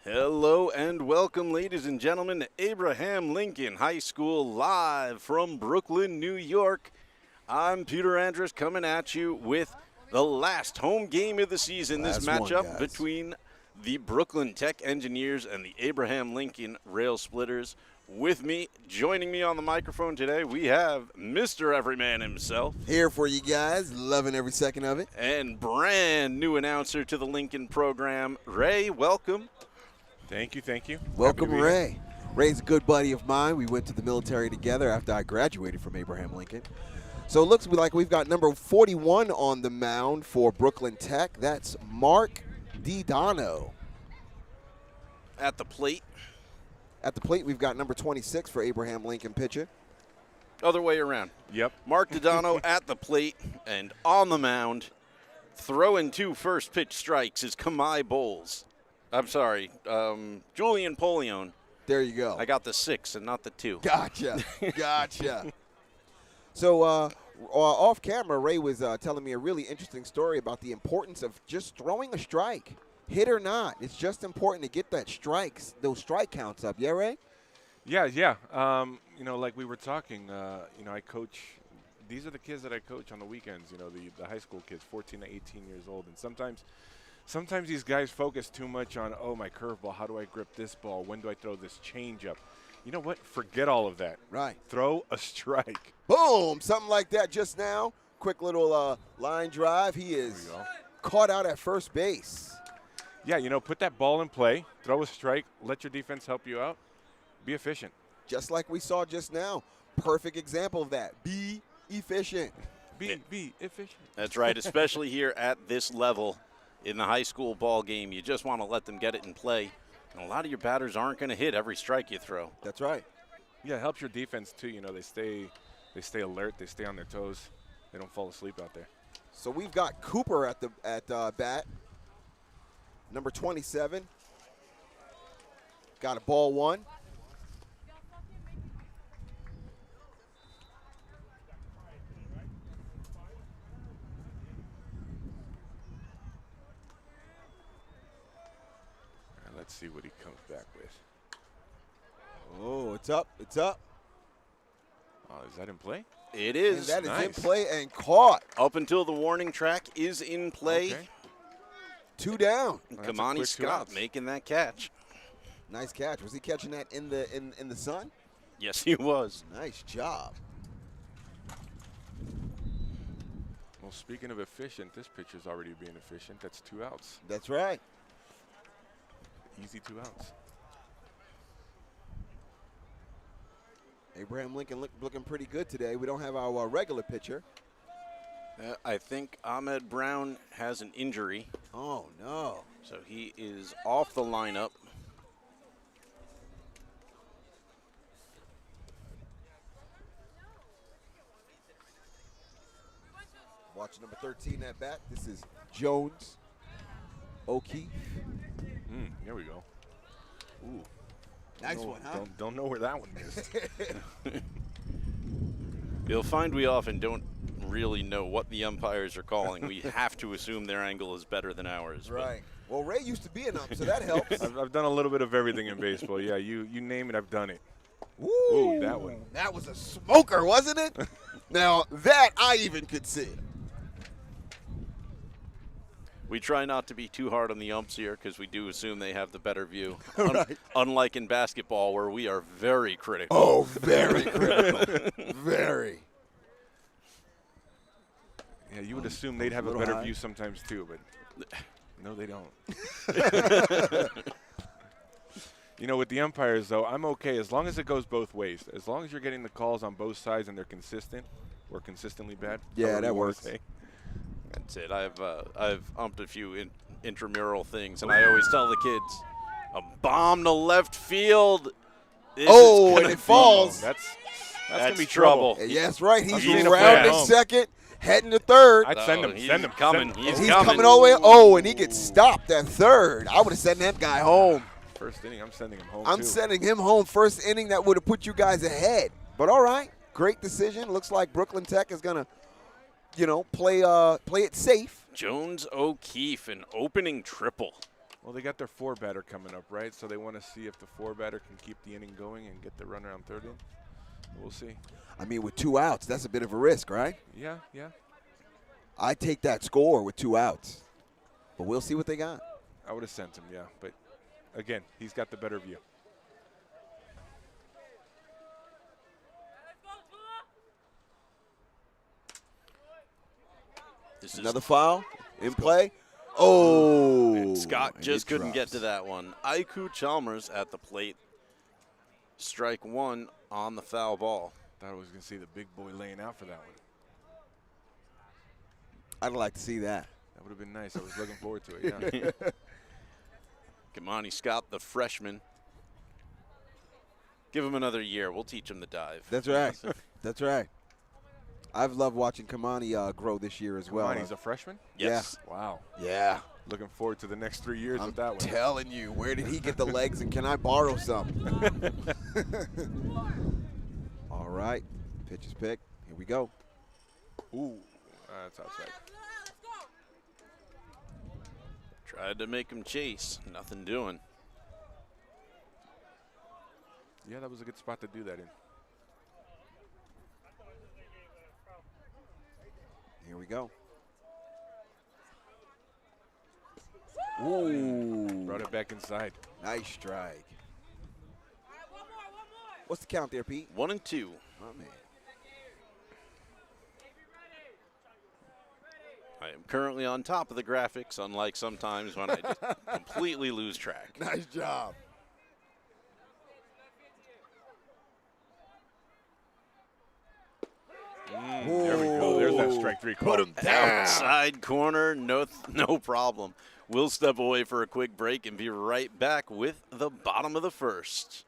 Hello and welcome, ladies and gentlemen, to Abraham Lincoln High School live from Brooklyn, New York. I'm Peter Andrus coming at you with the last home game of the season. This matchup between the Brooklyn Tech Engineers and the Abraham Lincoln Railsplitters. With me, joining me on the microphone today, we have Mr. Everyman himself. Here for you guys, loving every second of it. And brand new announcer to the Lincoln program, Ray, welcome. Thank you. Welcome, Ray. Ray's a good buddy of mine. We went to the military together after I graduated from Abraham Lincoln. So it looks like we've got number 41 on the mound for Brooklyn Tech. That's Mark DiDono. At the plate. At the plate, we've got number 26 for Abraham Lincoln pitcher. Other way around. Yep. Mark DiDono at the plate and on the mound. Throwing two first pitch strikes is Kamai Bowles. I'm sorry, Julian Polion. There you go. I got the 6 and not the 2. Gotcha. So off camera, Ray was telling me a really interesting story about the importance of just throwing a strike. Hit or not, it's just important to get those strike counts up. Yeah, Ray? Yeah. Like we were talking, I coach. These are the kids that I coach on the weekends, the high school kids, 14 to 18 years old. And sometimes these guys focus too much on, my curveball, how do I grip this ball? When do I throw this changeup? You know what? Forget all of that. Right. Throw a strike. Boom, something like that just now. Quick little line drive. He is caught out at first base. Yeah, put that ball in play, throw a strike, let your defense help you out, be efficient. Just like we saw just now. Perfect example of that. Be efficient. Be efficient. That's right, especially here at this level in the high school ball game. You just want to let them get it in play. And a lot of your batters aren't going to hit every strike you throw. That's right. Yeah, it helps your defense too. They stay alert, they stay on their toes. They don't fall asleep out there. So we've got Cooper at bat. Number 27. Got a ball one. Let's see what he comes back with. Oh, it's up. Oh, is that in play? It is. And that nice. is in play and caught. Up until the warning track is in play. Okay. 2 down. Kamani Scott making that catch. Nice catch. Was he catching that in the sun? Yes, he was. Nice job. Well, speaking of efficient, this pitcher's already being efficient. That's 2 outs. That's right. Easy 2 outs. Abraham Lincoln looking pretty good today. We don't have our regular pitcher. I think Ahmed Brown has an injury. Oh, no. So he is off the lineup. Watch number 13 at bat. This is Jones O'Keefe. Here we go. Ooh. Nice one, huh? Don't know where that one missed. You'll find we often don't really know what the umpires are calling. We have to assume their angle is better than ours. Right. Well, Ray used to be an ump, so that helps. I've done a little bit of everything in baseball. Yeah, you name it, I've done it. Ooh, that one. That was a smoker, wasn't it? Now, that I even could see. We try not to be too hard on the umps here because we do assume they have the better view. Right. Unlike in basketball where we are very critical. Oh, very critical. Very. Yeah, you would assume they'd have a better view sometimes too, but no, they don't. With the umpires, though, I'm okay as long as it goes both ways. As long as you're getting the calls on both sides and they're consistent or consistently bad. Yeah, that works. That's it. I've umped a few intramural things, and I always tell the kids, a bomb to left field. And it falls. That's gonna be trouble. Yeah, that's right. He's He's rounding second, heading to third. I'd send him. He's Send him. coming. Send him. He's coming all the way. Oh, and he gets stopped at third. I would have sent that guy home. First inning, I'm sending him home. I'm sending him home first inning. That would have put you guys ahead. But all right, great decision. Looks like Brooklyn Tech is gonna play it safe. Jones O'Keefe, an opening triple. Well, they got their 4-batter coming up, right? So they want to see if the 4-batter can keep the inning going and get the runner on third in. We'll see. I mean, with 2 outs, that's a bit of a risk, right? Yeah, yeah. I take that score with 2 outs. But we'll see what they got. I would have sent him, yeah. But, again, he's got the better view. This Another is foul in play. Oh. and Scott and just it couldn't get drops. to that one. Aiku Chalmers at the plate. Strike 1 on the foul ball. Thought I was going to see the big boy laying out for that one. I'd like to see that. That would have been nice. I was looking forward to it, yeah. Kamani Scott, the freshman. Give him another year. We'll teach him the dive. That's right. That's right. I've loved watching Kamani grow this year as well. He's a freshman? Yes. Wow. Yeah. Looking forward to the next 3 years I'm with that one. telling you, where did he get the legs and can I borrow some? All right. Pitch is picked. Here we go. Ooh, that's outside. Tried to make him chase. Nothing doing. Yeah, that was a good spot to do that in. Here we go. Ooh. Brought it back inside. Nice strike. What's the count there, Pete? 1 and 2. Oh, man. I am currently on top of the graphics, unlike sometimes when I just completely lose track. Nice job. There we go. There's that strike 3 call. Put him down. Outside corner, no problem. We'll step away for a quick break and be right back with the bottom of the first.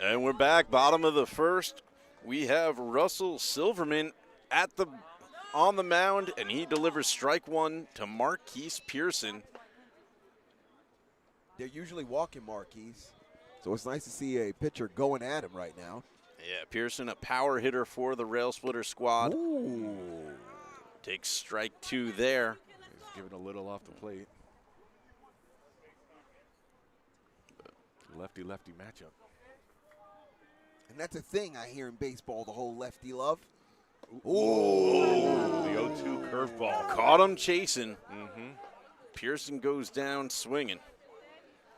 And we're back, bottom of the first. We have Russell Silverman on the mound, and he delivers strike 1 to Marquise Pearson. They're usually walking Marquise, so it's nice to see a pitcher going at him right now. Yeah, Pearson, a power hitter for the Railsplitter squad. Ooh. Takes strike 2 there. He's giving a little off the plate. Lefty-lefty matchup. And that's a thing I hear in baseball, the whole lefty love. Ooh. The 0-2 curveball. Caught him chasing. Pearson goes down swinging.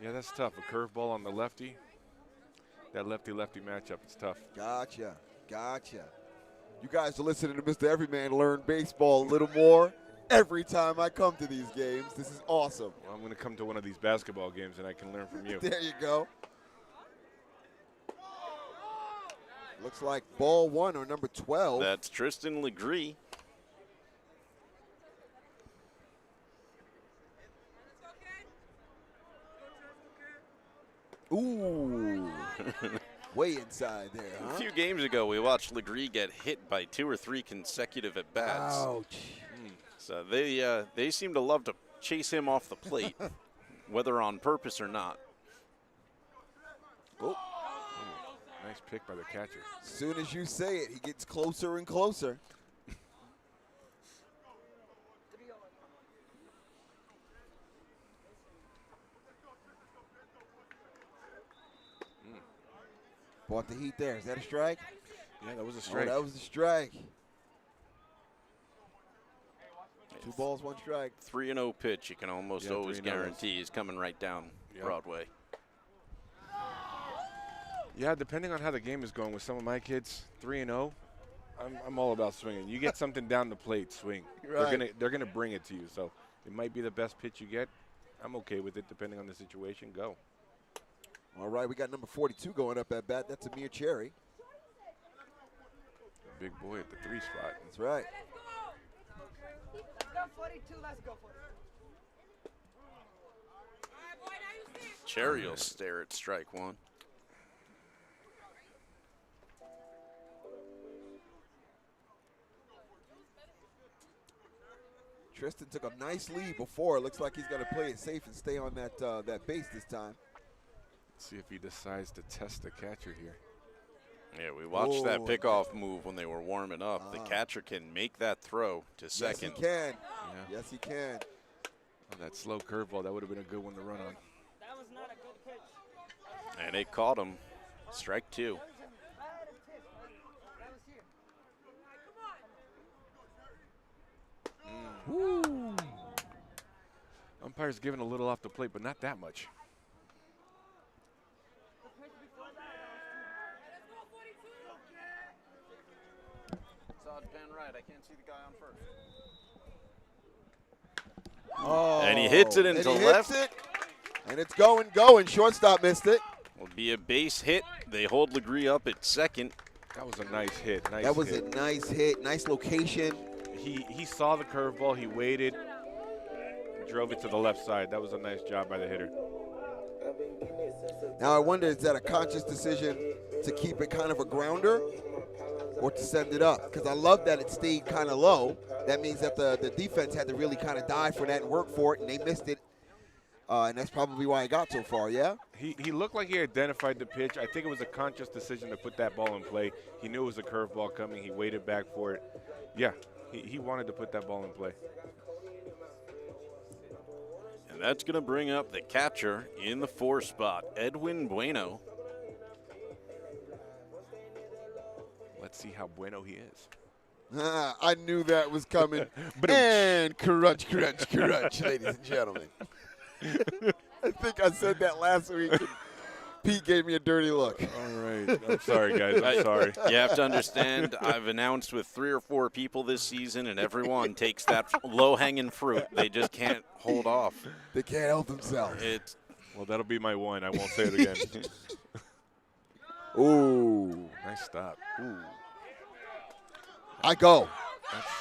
Yeah, that's tough. A curveball on the lefty. That lefty-lefty matchup, it's tough. Gotcha. You guys are listening to Mr. Everyman learn baseball a little more every time I come to these games. This is awesome. Well, I'm going to come to one of these basketball games and I can learn from you. There you go. Looks like ball one or number 12. That's Tristan Legree. Ooh. Way inside there, A huh? few games ago, we watched Legree get hit by 2 or 3 consecutive at-bats. Ouch. So they seem to love to chase him off the plate, whether on purpose or not. Oh. Nice pick by the catcher. As soon as you say it, he gets closer and closer. Bought the heat there. Is that a strike? Yeah, that was a strike. Oh, that was a strike. 2 balls, 1 strike. 3-0 pitch, you can almost always 3-0. guarantee is coming right down Broadway. Yeah, depending on how the game is going with some of my kids, 3-0, I'm all about swinging. You get something down the plate, swing. Right. They're gonna bring it to you. So it might be the best pitch you get. I'm okay with it, depending on the situation. Go. All right, we got number 42 going up at bat. That's Amir Cherry. Big boy at the 3 spot. That's right. Let's go 42, let's go 42. Cherry will stare at strike 1. Tristan took a nice lead before. It looks like he's going to play it safe and stay on that base this time. Let's see if he decides to test the catcher here. Yeah, we watched that pickoff move when they were warming up. The catcher can make that throw to second. Yes, he can. Yeah. Yes, he can. Oh, that slow curveball, that would have been a good one to run on. That was not a good pitch. And it caught him. Strike 2. Woo. Umpire's giving a little off the plate, but not that much. Odd pan right. I can't see the guy on first. Oh. And he hits it into and he left. Hits it, and it's going. Shortstop missed it. Will be a base hit. They hold Legree up at second. That was a nice hit. That was a nice hit. Nice location. He saw the curveball. He waited. Drove it to the left side. That was a nice job by the hitter. Now I wonder, is that a conscious decision to keep it kind of a grounder or to send it up? Because I love that it stayed kind of low. That means that the defense had to really kind of die for that and work for it, and they missed it. And that's probably why it got so far, yeah? He looked like he identified the pitch. I think it was a conscious decision to put that ball in play. He knew it was a curveball coming. He waited back for it. Yeah, he wanted to put that ball in play. And that's going to bring up the catcher in the 4 spot, Edwin Bueno. Let's see how bueno he is. I knew that was coming. And crunch, ladies and gentlemen. I think I said that last week. And Pete gave me a dirty look. All right. I'm sorry, guys. I'm sorry. You have to understand, I've announced with 3 or 4 people this season, and everyone takes that low-hanging fruit. They just can't hold off. They can't help themselves. Well, that'll be my one. I won't say it again. Ooh. Nice stop. Ooh. I go.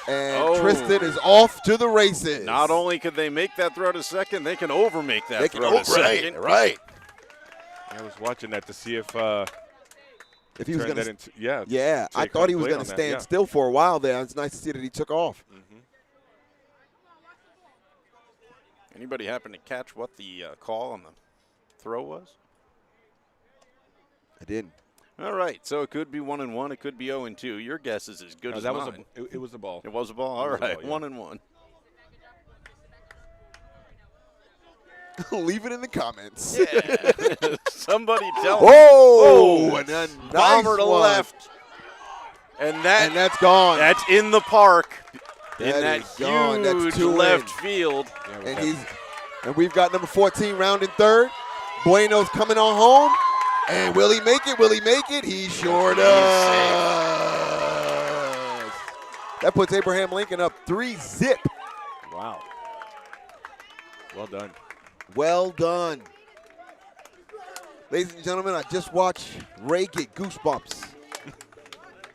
And Tristan is off to the races. Not only could they make that throw to second, they can overmake that throw to second. Right. I was watching that to see if he was going to. Yeah, I thought he was going to stand still for a while there. It's nice to see that he took off. Mm-hmm. Anybody happen to catch what the call on the throw was? I didn't. All right, so it could be 1-1. It could be 0-2. Your guess is as good as mine. It was a ball. It was a ball? All right, 1-1. Leave it in the comments. Yeah. Somebody tell me. Whoa! And a bomber nice to one. left. And And that's gone. that's in the park. In That that is gone. That's huge two left in. field. And we've got number 14 rounding third. Bueno's coming on home. And will he make it? Will he make it? He sure does. That puts Abraham Lincoln up 3-zip. Wow. Well done. Well done. Ladies and gentlemen, I just watched Ray get goosebumps.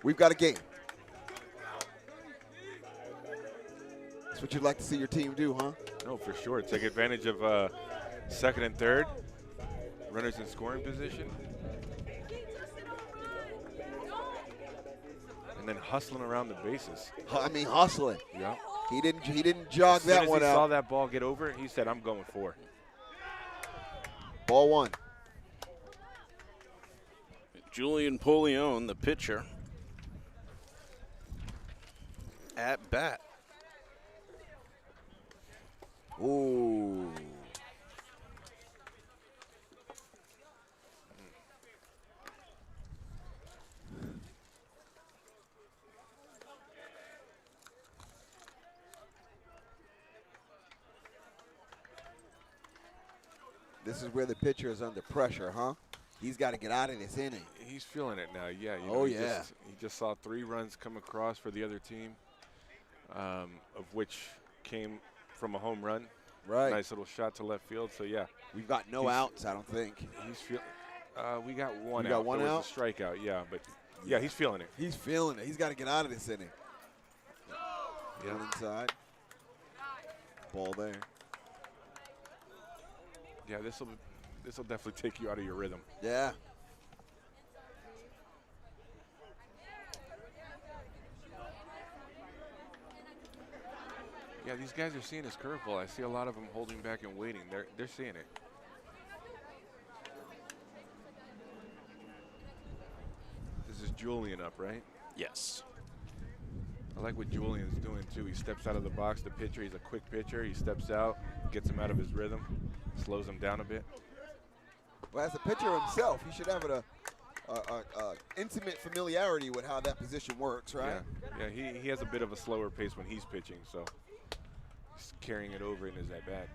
We've got a game. That's what you'd like to see your team do, huh? No, for sure. Take advantage of second and third. Runners in scoring position. And then hustling around the bases. I mean, hustling. Yeah. He didn't jog As soon that as one he saw out. that ball get over, he said, I'm going 4. Ball one. Julian Polion, the pitcher, at bat. Ooh. This is where the pitcher is under pressure, huh? He's got to get out of this inning. He's feeling it now, yeah. He Just saw 3 runs come across for the other team, of which came from a home run. Right. Nice little shot to left field, so yeah. We've got no outs, I don't think. He's feeling. We got one We out. got one There out? was a strikeout, yeah, but yeah, he's feeling it. He's feeling it. He's got to get out of this inning. Yeah. One inside. Ball there. Yeah, this will definitely take you out of your rhythm. Yeah. Yeah, these guys are seeing his curveball. I see a lot of them holding back and waiting. They're seeing it. This is Julian up, right? Yes. I like what Julian's doing too. He steps out of the box. The pitcher, he's a quick pitcher. He steps out, gets him out of his rhythm, slows him down a bit. Well, as a pitcher himself, he should have a intimate familiarity with how that position works, right? Yeah, he has a bit of a slower pace when he's pitching, so he's carrying it over in his at bat.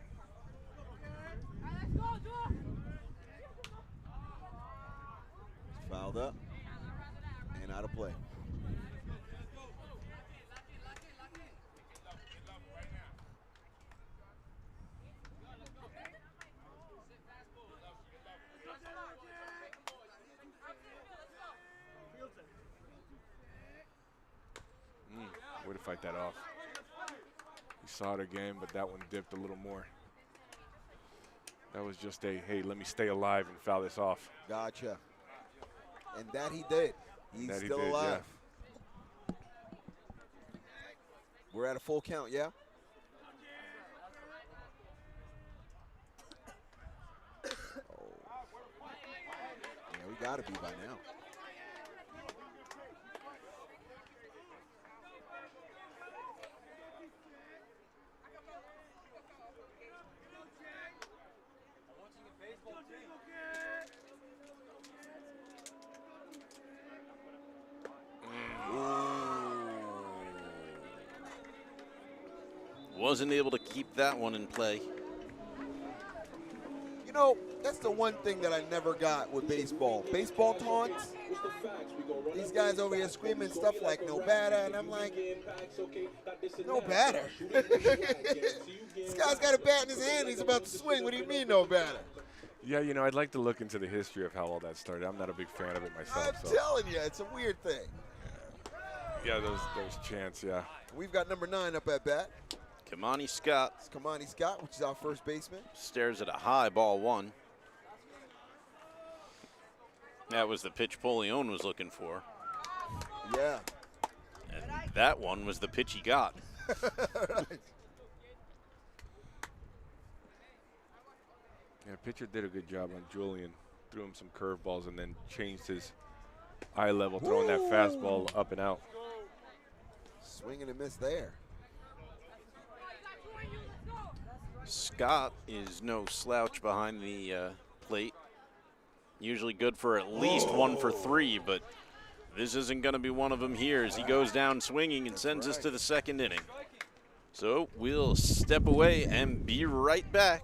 Fouled up and out of play. Way to fight that off. He saw it again, but that one dipped a little more. That was just a, hey, let me stay alive and foul this off. Gotcha. And that he did. He's That he still did, alive. Yeah. We're at a full count, yeah? Oh. Yeah, we got to be by now. Wasn't able to keep that one in play. You know, that's the one thing that I never got with baseball. Baseball taunts. These guys over here screaming stuff like no batter, and I'm like, no batter. This guy's got a bat in his hand, he's about to swing. What do you mean no batter? Yeah, you know, I'd like to look into the history of how all that started. I'm not a big fan of it myself. I'm so. telling you, it's a weird thing. Yeah, those chants, yeah. We've got number 9 up at bat. Kamani Scott It's Kamani Scott, which is our first baseman. stares at a high ball one. That was the pitch Polion was looking for. Yeah. And that one was the pitch he got. Right. Yeah, pitcher did a good job on Julian. Threw him some curveballs and then changed his eye level, throwing that fastball up and out. Swing and a miss there. Scott is no slouch behind the plate. Usually good for at least 1 for 3, but this isn't going to be one of them here as he goes down swinging and sends us to the second inning. So we'll step away and be right back.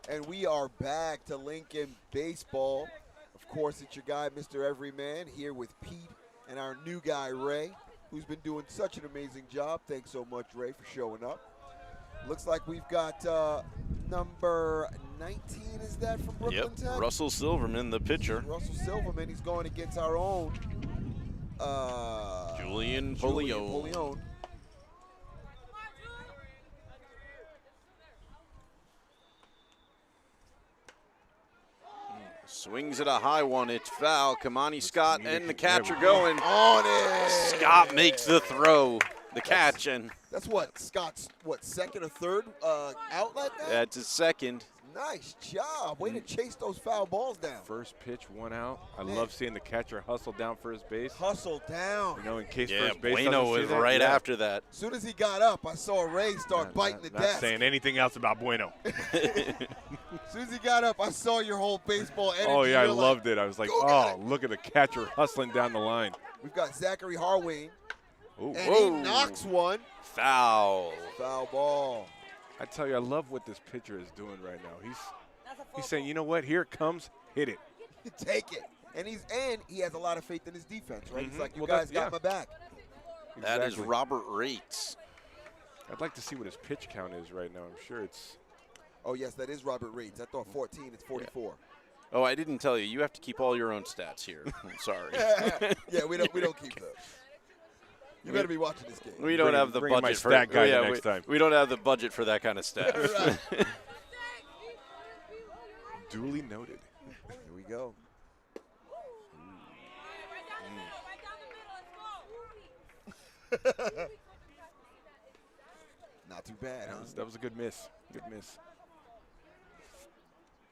And we are back to Lincoln Baseball. Of course, it's your guy, Mr. Everyman, here with Pete and our new guy, Ray, who's been doing such an amazing job. Thanks so much, Ray, for showing up. Looks like we've got number 19, is that from Brooklyn Tech? Russell Silverman, the pitcher. Russell Silverman, he's going against our own Julian Polion. Swings at a high one. It's foul. Kamani Scott and the catcher going. On it. Scott makes the throw, the catch, and that's what Scott's second or third out like that. That's his second. Nice job. Way to chase those foul balls down. First pitch, one out. I love seeing the catcher hustle down first base. Hustle down. You know, in case Yeah, first base Bueno was right after that. As soon as he got up, I saw Ray start biting the desk. Not saying anything else about Bueno. As soon as he got up, I saw your whole baseball energy. Oh, yeah, I You're loved like, it. I was like, "Go oh, get it." look at the catcher hustling down the line. We've got Zachary Harwain, Ooh. and he knocks one. Foul. Foul ball. I tell you, I love what this pitcher is doing right now. He's saying, you know what, here it comes, hit it. Take it. And he has a lot of faith in his defense, right? He's like, you Well, guys got my back. That is Exactly. Robert Rates. I'd like to see what his pitch count is right now. I'm sure it's. Oh, yes, that is Robert Reeds. I thought 14. It's 44. Oh, I didn't tell you. You have to keep all your own stats here. I'm sorry. Yeah, we don't keep those. You better be watching this game. We don't have the bring my budget for stat guy yeah, next time. We don't have the budget for that kind of stuff. Right. Duly noted. Here we go. Not too bad, huh? That was a good miss. Good miss.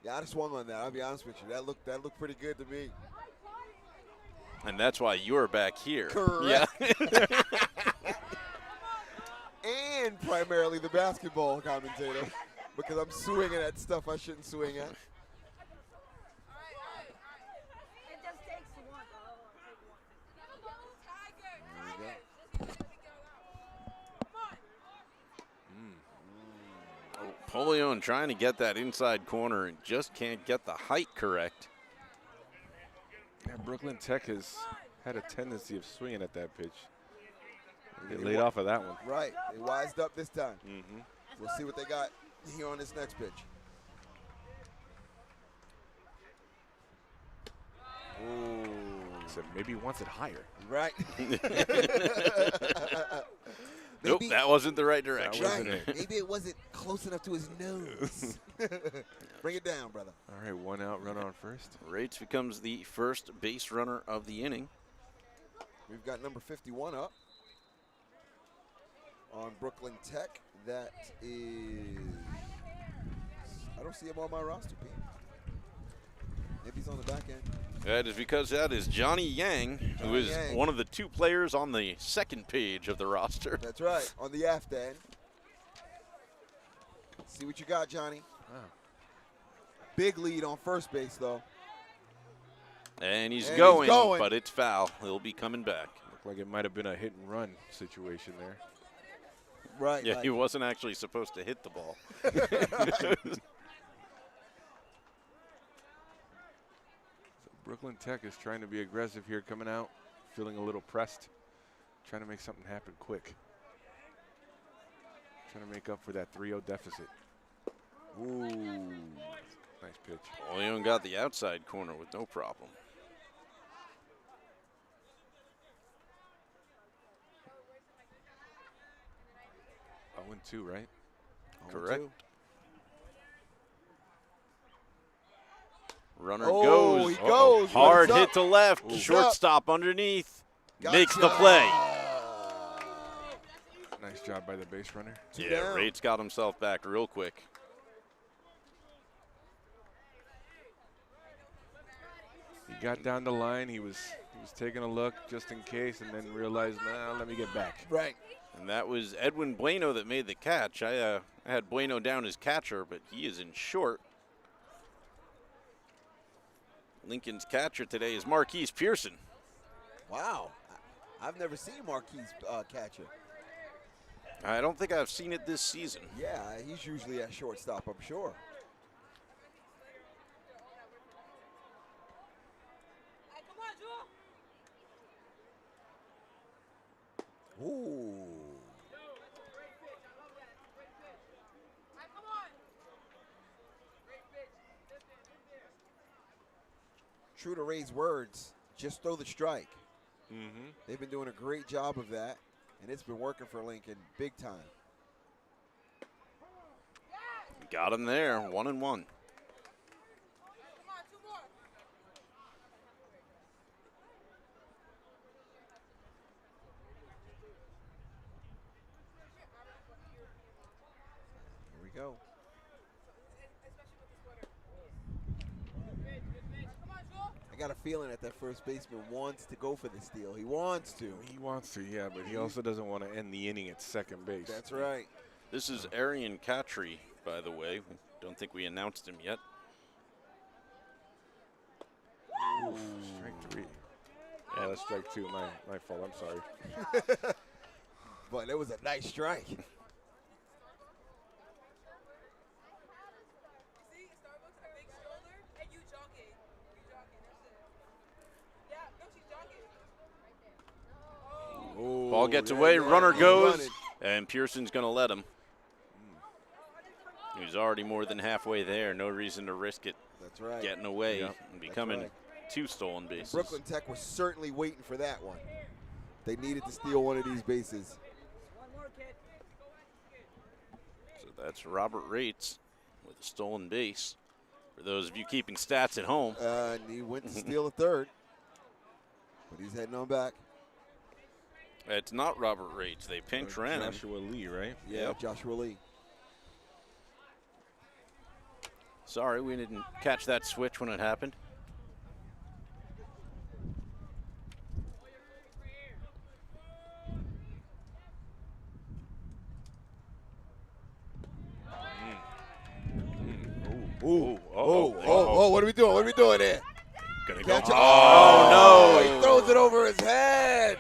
Yeah, I just swung on that. I'll be honest with you. That looked pretty good to me. And that's why you're back here. Correct. Yeah. And primarily the basketball commentator. because I'm swinging at stuff I shouldn't swing at. It just takes one. There we go. Polion trying to get that inside corner and just can't get the height correct. Yeah, Brooklyn Tech has had a tendency of swinging at that pitch. They get laid off of that one. Right. They wised up this time. Mm-hmm. We'll see what they got here on this next pitch. Ooh. So maybe he wants it higher. Right. Nope, Maybe- that wasn't the right direction. wasn't Right. it. Maybe it wasn't close enough to his nose. Bring it down, brother. All right, 1 out, run on first. Rates becomes the first base runner of the inning. We've got number 51 up on Brooklyn Tech. That is, I don't see him on my roster, Pete. Maybe he's on the back end. That is because that is Johnny Yang, who Johnny is Yang. one of the 2 players on the second page of the roster. That's right, on the aft end. See what you got, Johnny. Wow. Big lead on first base, though. And he's And he's going, going. but it's foul. He'll be coming back. Looked like it might have been a hit and run situation there. Right. Yeah, right. he wasn't actually supposed to hit the ball. Brooklyn Tech is trying to be aggressive here, coming out, feeling a little pressed, trying to make something happen quick. Trying to make up for that 3-0 deficit. Ooh. Nice pitch. Leon got the outside corner with no problem. Oh, 2, right? Correct. 0-2. Runner Oh, goes. he goes. Hard What's hit up? to left. What's Shortstop underneath. Gotcha. Makes the play. Nice job by the base runner. Two Yeah, down. Rates got himself back real quick. He got down the line. He was taking a look just in case, and then realized, nah, let me get back. Right. And that was Edwin Bueno that made the catch. I had Bueno down as catcher, but he is in short. Lincoln's catcher today is Marquise Pearson. Wow. I've never seen Marquise catcher. I don't think I've seen it this season. Yeah, he's usually at shortstop, I'm sure. Ooh. True to Ray's words, just throw the strike. Mm-hmm. They've been doing a great job of that, and it's been working for Lincoln big time. Got him there, 1-1. Here we go. I got a feeling that first baseman wants to go for the steal. He wants to. He wants to, yeah, but he also doesn't want to end the inning at second base. That's right. This is Arian Catry, by the way. Don't think we announced him yet. Oof, strike 3. Yeah, that's strike 2. My fault. I'm sorry. But it was a nice strike. Ball gets yeah, away, yeah, runner he's goes, running. and Pearson's going to let him. He's already more than halfway there. No reason to risk it That's right. getting away Yep. and becoming right. 2 stolen bases. Brooklyn Tech was certainly waiting for that one. They needed to steal one of these bases. So that's Robert Rates with a stolen base. For those of you keeping stats at home. And he went to steal a third. But he's heading on back. It's not Robert Rates. They pinch ran him. Joshua Lee, right? Yeah, Yep. Joshua Lee. Sorry, we didn't catch that switch when it happened. Ooh. Oh. What are we doing? What are we doing there? Gonna go. Catch it. Oh, He throws it over his head.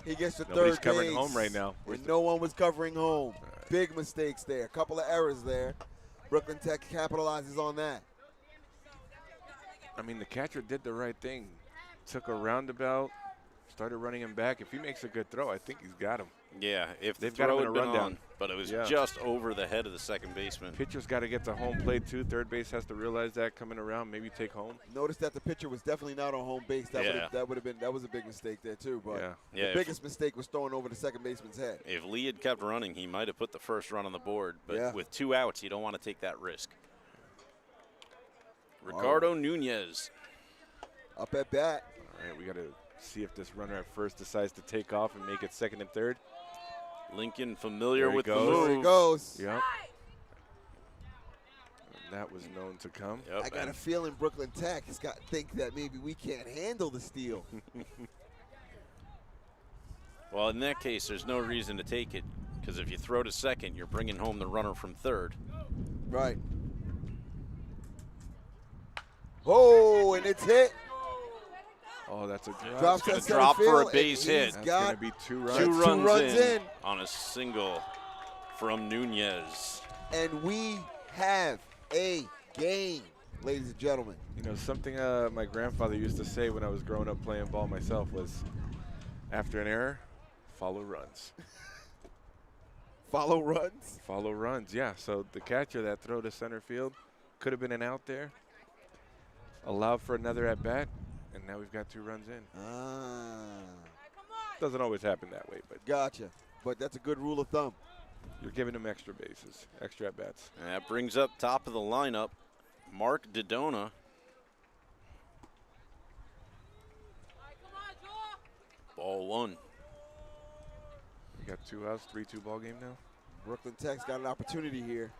He gets the Nobody's third covering base. home right now. And no one was covering home. Big mistakes there. A couple of errors there. Brooklyn Tech capitalizes on that. I mean, the catcher did the right thing. Took a roundabout, started running him back. If he makes a good throw, I think he's got him. Yeah, if They've the got him throw in had a been rundown. on, but it was Yeah. just over the head of the second baseman. Pitcher's got to get to home plate too. Third base has to realize that coming around, maybe take home. Notice that the pitcher was definitely not on home base. That Yeah. would have been that was a big mistake there too. But Yeah. Yeah, the biggest mistake was throwing over the second baseman's head. If Lee had kept running, he might have put the first run on the board. But Yeah. with 2 outs, you don't want to take that risk. Ricardo Nunez. Up at bat. All right, we got to see if this runner at first decides to take off and make it second and third. Lincoln familiar There he with the goes. move. There he goes. Yep. And that was known to come. Yep, I got a and feeling Brooklyn Tech has got to think that maybe we can't handle the steal. well, in that case, there's no reason to take it because if you throw to second, you're bringing home the runner from third. Right. Oh, and it's hit. Oh, that's a drop. Drops gonna that center drop for a field, base and hit. he's That's got going to be 2 runs. Two That's runs, in, in. on a single from Nunez. And we have a game, ladies and gentlemen. You know, something my grandfather used to say when I was growing up playing ball myself was, after an error, follow runs. Follow runs. Follow runs, yeah. So the catcher, that throw to center field, could have been an out there. Allowed for another at bat, and now we've got 2 runs in. Doesn't always happen that way, but Gotcha. But that's a good rule of thumb. you're giving them extra bases, extra at bats. And that brings up top of the lineup, Mark Dodona. Ball 1. We got 2 outs, 3-2 ball game now. Brooklyn Tech's got an opportunity here.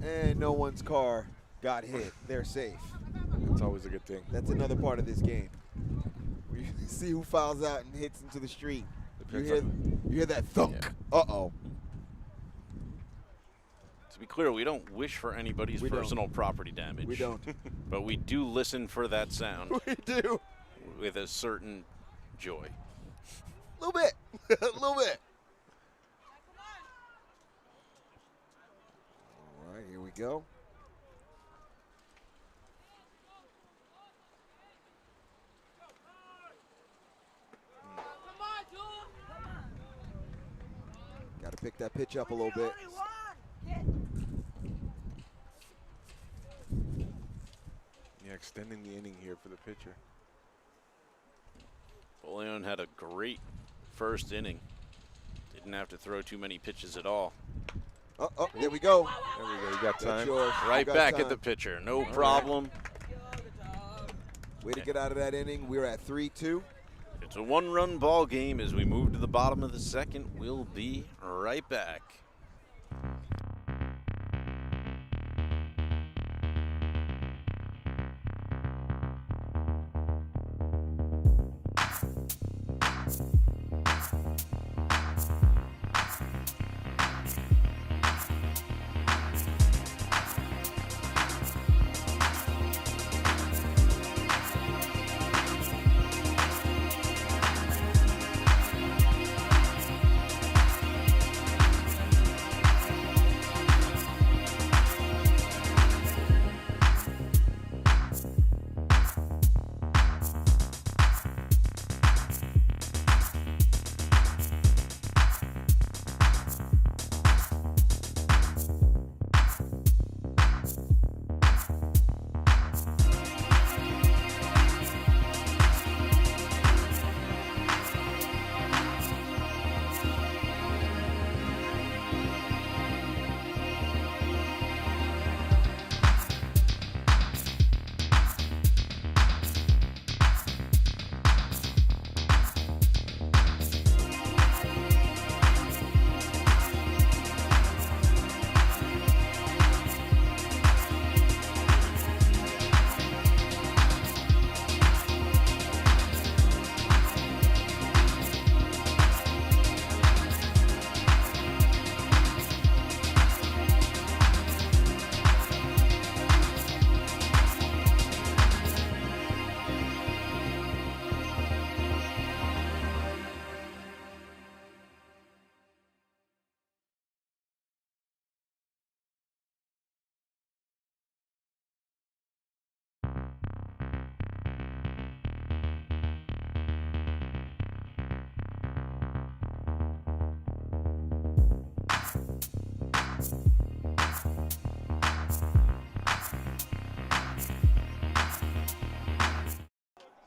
And no one's car got hit. They're safe. That's always a good thing. That's another part of this game. We see who fouls out and hits into the street. You hear that thunk. Yeah. Uh-oh. To be clear, we don't wish for anybody's We don't. personal property damage. We don't. But we do listen for that sound We do. with a certain joy. A little bit. A little bit. All right, here we go. Got to pick that pitch up a little bit. Yeah, extending the inning here for the pitcher. Leon had a great first inning. Didn't have to throw too many pitches at all. Oh, there we go. There we go, you got That's time. yours. Right You got back time. at the pitcher, no problem. Way to get out of that inning. We're at 3-2. It's a 1-run ball game as we move to the bottom of the second. We'll be right back.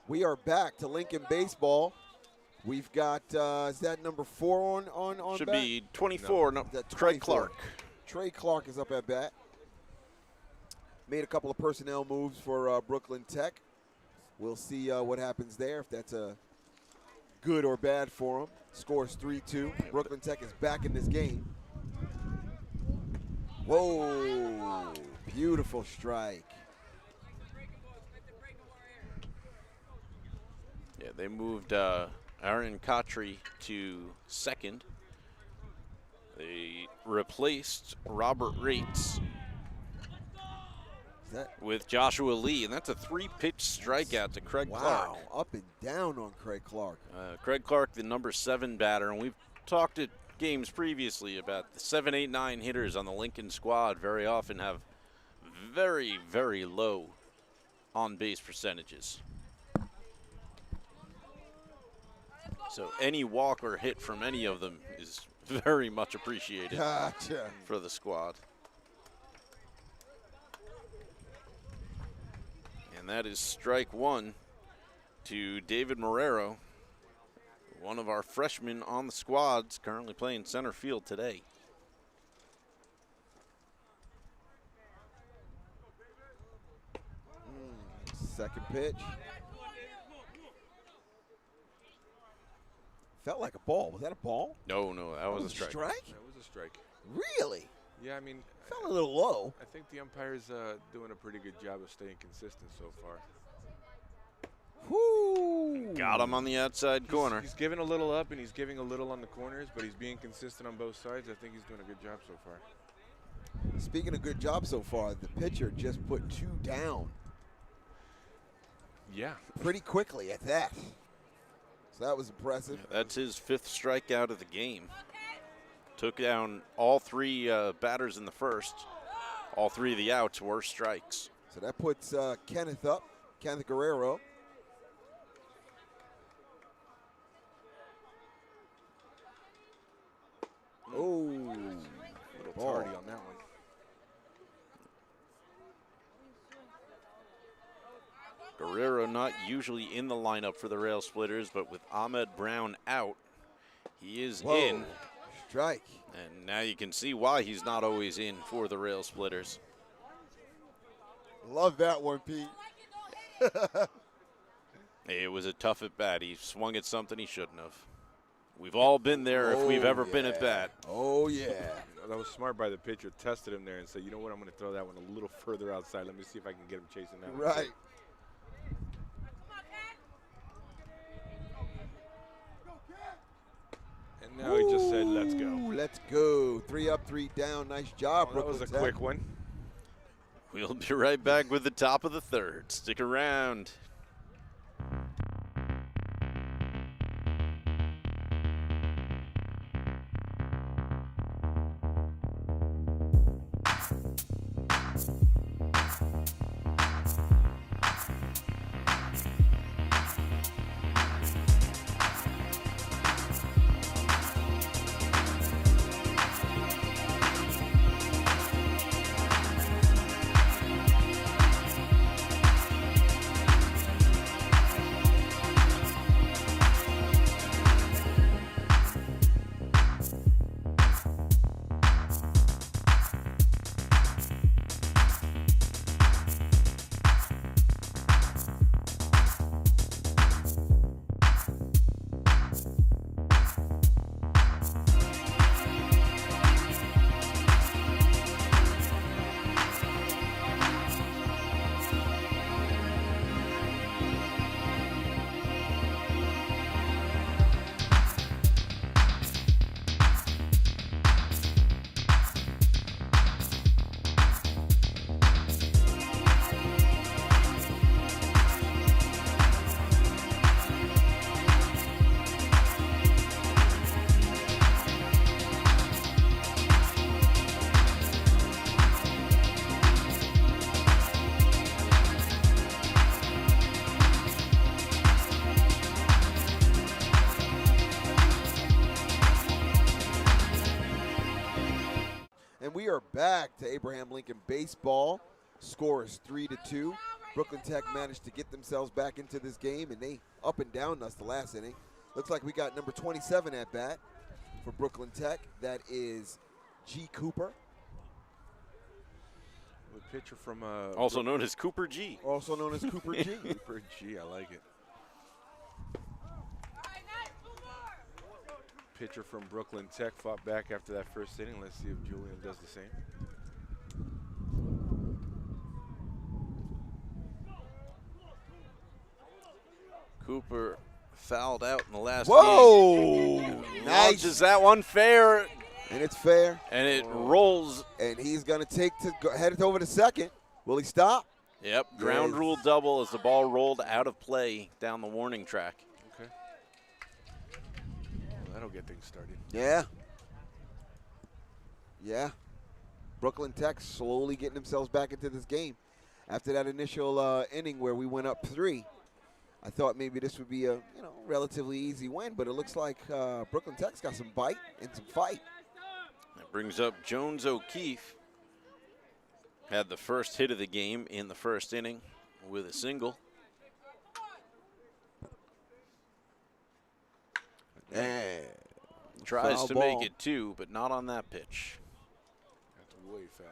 We are back to Lincoln baseball. We've got, is that number 4 on Should bat? be 24. No, That Craig 24. Clark. Trey Clark is up at bat. Made a couple of personnel moves for Brooklyn Tech. We'll see what happens there, if that's a good or bad for him. Scores 3-2. Brooklyn Tech is back in this game. Whoa, beautiful strike. Yeah, they moved Aaron Kotry to second. They replaced Robert Rates with Joshua Lee, and that's a 3-pitch strikeout to Craig Clark. Wow, up and down on Craig Clark. Craig Clark, the number 7 batter, and we've talked at games previously about the 7, 8, 9 hitters on the Lincoln squad very often have very, very low on-base percentages. So any walk or hit from any of them is very much appreciated Gotcha. for the squad. And that is strike 1 to David Marrero, one of our freshmen on the squads, currently playing center field today. Second pitch. Felt like a ball. Was that a ball? No, that was a strike. That was a strike. Really? Yeah, I mean, Felt a little low. I think the umpire's doing a pretty good job of staying consistent so far. Whoo! Got him on the outside corner. He's giving a little up and he's giving a little on the corners, but he's being consistent on both sides. I think he's doing a good job so far. Speaking of good job so far, the pitcher just put 2 down Yeah. pretty quickly at that. So that was impressive. That's his 5th strikeout of the game. Took down all 3 batters in the first. All 3 of the outs were strikes. So that puts Kenneth up, Kenneth Guerrero. Oh, A little ball. tardy on that one. Guerrero not usually in the lineup for the Railsplitters, but with Ahmed Brown out, he is Whoa. in. Strike. And now you can see why he's not always in for the Railsplitters. Love that one, Pete. It was a tough at bat. He swung at something he shouldn't have. We've all been there if we've ever been at bat. Oh, yeah. That was smart by the pitcher. Tested him there and said, you know what, I'm going to throw that one a little further outside. Let me see if I can get him chasing that one. Right. And now he just said, let's go. Ooh, let's go. 3 up, 3 down. Nice job, Well, that was Brooklyn a Tech. quick one. We'll be right back with the top of the 3rd. Stick around. are back to Abraham Lincoln baseball. Score is 3-2. Brooklyn Tech managed to get themselves back into this game, and they up and down us the last inning. Looks like we got number 27 at bat for Brooklyn Tech. That is G. Cooper. The pitcher from Also known as Cooper G. Also known as Cooper G. Cooper G, I like it. Pitcher from Brooklyn Tech fought back after that first inning. Let's see if Julian does the same. Cooper fouled out in the last Whoa! game. Nice. Launches that one fair, And it's fair. and it rolls. And he's going to head it over to second. Will he stop? Yep, ground Yes. rule double as the ball rolled out of play down the warning track. Okay. Well, that'll get things started. Yeah. Yeah. Brooklyn Tech slowly getting themselves back into this game. After that initial inning where we went up 3, I thought maybe this would be a relatively easy win, but it looks like Brooklyn Tech's got some bite and some fight. That brings up Jones O'Keefe. Had the first hit of the game in the first inning with a single. And Tries foul to ball. make it 2, but not on that pitch. That's way foul.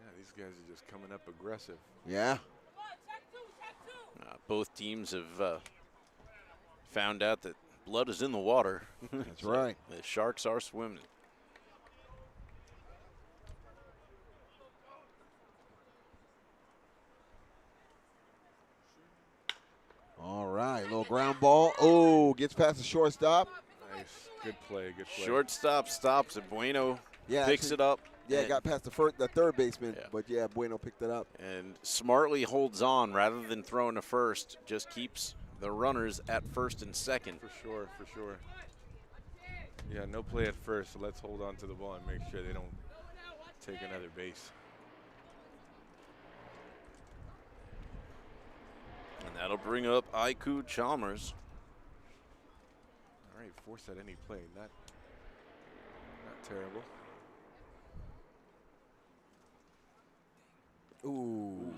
Yeah, these guys are just coming up aggressive. Yeah. Both teams have found out that blood is in the water. That's right. The Sharks are swimming. All right, little ground ball. Oh, gets past the shortstop. Nice. Good play. Good play. Shortstop stops and Bueno Yeah, picks actually- it up. Yeah, and, got past the third baseman, Yeah. but yeah, Bueno picked it up. and smartly holds on rather than throwing to first. Just keeps the runners at first and second. For sure, for sure. Yeah, no play at first, so let's hold on to the ball and make sure they don't take another base. And that'll bring up Aiku Chalmers. All right, force at any play. Not terrible. Ooh.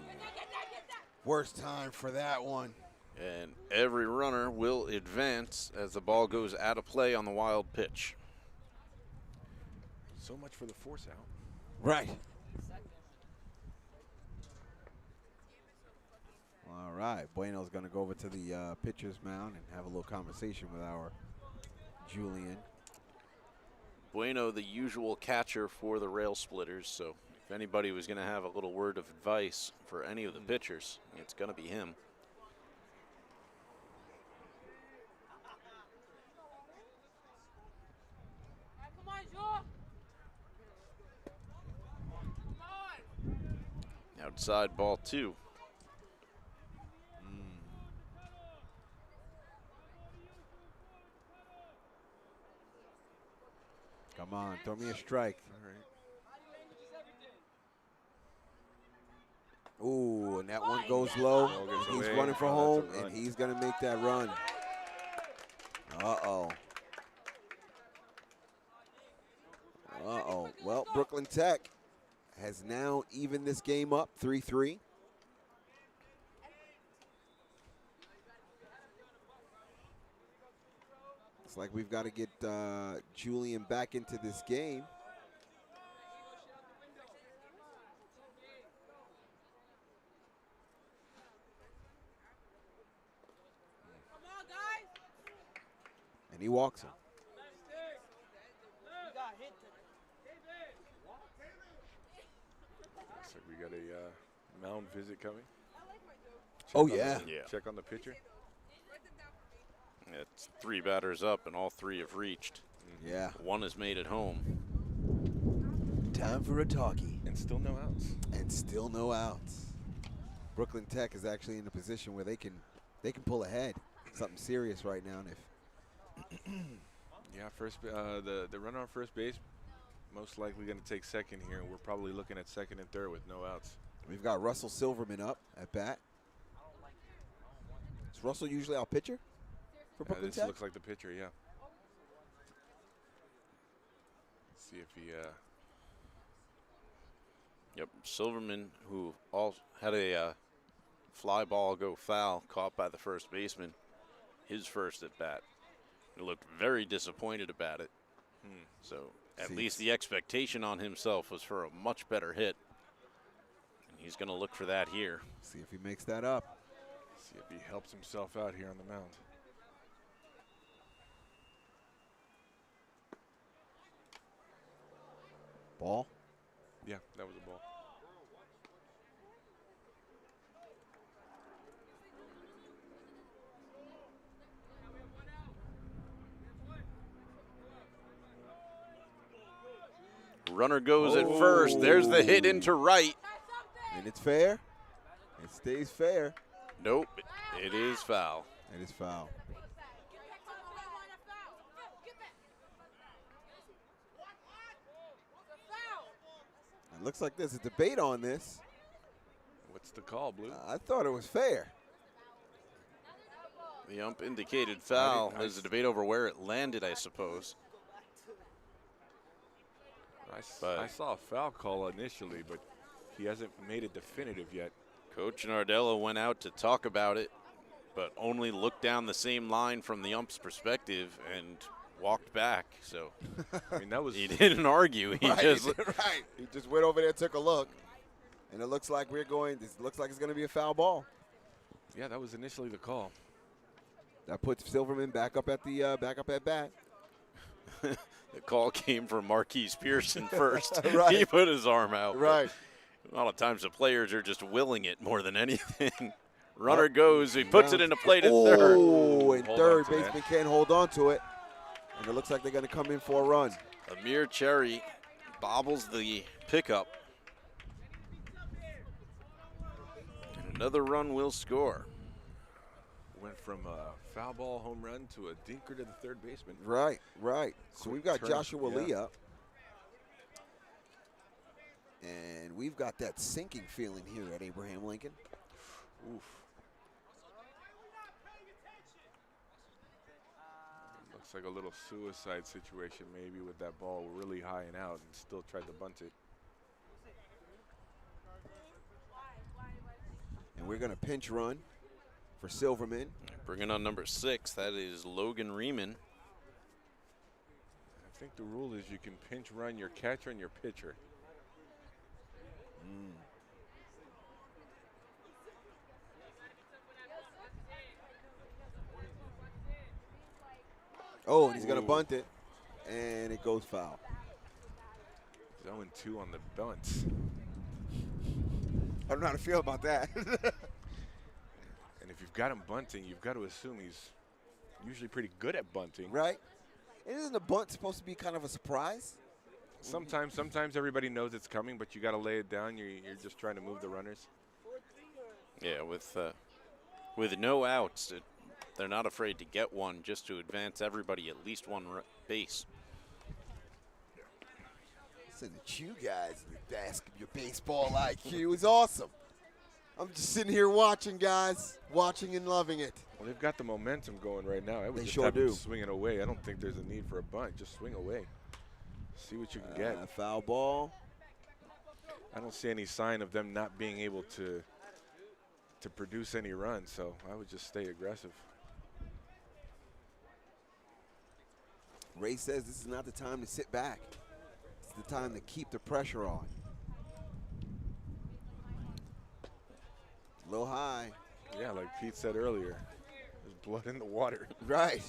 Worst time for that one. And every runner will advance as the ball goes out of play on the wild pitch. So much for the force out. Right. All right. Bueno's going to go over to the pitcher's mound and have a little conversation with our Julian. Bueno, the usual catcher for the Railsplitters, so if anybody was going to have a little word of advice for any of the pitchers, it's going to be him. Outside ball 2. Come on, throw me a strike. All right. Ooh, and that one goes low. Ball gets He's away. running for Oh, home, that's a and run. he's going to make that run. Uh-oh. Uh-oh. Well, Brooklyn Tech has now evened this game up 3-3. It's like we've got to get Julian back into this game. And he walks him. Looks like we got a mound visit coming. Oh, Check on yeah. the- Yeah. Check on the pitcher. It's 3 batters up, and all 3 have reached. Yeah. 1 has made it home. Time for a talkie. And still no outs. And still no outs. Brooklyn Tech is actually in a position where they can pull ahead. Something serious right now. And if Yeah, the runner on first base most likely going to take second here. We're probably looking at second and third with no outs. we've got Russell Silverman up at bat. Is Russell usually our pitcher for Brooklyn This Tech? looks like the pitcher, yeah. Let's see if he Yep, Silverman, who also had a fly ball go foul, caught by the first baseman, his first at bat. He looked very disappointed about it. So at least the expectation on himself was for a much better hit. And he's going to look for that here. See if he makes that up. See if he helps himself out here on the mound. Ball. Yeah, that was a ball. Runner goes at first. There's the hit into right. And it's fair. It stays fair. Nope, it is foul. It is foul. It looks like there's a debate on this. What's the call, Blue? I thought it was fair. The ump indicated foul. There's a debate over where it landed, I suppose. I saw a foul call initially, but he hasn't made it definitive yet. Coach Nardello went out to talk about it, but only looked down the same line from the ump's perspective and walked back. So I mean, that was he didn't argue. He just He just went over there, took a look, and it looks like it's going to be a foul ball. Yeah, that was initially the call. That puts Silverman back up at bat. the call came from Marquise Pearson first. Right. He put his arm out. Right. A lot of times the players are just willing it more than anything. Runner goes. He puts it into play to third. Oh, and Hold third on to that. baseman can't hold on to it. And it looks like they're going to come in for a run. Amir Cherry bobbles the pickup. And another run will score. Went from a foul ball home run to a dinker to the third baseman. Right. So Quick we've got turn, Joshua Lee yeah. up. And we've got that sinking feeling here at Abraham Lincoln. Oof. Looks like a little suicide situation maybe with that ball really high and out and still tried to bunt it. And we're going to pinch run for Silverman. Bringing on number 6. That is Logan Riemann. I think the rule is you can pinch run your catcher and your pitcher. Oh, and he's going to bunt it. And it goes foul. 0-2 on the bunts. I don't know how to feel about that. And if you've got him bunting, you've got to assume he's usually pretty good at bunting. Right? Isn't a bunt supposed to be kind of a surprise? Sometimes everybody knows it's coming, but you got to lay it down. You're just trying to move the runners. Yeah, with no outs, they're not afraid to get one just to advance everybody at least one base. Listen to you guys, your baseball IQ is awesome. I'm just sitting here watching, guys, watching and loving it. Well, they've got the momentum going right now. I would They just sure have them do. swinging away. I don't think there's a need for a bunt. Just swing away. See what you can get. Foul ball. I don't see any sign of them not being able to produce any runs, so I would just stay aggressive. Ray says this is not the time to sit back. It's the time to keep the pressure on. A little high. Yeah, like Pete said earlier, there's blood in the water. Right.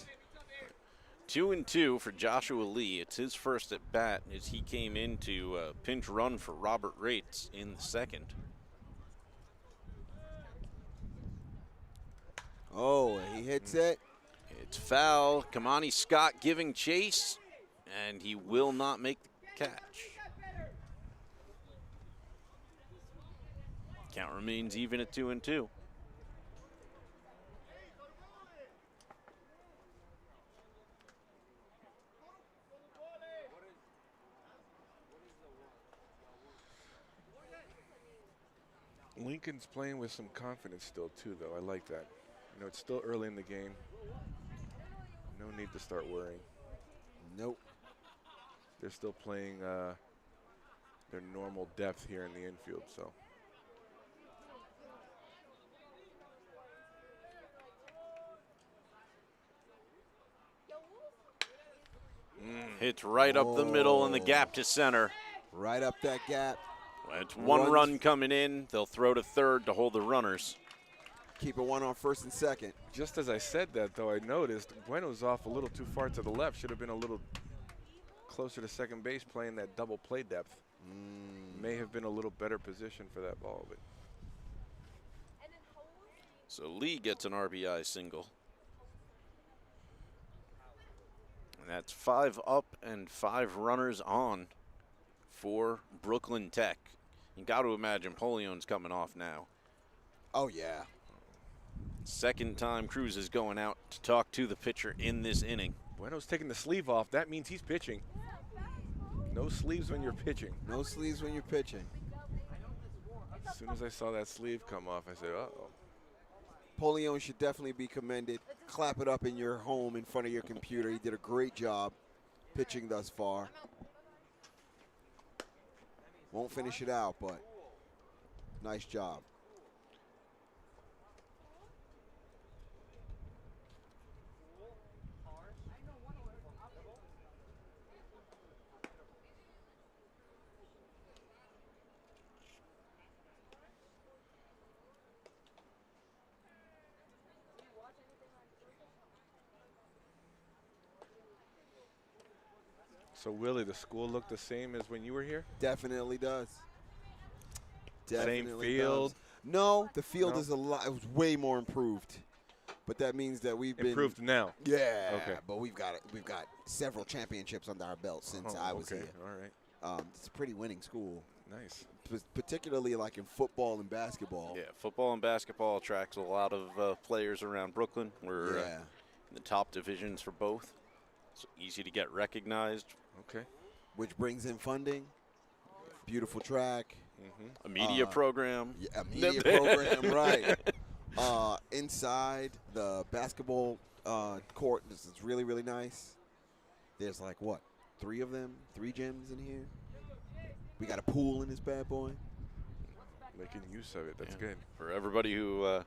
2-2 for Joshua Lee. It's his first at bat as he came in to pinch run for Robert Rates in the second. Oh, he hits it. It's foul. Kamani Scott giving chase, and he will not make the catch. Count remains even at 2-2. Lincoln's playing with some confidence still, too, though. I like that. You know, it's still early in the game. No need to start worrying. Nope. They're still playing their normal depth here in the infield. So. Hits right up the middle in the gap to center. Right up that gap. It's one run coming in. They'll throw to third to hold the runners. Keep it one on first and second. Just as I said that, though, I noticed Bueno's off a little too far to the left. Should have been a little closer to second base playing that double play depth. May have been a little better position for that ball. But. So Lee gets an RBI single. And that's 5 up and 5 runners on for Brooklyn Tech. You got to imagine Polion's coming off now. Oh, yeah. Second time Cruz is going out to talk to the pitcher in this inning. Bueno's taking the sleeve off. That means he's pitching. No sleeves when you're pitching. No sleeves when you're pitching. As soon as I saw that sleeve come off, I said, uh-oh. Polion should definitely be commended. Clap it up in your home in front of your computer. He did a great job pitching thus far. Won't finish it out, but nice job. So, Willie, the school looked the same as when you were here? Definitely does. Same field? Does. No, the field is a lot. It was way more improved. But that means that we've been improved now. Yeah. Okay. But we've got several championships under our belt since I was here. All right. It's a pretty winning school. Nice. Particularly like in football and basketball. Yeah, football and basketball attracts a lot of players around Brooklyn. We're in the top divisions for both. It's easy to get recognized. Okay. Which brings in funding. Beautiful track. A media program. Yeah, a media program, right. Inside the basketball court, this is really, really nice. There's like, what, 3 of them? 3 gyms in here? We got a pool in this bad boy. Making use of it. That's good. For everybody who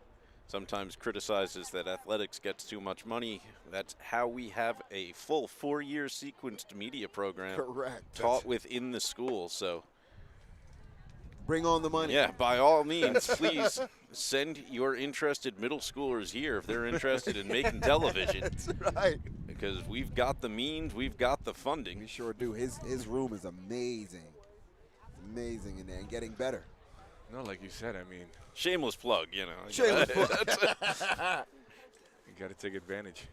sometimes criticizes that athletics gets too much money, that's how we have a full 4-year sequenced media program. Correct. Taught within the school. So bring on the money. Yeah, by all means, please send your interested middle schoolers here if they're interested in making television. That's right. Because we've got the means, we've got the funding. We sure do. His room is amazing. It's amazing in there and getting better. No, like you said, I mean. Shameless plug, you know. Shameless plug. You got to take advantage.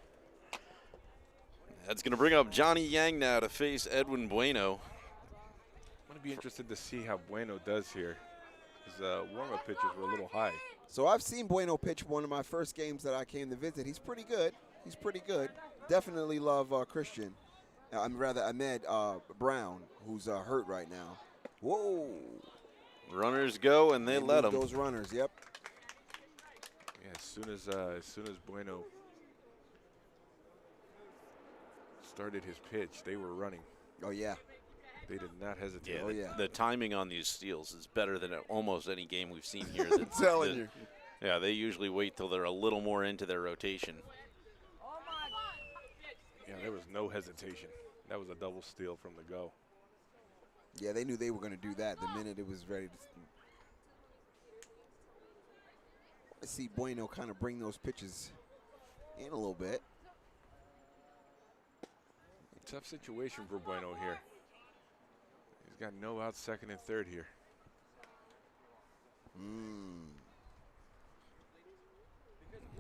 That's going to bring up Johnny Yang now to face Edwin Bueno. I'm going to be interested to see how Bueno does here. His warm-up pitches were a little high. So I've seen Bueno pitch one of my first games that I came to visit. He's pretty good. He's pretty good. Definitely love Christian. Ahmed Brown, who's hurt right now. Whoa. Runners go, and they let them. Those runners, yep. Yeah, as soon as Bueno started his pitch, they were running. Oh, yeah. They did not hesitate. Yeah, the timing on these steals is better than almost any game we've seen here. I'm telling you. Yeah, they usually wait till they're a little more into their rotation. Yeah, there was no hesitation. That was a double steal from the go. Yeah, they knew they were going to do that the minute it was ready to. I see Bueno kind of bring those pitches in a little bit. Tough situation for Bueno here. He's got no outs, second and third here.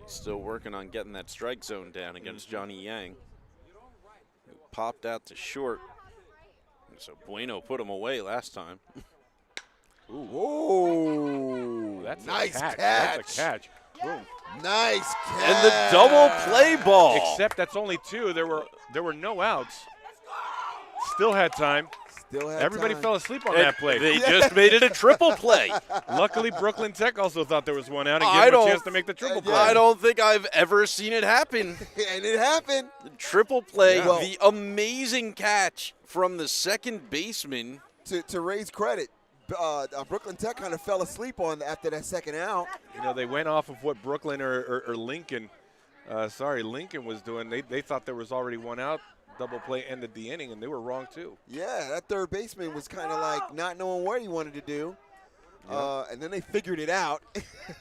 Still working on getting that strike zone down against Johnny Yang, who popped out to short. So Bueno put him away last time. Ooh. That's nice a catch. catch. That's a catch. Boom. Nice catch. And the double play ball. Except that's only 2. There were no outs. Still had time. Everybody fell asleep on that play. They just made it a triple play. Luckily, Brooklyn Tech also thought there was one out and gave them a chance to make the triple play. I don't think I've ever seen it happen. And it happened. The triple play, Yeah. the amazing catch from the second baseman to Ray's credit, Brooklyn Tech kind of fell asleep on after that second out. You know, they went off of what Brooklyn or Lincoln, Lincoln was doing. They thought there was already one out. Double play ended the inning, and they were wrong too. Yeah, that third baseman was kind of like not knowing what he wanted to do. Yep. And then they figured it out.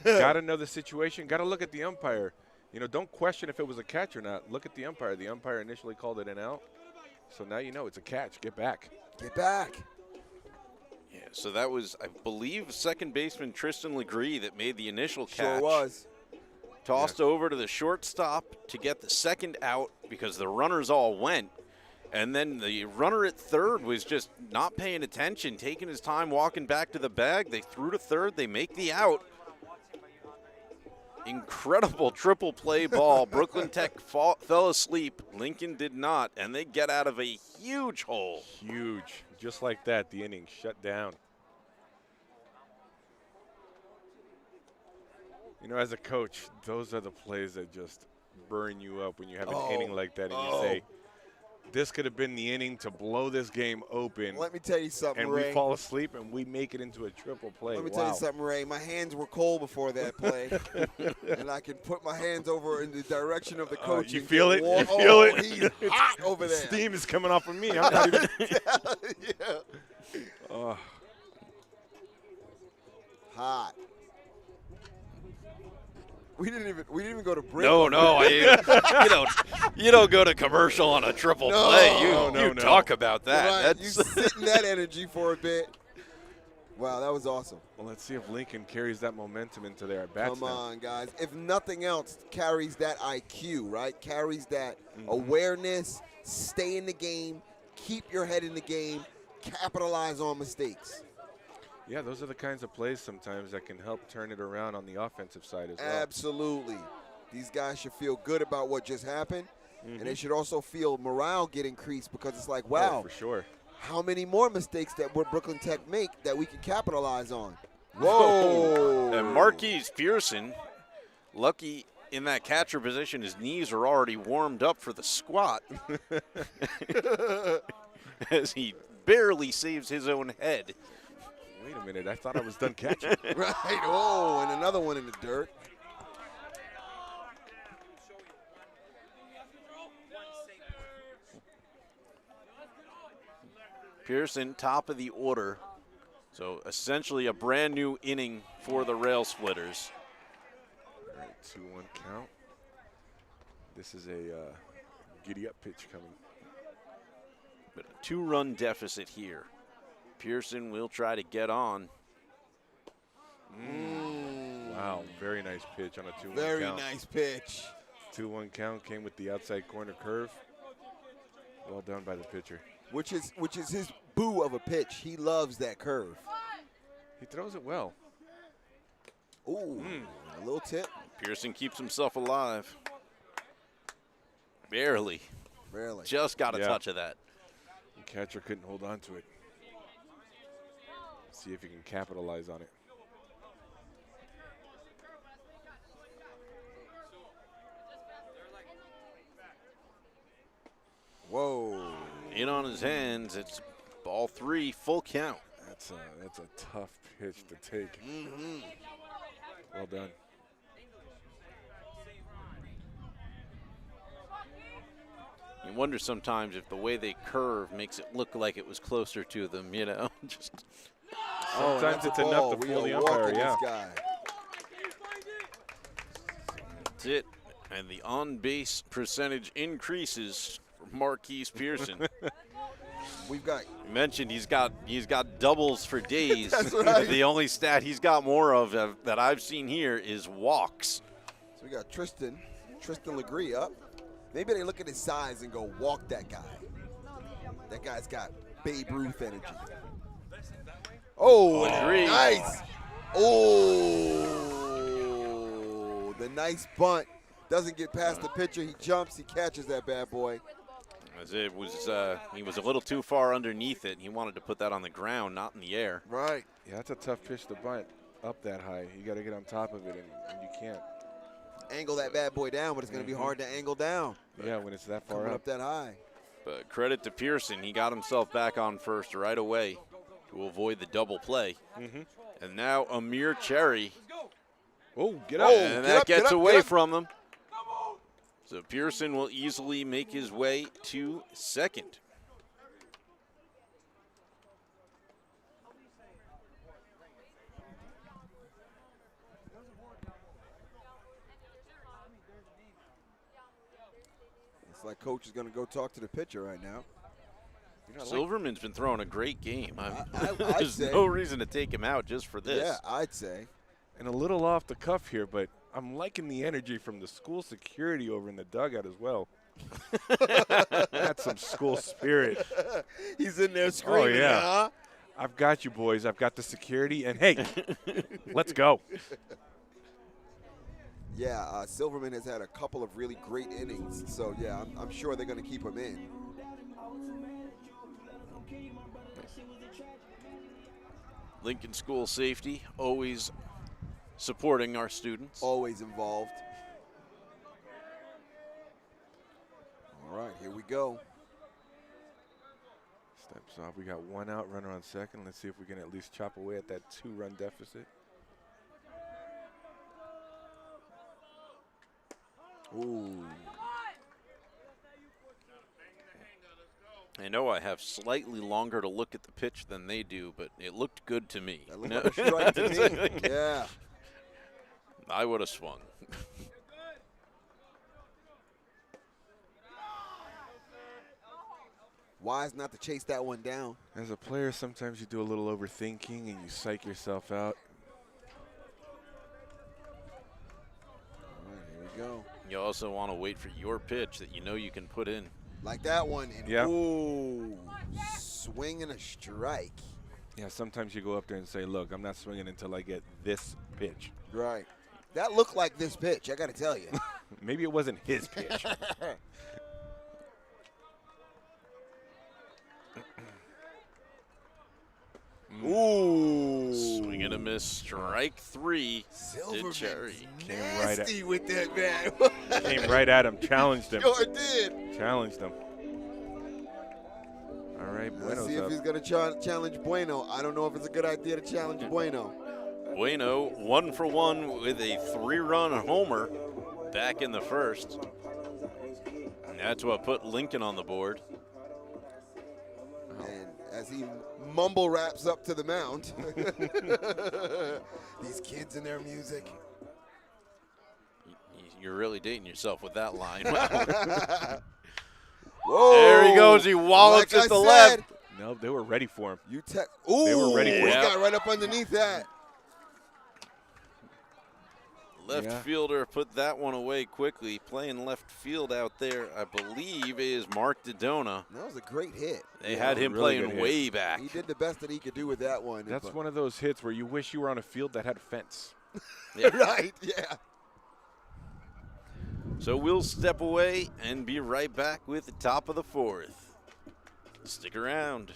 Got to know the situation. Got to look at the umpire. You know, don't question if it was a catch or not. Look at the umpire. The umpire initially called it an out. So now you know it's a catch. Get back. Get back. Yeah, so that was, I believe, second baseman Tristan Legree that made the initial catch. Sure was. Tossed over to the shortstop to get the second out because the runners all went. And then the runner at third was just not paying attention, taking his time, walking back to the bag. They threw to third. They make the out. Incredible triple play ball. Brooklyn Tech fell asleep. Lincoln did not, and they get out of a huge hole. Huge. Just like that, the inning shut down. You know, as a coach, those are the plays that just burn you up when you have an inning like that and you say, this could have been the inning to blow this game open. Let me tell you something, and Ray. we fall asleep and we make it into a triple play. Let me tell you something, Ray. My hands were cold before that play. And I can put my hands over in the direction of the coach. You feel it? You feel it? He's hot over there. Steam is coming off of me. I'm not even. Yeah. Hot. We didn't even go to break. No, you don't go to commercial on a triple play. You talk about that. Right. You sit in that energy for a bit. Wow, that was awesome. Well, let's see if Lincoln carries that momentum into their at-bats. Come on, guys. If nothing else, carries that IQ, right? Carries that awareness, stay in the game, keep your head in the game, capitalize on mistakes. Yeah, those are the kinds of plays sometimes that can help turn it around on the offensive side as well. Absolutely. These guys should feel good about what just happened, and they should also feel morale get increased because it's like, wow, for sure. How many more mistakes that would Brooklyn Tech make that we can capitalize on? Whoa. And Marquise Pearson, lucky in that catcher position, his knees are already warmed up for the squat as he barely saves his own head. Wait a minute, I thought I was done catching. Right, oh, and another one in the dirt. Pearson, top of the order. So essentially a brand new inning for the Railsplitters. All right, 2-1 count. This is a giddy-up pitch coming. But a 2-run deficit here. Pearson will try to get on. Wow, very nice pitch on a 2-1 count. Very nice pitch. 2-1 count came with the outside corner curve. Well done by the pitcher. Which is his boo of a pitch. He loves that curve. He throws it well. Ooh, a little tip. Pearson keeps himself alive. Barely. Barely. Just got a touch of that. The catcher couldn't hold on to it. See if he can capitalize on it. Whoa. In on his hands. It's ball 3, full count. That's a tough pitch to take. Well done. You wonder sometimes if the way they curve makes it look like it was closer to them, you know. Just sometimes it's enough to fool the umpire, yeah. That's it. And the on-base percentage increases for Marquise Pearson. We've got. You mentioned he's got doubles for days. That's right. The only stat he's got more of that I've seen here is walks. So we got Tristan Legree up. Maybe they look at his size and go, walk that guy. That guy's got Babe Ruth energy. Oh, Legree. Nice. Oh, the nice bunt. Doesn't get past the pitcher. He jumps. He catches that bad boy. As it was, he was a little too far underneath it. He wanted to put that on the ground, not in the air. Right. Yeah, that's a tough pitch to bunt up that high. You got to get on top of it, and you can't. Angle that bad boy down, but it's going to be hard to angle down. Yeah, when it's that far Coming up that high. But credit to Pearson. He got himself back on first right away. to avoid the double play. Mm-hmm. And now Amir Cherry. Oh, get up. And get that up, get gets up, away get up. from them. So Pearson will easily make his way to second. It's like coach is going to go talk to the pitcher right now. Silverman's been throwing a great game. I'd There's say. no reason to take him out just for this. Yeah, I'd say. And a little off the cuff here, but I'm liking the energy from the school security over in the dugout as well. That's some school spirit. He's in there screaming, yeah. huh? I've got you, boys. I've got the security. And, hey, let's go. Yeah, Silverman has had a couple of really great innings. So, yeah, I'm sure they're going to keep him in. Lincoln School Safety, always supporting our students. Always involved. All right, here we go. Steps off. We got one out, runner on second. Let's see if we can at least chop away at that 2-run deficit. Ooh. I know I have slightly longer to look at the pitch than they do, but it looked good to me. That looked like a strike to me. Yeah. I would have swung. Wise not to chase that one down. As a player, sometimes you do a little overthinking and you psych yourself out. All right, here we go. You also want to wait for your pitch that you know you can put in. Like that one. And Yeah. Ooh. Swing and a strike. Yeah, sometimes you go up there and say, look, I'm not swinging until I get this pitch. Right. That looked like this pitch, I got to tell you. Maybe it wasn't his pitch. Ooh. Swing and a miss, strike 3 to Silverman's Cherry. Came right nasty with that man. Came right at him, challenged him. Sure did. Challenged him. All right, Let's Bueno's see if up. he's going to challenge Bueno. I don't know if it's a good idea to challenge Bueno. Bueno, 1 for 1 with a 3-run homer back in the first. And that's what put Lincoln on the board. And as he mumble raps up to the mound, these kids and their music. You're really dating yourself with that line. Whoa. There he goes. He wallops Like at the I left. said, No, they were ready for him. Ooh, They were ready for he it. got right up underneath that. Left Yeah. fielder put that one away quickly. Playing left field out there, I believe, is Mark Dodona. That was a great hit. They had him really good playing hit. way back. He did the best that he could do with that one. That's But- one of those hits where you wish you were on a field that had a fence. Yeah. Right, yeah. So we'll step away and be right back with the top of the 4th. Stick around.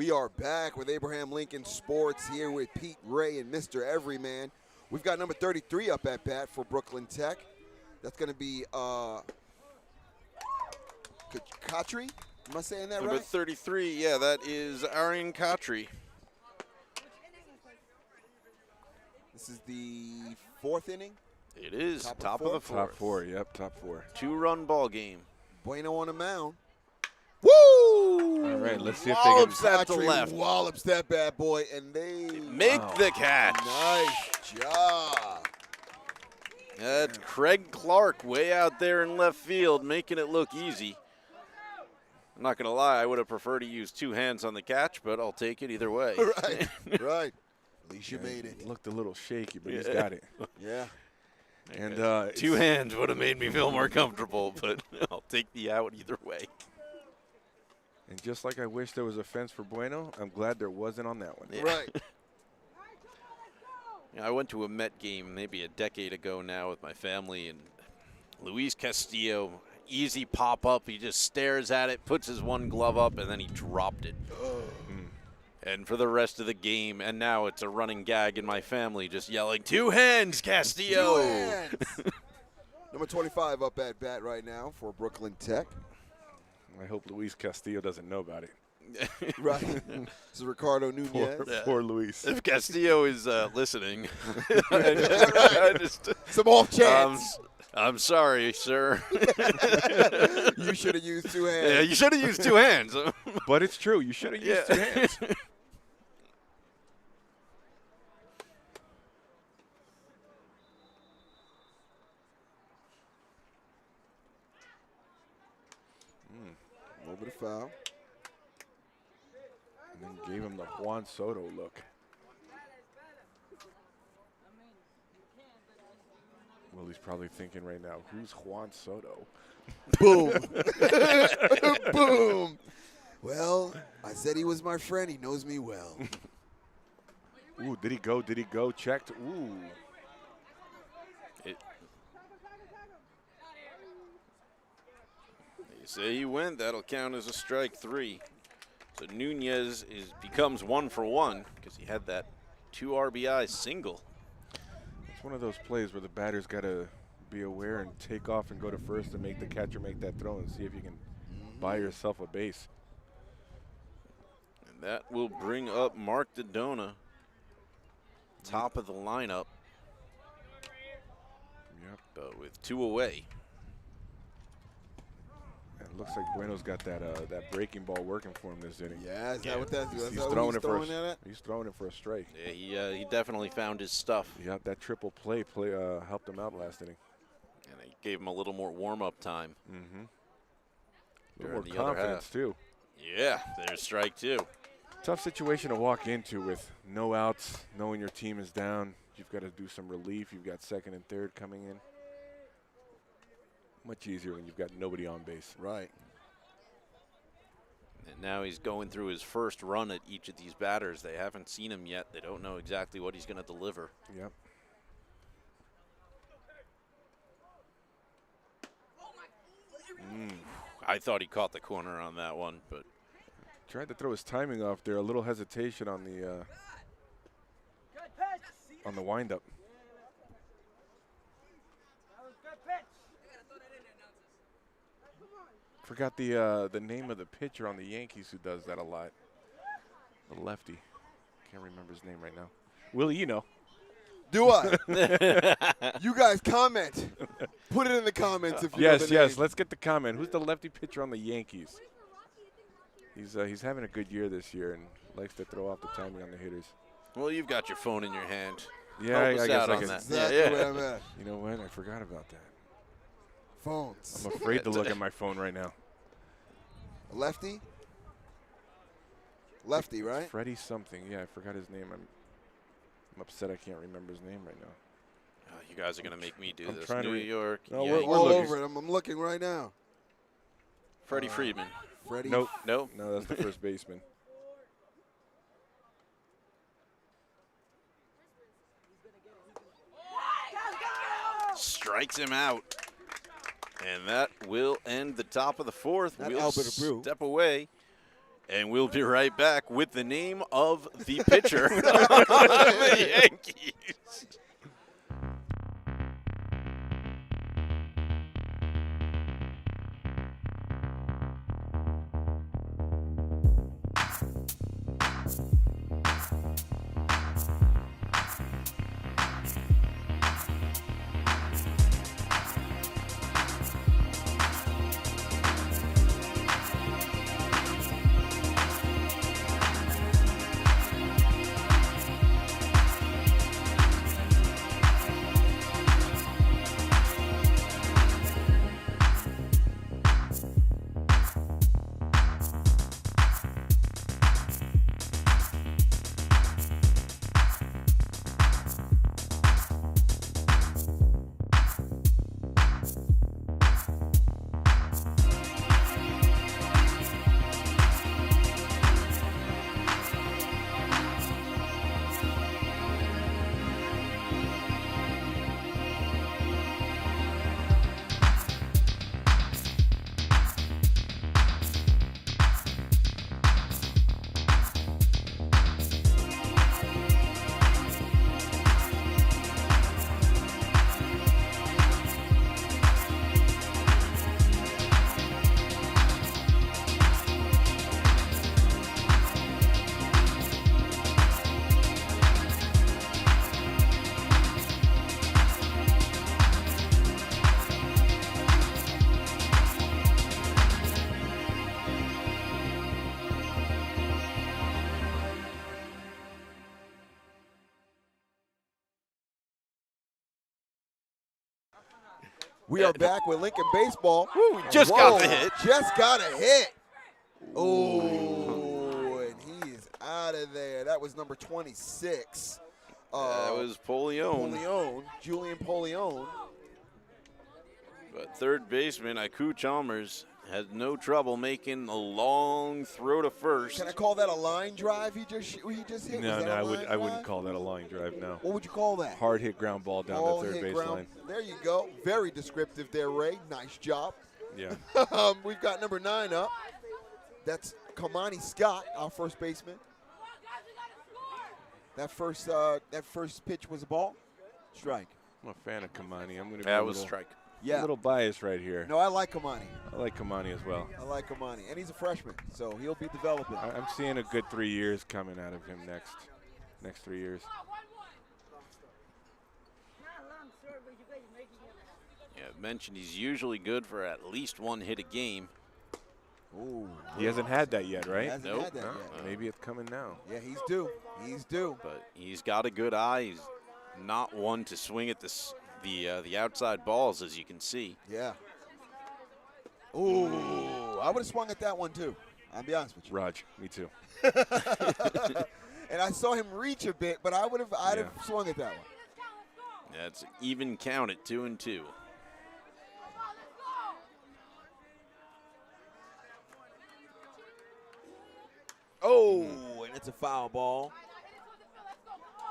We are back with Abraham Lincoln Sports here with Pete Ray and Mr. Everyman. We've got number 33 up at bat for Brooklyn Tech. That's going to be Khatri. Am I saying that Number right? 33, yeah, that is Aryan Khatri. This is the 4th inning. It is Top of top of the the fourth. Top four, yep, top four. 2-run ball game. Bueno on the mound. Woo! All right, let's see if Wallops they that to Khatri left. wallops that bad boy, and they Make the catch. Nice job. That's Craig Clark way out there in left field, making it look easy. I'm not going to lie, I would have preferred to use 2 hands on the catch, but I'll take it either way. Right, right. At least you can. made it. Looked a little shaky, but he's got it. Yeah. And 2 hands would have made me feel more comfortable, but I'll take the out either way. And just like I wish there was a fence for Bueno, I'm glad there wasn't on that one. Yeah. Right. Yeah, I went to a Met game maybe a decade ago now with my family, and Luis Castillo, easy pop-up. He just stares at it, puts his one glove up, and then he dropped it. And for the rest of the game, and now it's a running gag in my family, just yelling, 2 hands, Castillo! 2 hands. Number 25 up at bat right now for Brooklyn Tech. I hope Luis Castillo doesn't know about it. Right. This is Ricardo Nunez. Poor Luis. If Castillo is listening, Some off chance. I'm sorry, sir. You should have used 2 hands. Yeah, you should have used 2 hands. But it's true. You should have used 2 hands. A little bit of foul. And then gave him the Juan Soto look. Well, he's probably thinking right now, who's Juan Soto? Boom. Boom. Well, I said he was my friend. He knows me well. Ooh, did he go? Did he go? Checked. Ooh. They say he went. That'll count as a strike 3. So Nunez becomes 1 for 1 because he had that 2 RBI single. It's one of those plays where the batter's got to be aware and take off and go to first and make the catcher make that throw and see if you can buy yourself a base. And that will bring up Mark Dodona, top of the lineup, Yep. but with 2 away. And it looks like Bueno's got that breaking ball working for him this inning. Yeah, is that what that's He's what throwing he's it for throwing a, at it? he's throwing it for a strike. Yeah, he definitely found his stuff, Yep, that triple play helped him out last inning. and he gave him a little more warm-up time. Mm-hmm. A During little the more other confidence, half. too. Yeah, there's strike 2. Tough situation to walk into with no outs, knowing your team is down. You've got to do some relief. You've got second and third coming in. Much easier when you've got nobody on base. Right. And now he's going through his first run at each of these batters. They haven't seen him yet. They don't know exactly what he's going to deliver. Yep. I thought he caught the corner on that one, but Tried to throw his timing off there. A little hesitation on the windup. Forgot the name of the pitcher on the Yankees who does that a lot. The lefty. Can't remember his name right now. Willie, you know. Do I? You guys comment. Put it in the comments if you know Yes, the yes. name. Let's get the comment. Who's the lefty pitcher on the Yankees? He's having a good year this year and likes to throw off the timing on the hitters. well, you've got your phone in your hand. Yeah, Help us I guess out I on can. that. Exactly Yeah. where I'm at. You know what? I forgot about that. Phones. I'm afraid to look at my phone right now. Lefty? Lefty, right? Freddie something. Yeah, I forgot his name. I'm upset I can't remember his name right now. Oh, you guys are going to make me do I'm this. trying to New read- York, No, we're Yankees. All looking. over it. I'm looking right now. Freddie Freeman. Freddie. Nope. Nope. No, that's the first baseman. Strikes him out. And that will end the top of the 4th. Not We'll Albert Abreu. step away. And we'll be right back with the name of the pitcher of the Yankees. We are back with Lincoln baseball. Woo, just got the hit. Just got a hit. Oh, and he is out of there. That was number 26. That was Polion. Julian Polion. But third baseman Iku Chalmers had no trouble making a long throw to first. Can I call that a line drive he just hit? No, Was that no, a I line wouldn't drive? call that a line drive. No. What would you call that? Hard hit ground ball down Ball the third hit baseline. ground. There you go. Very descriptive there, Ray. Nice job. Yeah. We've got number 9 up. That's Kamani Scott, our first baseman. That first pitch was a ball. Strike. I'm a fan of Kamani. I'm going to be That a was little, strike. Yeah. a little biased right here. No, I like Kamani. I like Kamani as well. I like Kamani. And he's a freshman, so he'll be developing. I'm seeing a good 3 years coming out of him next 3 years. Yeah, I mentioned he's usually good for at least one hit a game. Ooh. He hasn't had that yet, right? Hasn't Nope. had that No, yet. maybe it's coming now. Yeah, he's due. He's due. But he's got a good eye. He's not one to swing at the outside balls, as you can see. Yeah. Ooh, I would have swung at that one too. I'll be honest with you. Raj, me too. And I saw him reach a bit, but I'd have swung at that one. That's even count at 2-2. Oh, and it's a foul ball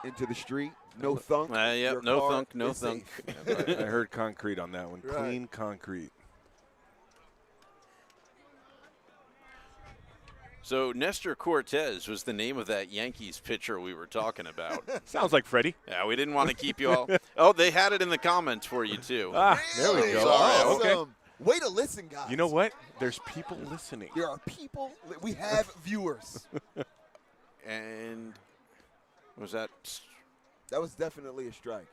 into the street. No thunk. Yep, Your no car thunk, no is thunk. safe. I heard concrete on that one. Right. Clean concrete. So Nestor Cortez was the name of that Yankees pitcher we were talking about. Sounds like Freddie. Yeah, we didn't want to keep you all. Oh, they had it in the comments for you, too. Ah, there we Really? go. Sorry, Oh, okay. Awesome. Way to listen, guys. You know what? There's people listening. There are people. We have viewers. And was that? That was definitely a strike.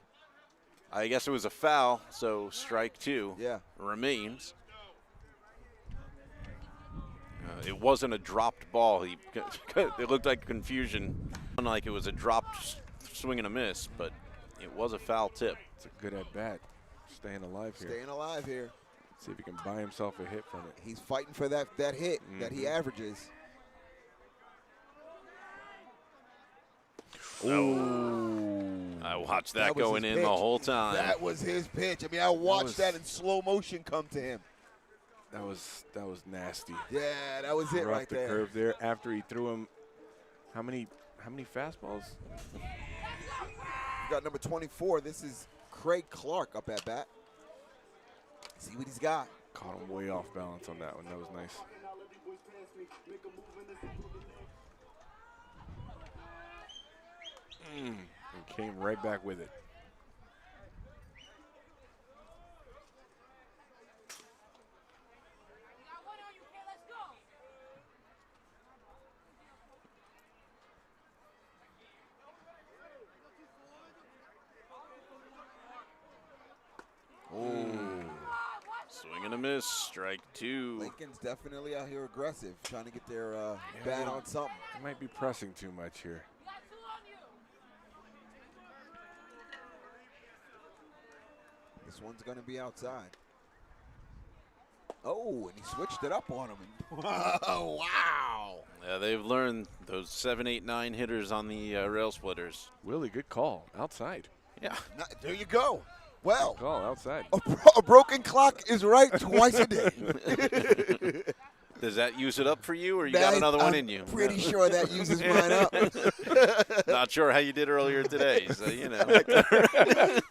I guess it was a foul, so strike 2 Yeah. remains. It wasn't a dropped ball. It looked like confusion, like it was a dropped swing and a miss, but it was a foul tip. It's a good at bat. Staying alive here. Staying alive here. See if he can buy himself a hit from it. He's fighting for that hit that he averages. Ooh. I watched that That was going his in the pitch. whole time. That was his pitch. I mean, I watched that in slow motion come to him. That was nasty. Yeah, that was it Right right the there. curve there. After he threw him, how many fastballs? We got number 24. This is Craig Clark up at bat. See what he's got. Caught him way off balance on that one. That was nice. And came right back with it. Swing and a miss, strike 2. Lincoln's definitely out here aggressive, trying to get their bat on something. They might be pressing too much here. This one's going to be outside. Oh, and he switched it up on him. Oh, wow. Yeah, they've learned those 7, 8, 9 hitters on the Railsplitters. Willie, good call. Outside. Yeah. There you go. Well, Good call, outside. a broken clock is right twice a day. Does that use it up for you, or you got another one in you? I'm pretty sure that uses mine up. Not sure how you did earlier today, so you know.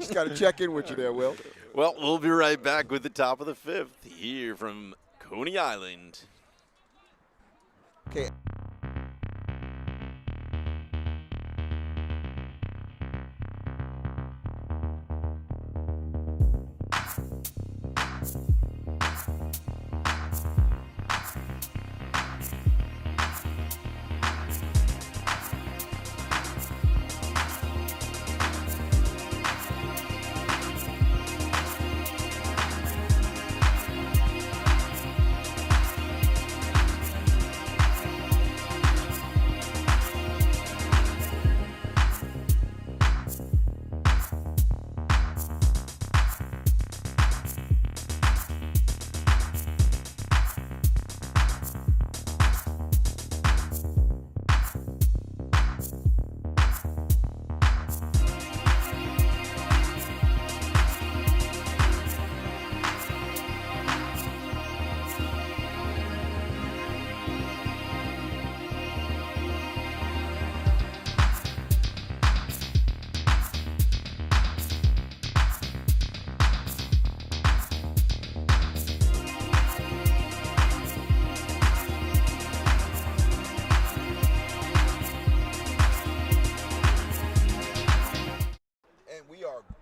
Just got to check in with you there, Will. Well, we'll be right back with the top of the 5th here from Coney Island. Okay.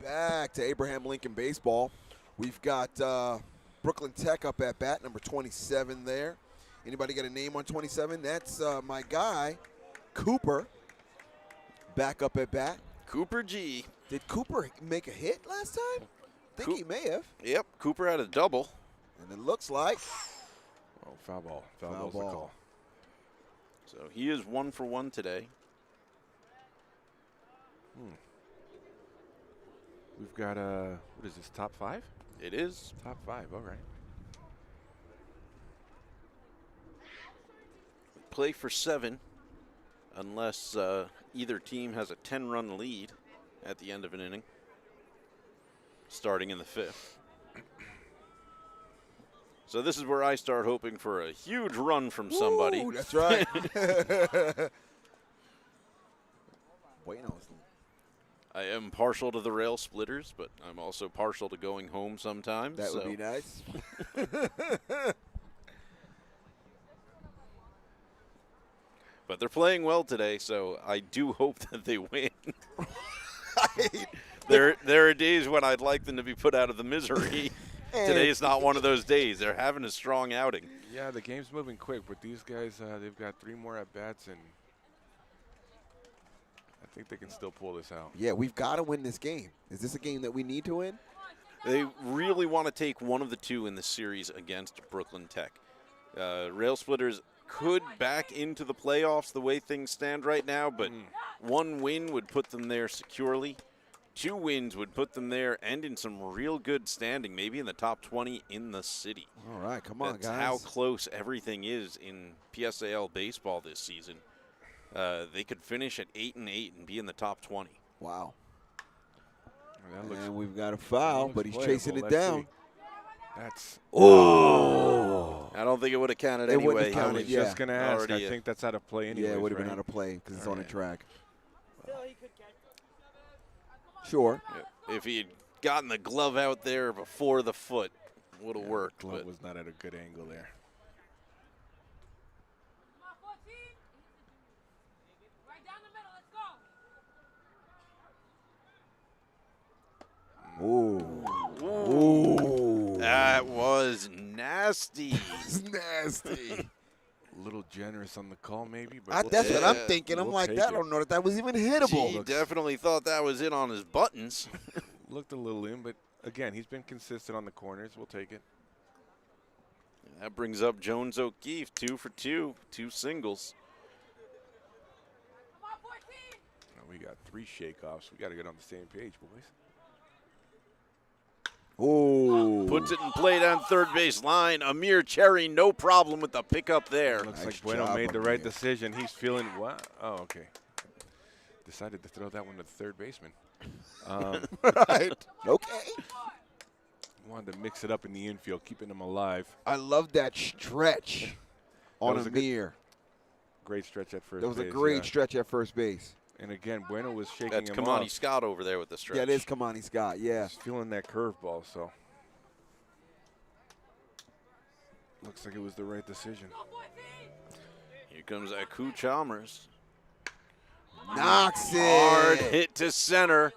Back to Abraham Lincoln baseball. We've got Brooklyn Tech up at bat, number 27 there. Anybody got a name on 27? That's my guy, Cooper, back up at bat. Cooper G. Did Cooper make a hit last time? I think he may have. Yep, Cooper had a double. And it looks like. Oh, foul ball. Foul Foul ball's the ball. call. So he is 1 for 1 today. We've got, what is this, top 5? It is. Top 5, all right. Play for 7 unless either team has a 10-run lead at the end of an inning, starting in the 5th. So this is where I start hoping for a huge run from somebody. Ooh, that's right. Buenos. I am partial to the Railsplitters, but I'm also partial to going home sometimes. That would be nice. But they're playing well today, so I do hope that they win. There are days when I'd like them to be put out of the misery. Today is not one of those days. They're having a strong outing. Yeah, the game's moving quick, but these guys, they've got 3 more at-bats, and I think they can still pull this out. Yeah, we've got to win this game. Is this a game that we need to win? They really want to take one of the 2 in the series against Brooklyn Tech. Railsplitters could back into the playoffs the way things stand right now, but 1 win would put them there securely. 2 wins would put them there and in some real good standing, maybe in the top 20 in the city. All right, come on, That's guys. how close everything is in PSAL baseball this season. They could finish at 8-8 and be in the top 20. Wow. That And we've got a foul, but he's chasing it Let's down. see. That's. Oh! I don't think it would have counted It wouldn't anyway. have I counted, was yeah. just going to ask. Already I think that's out of play anyway. Yeah, it would have been out of play because it's on a track. Sure. If he had gotten the glove out there before the foot, would have worked. Glove But was not at a good angle there. Ooh. Ooh. That was nasty. It's nasty. A little generous on the call, maybe. But That's what I'm Yeah, thinking. I'm we'll like, take I it. don't know if that was even hittable. He definitely thought that was in on his buttons. Looked a little in, but again, he's been consistent on the corners. We'll take it. That brings up Jones O'Keefe, 2 for 2, 2 singles. Now we got 3 shakeoffs. We got to get on the same page, boys. Ooh. Puts it in play down third base line. Amir Cherry, no problem with the pickup there. Looks Nice like Bueno job, made the Amir. right decision. He's feeling wow. Oh, okay. Decided to throw that one to the third baseman. Right. Okay. Wanted to mix it up in the infield, keeping him alive. I love that stretch on was a good Amir. Great stretch at first That was a base, great yeah. stretch at first base. And again, Bueno was shaking That's him Kamani off. Scott over there with the stretch. Yeah, it is Kamani Scott. Yeah. He's feeling that curveball, so looks like it was the right decision. Here comes Aku Chalmers. Knocks it. Hard hit to center.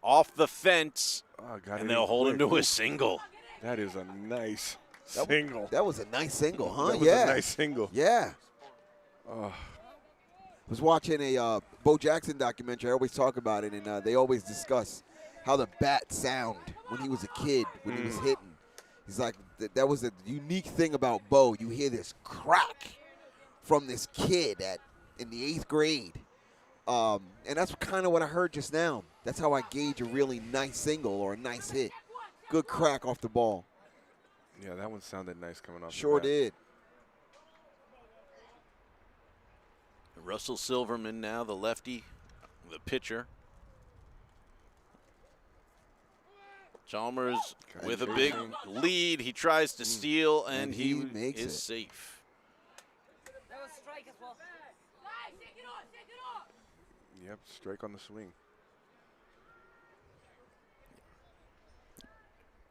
Off the fence. Oh, got And it they'll in hold him quick. to a single. That is a nice single. That was a nice single, huh? That was yeah. a nice single. Yeah. Oh, Was watching a Bo Jackson documentary. I always talk about it, and they always discuss how the bat sound when he was a kid, when he was hitting. He's like, that was a unique thing about Bo. You hear this crack from this kid in the 8th grade. And that's kind of what I heard just now. That's how I gauge a really nice single or a nice hit. Good crack off the ball. yeah, that one sounded nice coming off. Sure the bat. did. Russell Silverman now, the lefty, the pitcher. Chalmers with a big lead. He tries to steal, and And he he makes is it. safe. That was strike as well. Yep, strike on the swing.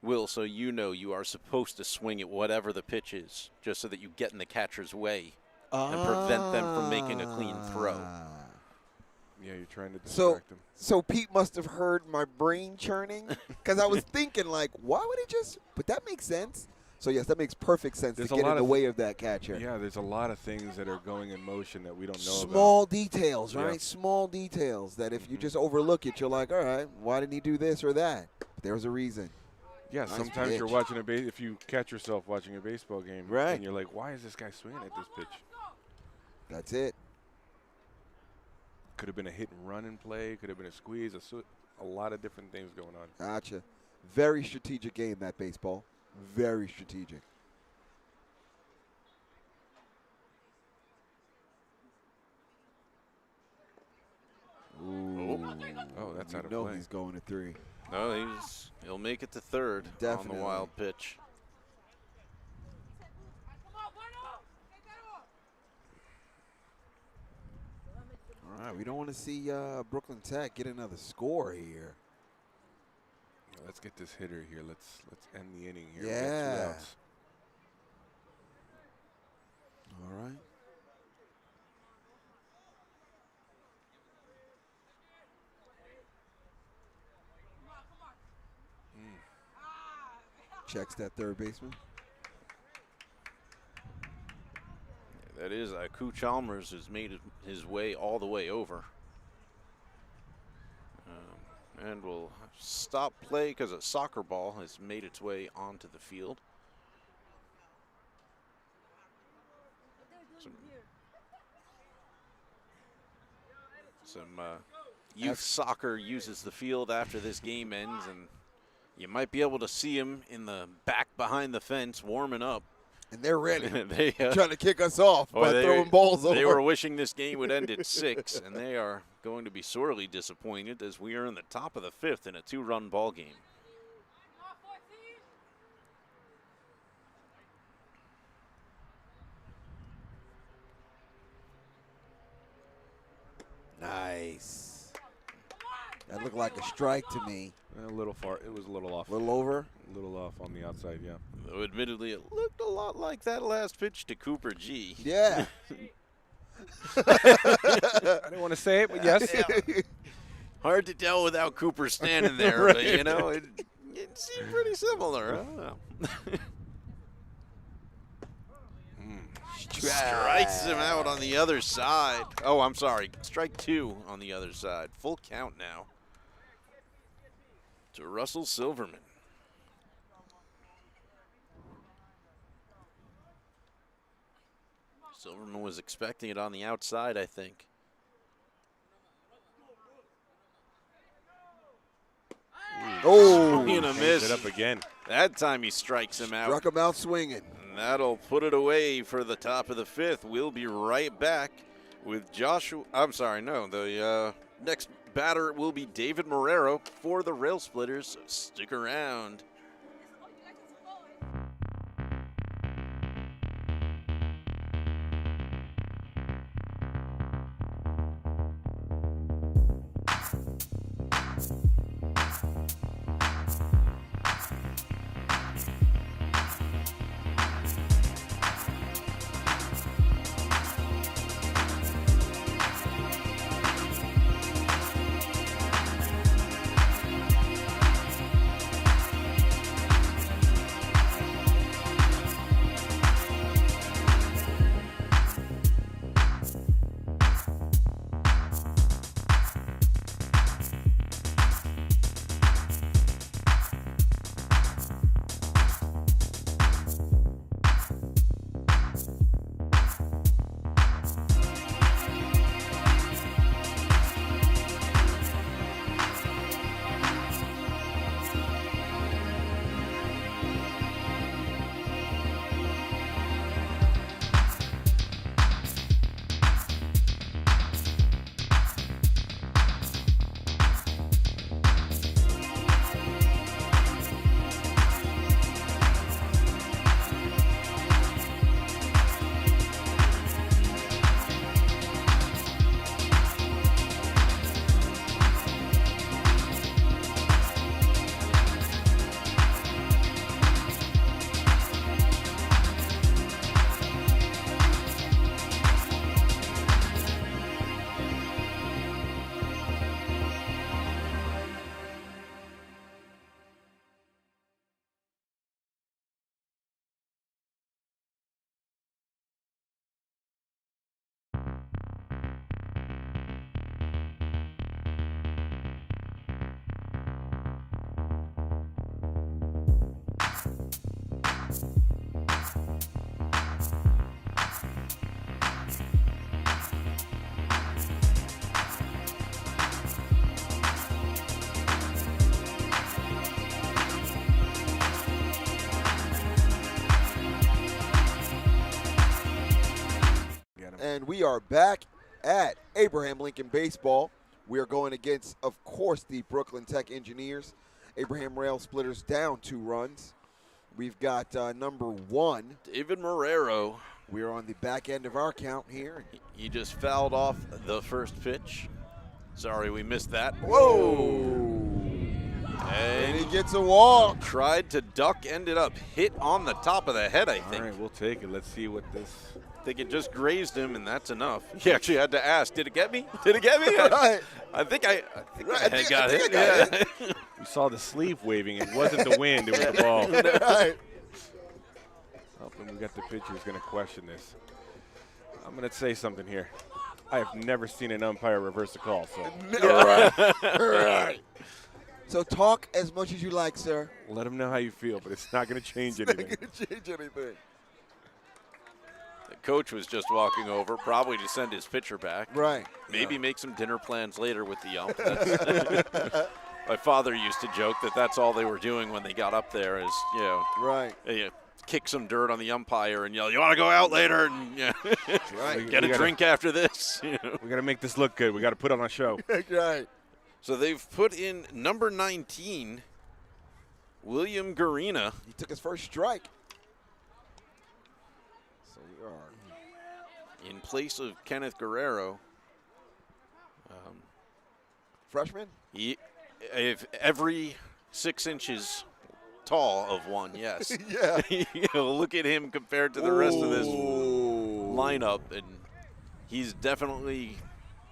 Will, so you know you are supposed to swing at whatever the pitch is, just so that you get in the catcher's way and prevent them from making a clean throw. Yeah, you're trying to So, distract him. so Pete must have heard my brain churning because I was thinking, like, why would it just? But that makes sense. So yes, that makes perfect sense There's to a get in lot the of- way of that catcher. Yeah, there's a lot of things that are going in motion that we don't know about. Small details, right? Yeah. Small details that if you just overlook it, you're like, all right, why didn't he do this or that? But there's a reason. Yeah, Nice sometimes you're pitch. watching if you catch yourself watching a baseball game, Right. and you're like, why is this guy swinging at this pitch? That's it. Could have been a hit and run in play. Could have been a squeeze. A lot of different things going on. Gotcha. Very strategic game, that baseball. Very strategic. Ooh. Oh, that's You out of know play. he's going to 3. No, he'll make it to third on Definitely. the wild pitch. All right, we don't want to see Brooklyn Tech get another score here. Let's get this hitter here. Let's end the inning here. We got 2 Yeah. outs. All right. Checks that third baseman. That is Aku Chalmers has made his way all the way over. And will stop play because a soccer ball has made its way onto the field. Some youth soccer uses the field after this game ends, and you might be able to see him in the back behind the fence warming up. And they're ready. They, Trying to kick us off by throwing balls over. They were wishing this game would end at 6, and they are going to be sorely disappointed as we are in the top of the 5th in a 2-run ball game. Nice. That looked like a strike to me. A little far. It was a little off. A little over. A little off on the outside, yeah. Though admittedly, it looked a lot like that last pitch to Cooper G. Yeah. I didn't want to say it, but yes. Hard to tell without Cooper standing there, Right. but you know, it seemed pretty similar. I don't know. Strikes him out on the other side. Oh, I'm sorry. Strike 2 on the other side. Full count now to Russell Silverman. Silverman was expecting it on the outside, I think. Oh, Swing and a Changed miss. it up again. That time he strikes him out. struck him out swinging. And that'll put it away for the top of the 5th. We'll be right back with Joshua. I'm sorry, no. The next batter will be David Marrero for the Railsplitters. Stick around. And we are back at Abraham Lincoln Baseball. We are going against, of course, the Brooklyn Tech Engineers. Abraham Railsplitters down 2 runs. We've got number 1. David Marrero. We're on the back end of our count here. He just fouled off the first pitch. Sorry, we missed that. Whoa! And he And gets a walk. tried to duck, ended up hit on the top of the head, I All think. right, we'll take it. Let's see what this. I think it just grazed him, and that's enough. He actually had to ask, did it get me? Did it get me? Right. I think my Right, head got I hit. think I got Yeah. We saw the sleeve waving. It wasn't the wind. It was the ball. Right. Hoping we got the pitcher who's going to question this. I'm going to say something here. I have never seen an umpire reverse a call, so Right. So talk as much as you like, sir. let them know how you feel, but it's not going to change Not anything. going to change anything. The coach was just walking over, probably to send his pitcher back. Right. Maybe make some dinner plans later with the ump. That's- my father used to joke that that's all they were doing when they got up there is, you know, Right. kick some dirt on the umpire and yell, "You want to go out later and Right. get a We gotta- drink after this?" You know? We got to make this look good. We got to put on a show. Right. So they've put in number 19, William Garina. He took his first strike. So we are In place of Kenneth Guerrero. freshman. If every 6 inches tall of one, yes. Yeah. You know, look at him compared to the rest of this Ooh. lineup, and he's definitely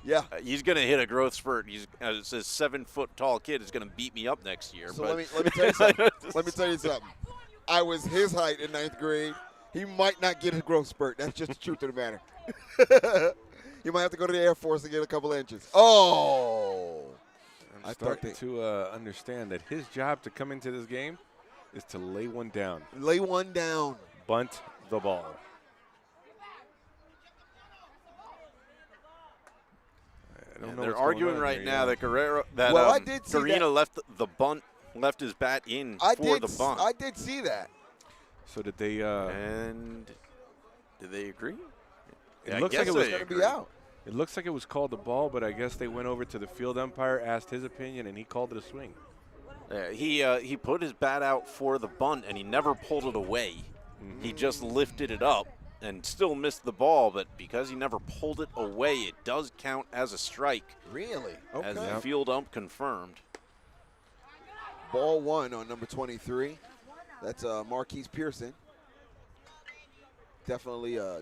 Yeah. He's going to hit a growth spurt. He's this 7-foot tall kid is going to beat me up next year. So but let me tell you something. Let me tell you something. I was his height in 9th grade. He might not get a growth spurt. That's just the truth of the matter. You might have to go to the Air Force and get a couple inches. Oh. I'm starting to understand that his job to come into this game is to lay one down. Lay one down. Bunt the ball. I don't know they're what's going arguing on right here, now yeah. that Guerrero, that Well, I did see Carino that. left his bat in I for the bunt. I did see that. So did they? And did they agree? It I looks guess like it was they going to agree. be out. It looks like it was called the ball, but I guess they went over to the field umpire, asked his opinion, and he called it a swing. He put his bat out for the bunt, and he never pulled it away. He just lifted it up and still missed the ball, but because he never pulled it away, it does count as a strike, Really? as Okay. the field ump confirmed. Ball 1 on number 23. That's Marquise Pearson. Definitely a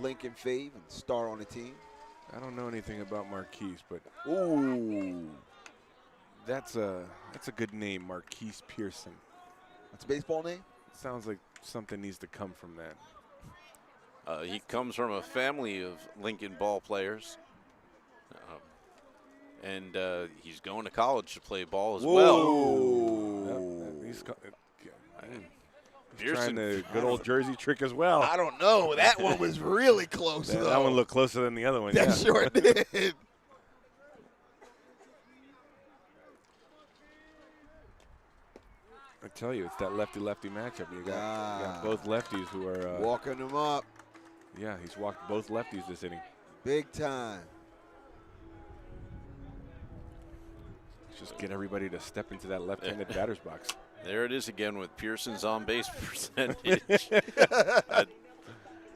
Lincoln fave and star on the team. I don't know anything about Marquise, but Ooh. that's a good name, Marquise Pearson. That's a baseball name? Sounds like something needs to come from that. He comes from a family of Lincoln ball players. And he's going to college to play ball as well. Yep, he's Pearson, trying the good old Jersey trick as well. I don't know. That one was really close, though. That one looked closer than the other one. That yeah. sure did. I tell you, it's that lefty-lefty matchup. You got both lefties who are Walking them up. Yeah, he's walked both lefties this inning. Big time. Just get everybody to step into that left-handed batter's box. There it is again with Pearson's on-base percentage.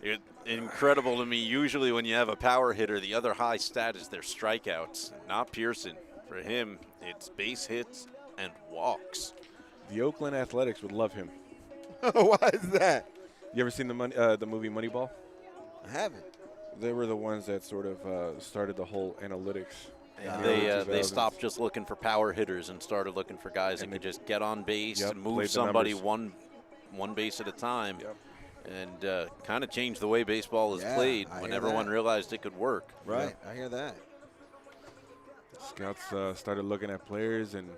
It's incredible to me. Usually when you have a power hitter, the other high stat is their strikeouts. Not Pearson. For him, it's base hits and walks. The Oakland Athletics would love him. Why is that? You ever seen the movie Moneyball? I haven't. They were the ones that sort of started the whole analytics. And in the early they 2000s. stopped just looking for power hitters and started looking for guys that could just get on base Yep, and played move the somebody numbers. one base at a time. Yep. And kind of changed the way baseball is Yeah, played I when hear everyone that. realized it could work. Right. I hear that. Scouts started looking at players, and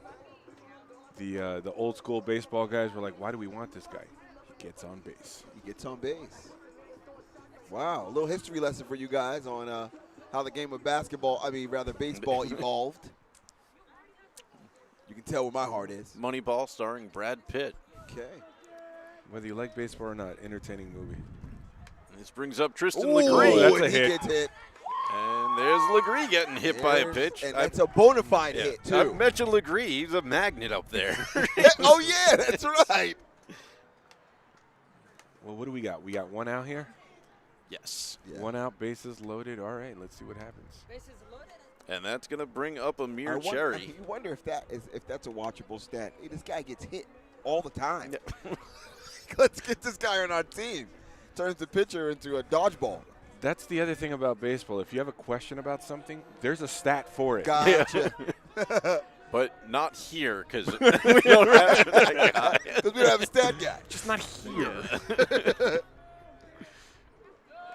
the old school baseball guys were like, "Why do we want this guy? He gets on base." He gets on base. Wow. A little history lesson for you guys on how the game of baseball evolved. You can tell where my heart is. Moneyball starring Brad Pitt. Okay. Whether you like baseball or not, entertaining movie. This brings up Tristan Ooh, LeGree. that's a and he hit. gets hit. And there's LeGree getting hit by a There's- pitch. And that's a bona fide Yeah, hit, I've too. mentioned LeGree. He's a magnet up there. Oh, yeah, that's right. Well, what do we got? We got one out here. Yes. Yeah. One out, bases loaded. All right, let's see what happens. Bases loaded. And that's going to bring up Amir I Cherry. You wonder if that's a watchable stat. Hey, this guy gets hit all the time. Let's get this guy on our team. Turns the pitcher into a dodgeball. That's the other thing about baseball. If you have a question about something, there's a stat for it. Gotcha. But not here because we don't have that guy. Because we don't have a stat guy. Just not here.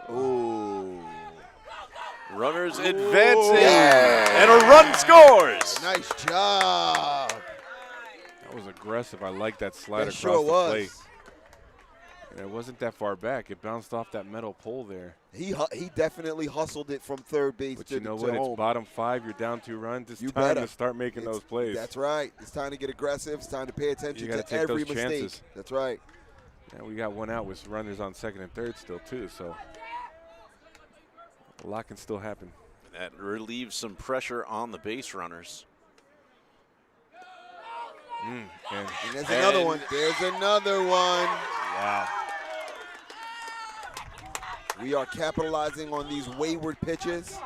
Ooh. Runners advancing. Yeah. And a run scores. Nice job. That was aggressive. I like that slide That across sure the was. plate. And it wasn't that far back. It bounced off that metal pole there. He definitely hustled it from third base But to, you know to what? home. It's bottom 5. You're down 2 runs. It's You time better. to start making those plays. That's right. It's time to get aggressive. It's time to pay attention You gotta to take every those mistake. chances. That's right. And we got one out with runners on second and third still, too. So a lot can still happen. That relieves some pressure on the base runners. And And there's another one. There's another one. wow. We are capitalizing on these wayward pitches.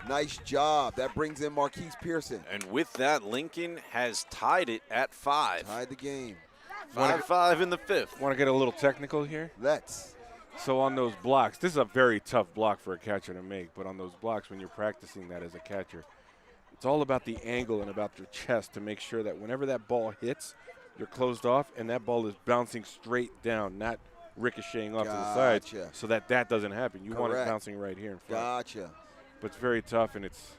Nice job. That brings in Marquise Pearson. And with that, Lincoln has tied it at 5. Tied the game. 5-5 in the 5th. Want to get a little technical here? Let's. So on those blocks, this is a very tough block for a catcher to make, but on those blocks, when you're practicing that as a catcher, it's all about the angle and about your chest to make sure that whenever that ball hits, you're closed off and that ball is bouncing straight down, not ricocheting off to the side, so that doesn't happen. You want it bouncing right here in front. Gotcha. But it's very tough, and it's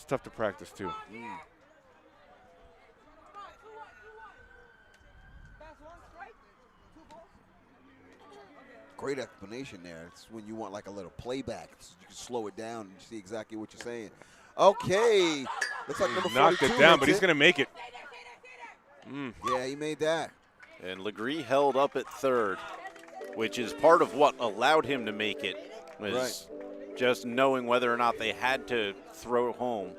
tough to practice too. Great explanation there. It's when you want like a little playback. You can slow it down and see exactly what you're saying. Okay. Looks like number 42 knocked it down, but he's going to make it. Yeah, he made that. And Legree held up at third, which is part of what allowed him to make it, was just knowing whether or not they had to throw home.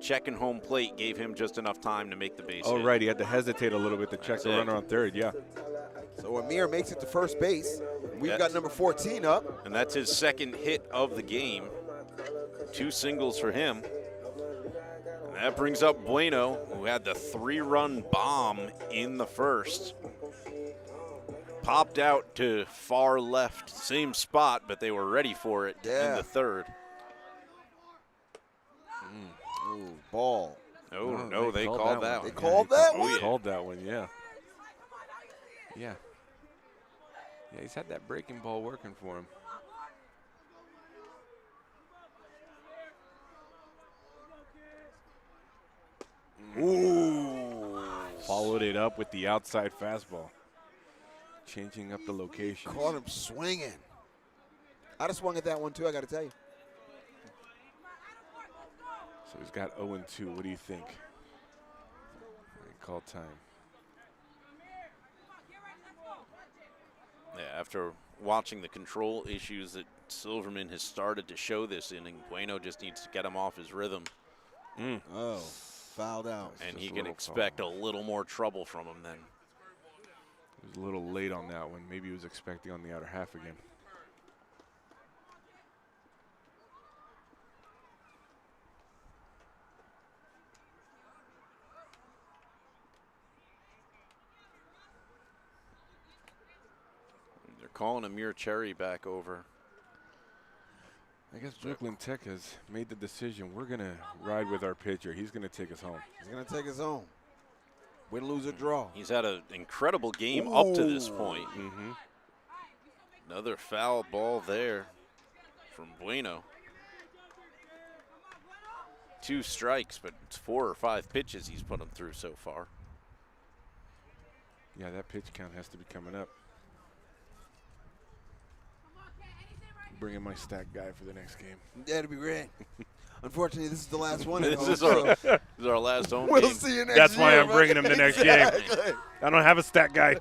Checking home plate gave him just enough time to make the base hit. Right. He had to hesitate a little bit to check the runner on third, yeah. So Amir makes it to first base. We've got number 14 up. And that's his second hit of the game. 2 singles for him. And that brings up Bueno, who had the 3-run bomb in the first. Popped out to far left, same spot, but they were ready for it in the third. Ooh, ball. No, they called that one. They called that one? They called that one, yeah. Yeah. Yeah, he's had that breaking ball working for him. Ooh. Followed it up with the outside fastball. Changing up the location. Caught him swinging. I'd have swung at that one too, I got to tell you. So he's got 0-2. What do you think? Call time. Yeah, after watching the control issues that Silverman has started to show this inning, Bueno just needs to get him off his rhythm. Oh, fouled out. And he can expect a little more trouble from him then. He was a little late on that one. Maybe he was expecting on the outer half again. Calling Amir Cherry back over. I guess Brooklyn Tech has made the decision. We're going to ride with our pitcher. He's going to take us home. He's going to take us home. Win, lose, or draw. He's had an incredible game up to this point. Another foul ball there from Bueno. 2 strikes, but it's 4 or 5 pitches he's put him through so far. Yeah, that pitch count has to be coming up. Bring in my stat guy for the next game. That'd be great. Unfortunately, this is the last one. This is our last home game. We'll see you next That's year. why I'm bringing him the next game. I don't have a stat guy.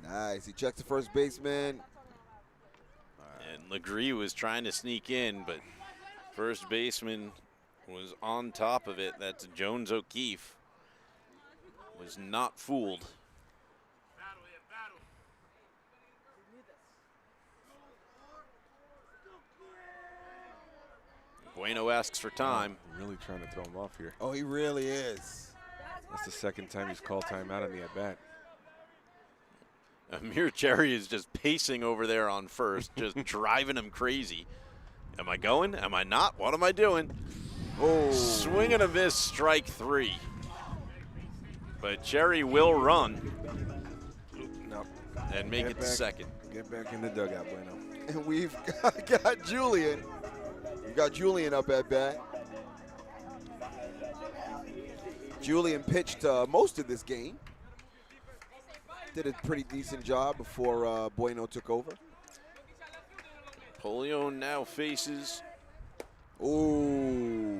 Nice. He checks the first baseman. And Legree was trying to sneak in, but first baseman was on top of it. That's Jones O'Keefe. Was not fooled. Bueno asks for time. Really trying to throw him off here. Oh, he really is. That's the second time he's called timeout on the at-bat. Amir Cherry is just pacing over there on first, just driving him crazy. Am I going? Am I not? What am I doing? Oh. Swing and a miss, strike 3. But Cherry will run. Nope. And make it second. Get back in the dugout, Bueno. And we've got Julian. We've got Julian up at bat. Julian pitched most of this game. Did a pretty decent job before Bueno took over. Polio now faces Ooh.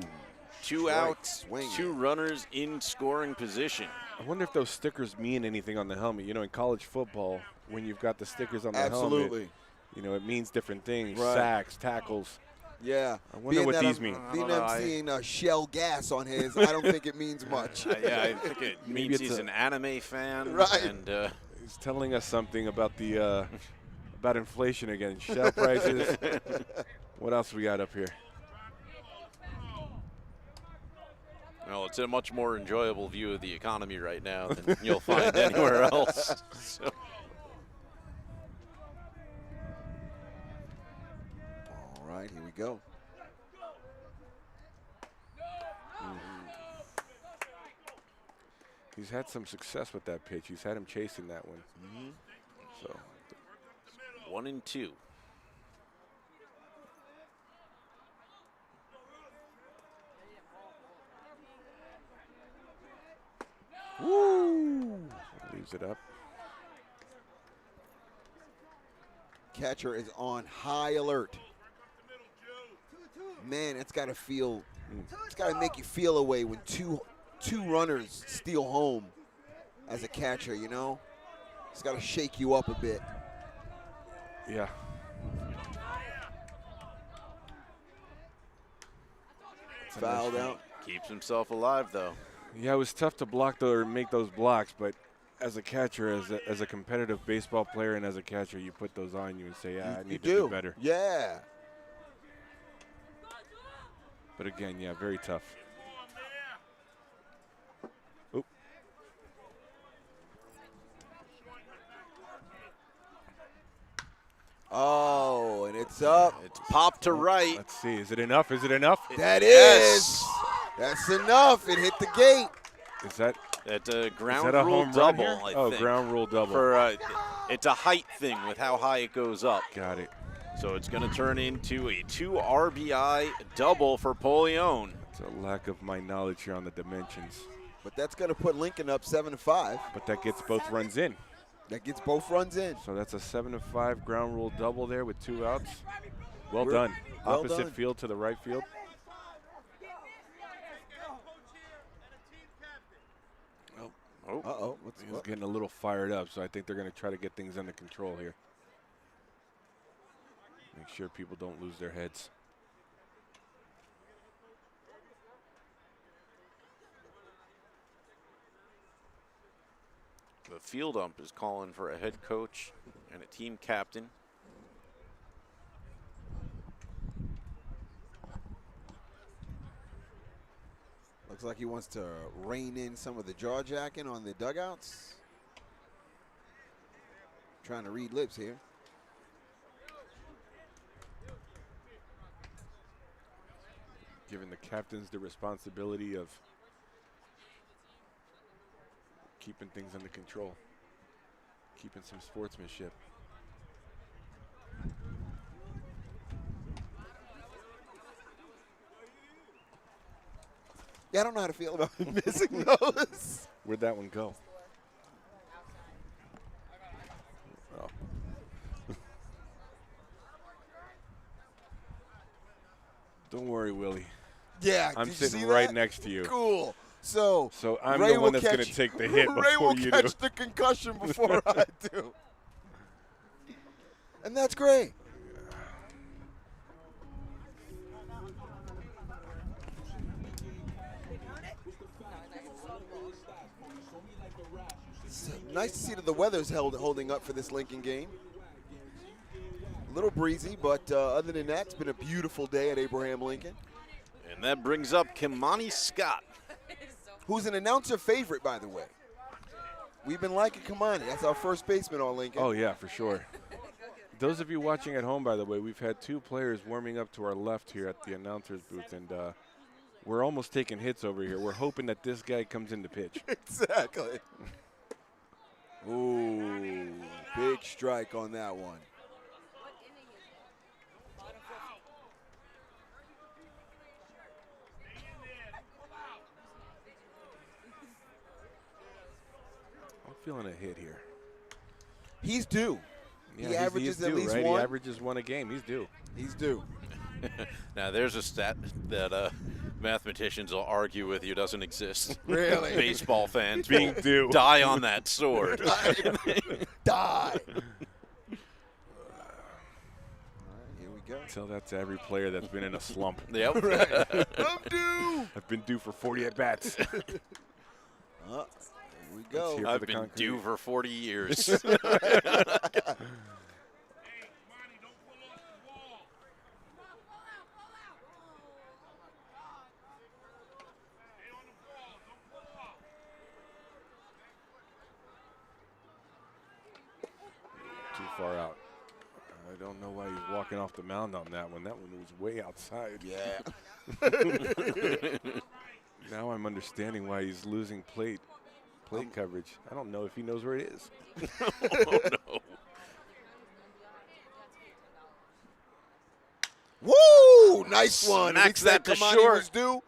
2 outs, 2 runners in scoring position. I wonder if those stickers mean anything on the helmet. You know, in college football, when you've got the stickers on the helmet, you know, it means different things. Right. Sacks, tackles. Yeah. I wonder what these mean. Being I'm seeing shell gas on his, I don't think it means much. Yeah, I think it means he's an anime fan. Right. And he's telling us something about the about inflation again, shell prices. What else we got up here? Well, it's a much more enjoyable view of the economy right now than you'll find anywhere else. So. go. He's had some success with that pitch. He's had him chasing that one. So 1-2. Woo! leaves it up. Catcher is on high alert. Man, it's got to feel. It's got to make you feel a way when two runners steal home as a catcher. You know, it's got to shake you up a bit. Yeah. Fouled out. Keeps himself alive, though. Yeah, it was tough to block or make those blocks, but as a catcher, as a competitive baseball player and as a catcher, you put those on you and say, yeah, I need to do better. Yeah. But again, yeah, very tough. Oop. Oh, and it's up. It's popped to right. Let's see. Is it enough? Is it enough? That Yes. is. That's enough. It hit the gate. Is that It's a ground is that a rule home run double, here? I Oh, think. ground rule double. For it's a height thing with how high it goes up. Got it. So it's going to turn into a 2 RBI double for Polion. It's a lack of my knowledge here on the dimensions. But that's going to put Lincoln up 7-5. But that gets both runs in. That gets both runs in. So that's a 7-5 ground rule double there with 2 outs. Well Well done. Opposite done. field to the right field. Oh, Uh-oh. He's getting a little fired up, so I think they're going to try to get things under control here. Make sure people don't lose their heads. the field ump is calling for a head coach and a team captain. Looks like he wants to rein in some of the jaw jacking on the dugouts. Trying to read lips here. Giving the captains the responsibility of keeping things under control, keeping some sportsmanship. Yeah, I don't know how to feel about missing those. Where'd that one go? Oh. Don't worry, Willie. Yeah, I'm did you sitting see right that? next to you. Cool. So I'm Ray the will one that's going to catch- take the hit Ray before will you catch do. the concussion before I do. And that's great. It's nice to see that the weather's holding up for this Lincoln game. A little breezy, but other than that, it's been a beautiful day at Abraham Lincoln. And that brings up Kimani Scott. Who's an announcer favorite, by the way. We've been liking Kimani. That's our first baseman on Lincoln. Oh, yeah, for sure. Those of you watching at home, by the way, we've had two players warming up to our left here at the announcer's booth, and we're almost taking hits over here. We're hoping that this guy comes in to pitch. Exactly. Ooh, big strike on that one. I'm feeling a hit here. He's due. Yeah, he averages he's at due, least right? one. He averages one a game. He's due. He's due. Now, there's a stat that mathematicians will argue with you doesn't exist. Really? Baseball fans Being will due. die on that sword. Die. Here we go. Tell that to every player that's been in a slump. Yep. I'm due. I've been due for 40 at-bats. Here we go. hear- I've the been concrete. due for 40 years. Too far out. I don't know why he's walking off the mound on that one. That one was way outside. Yeah. Now I'm understanding why he's losing plate coverage. I don't know if he knows where it is. Oh, no. Woo! Nice one. Smacks We said that to Kamani short. was due.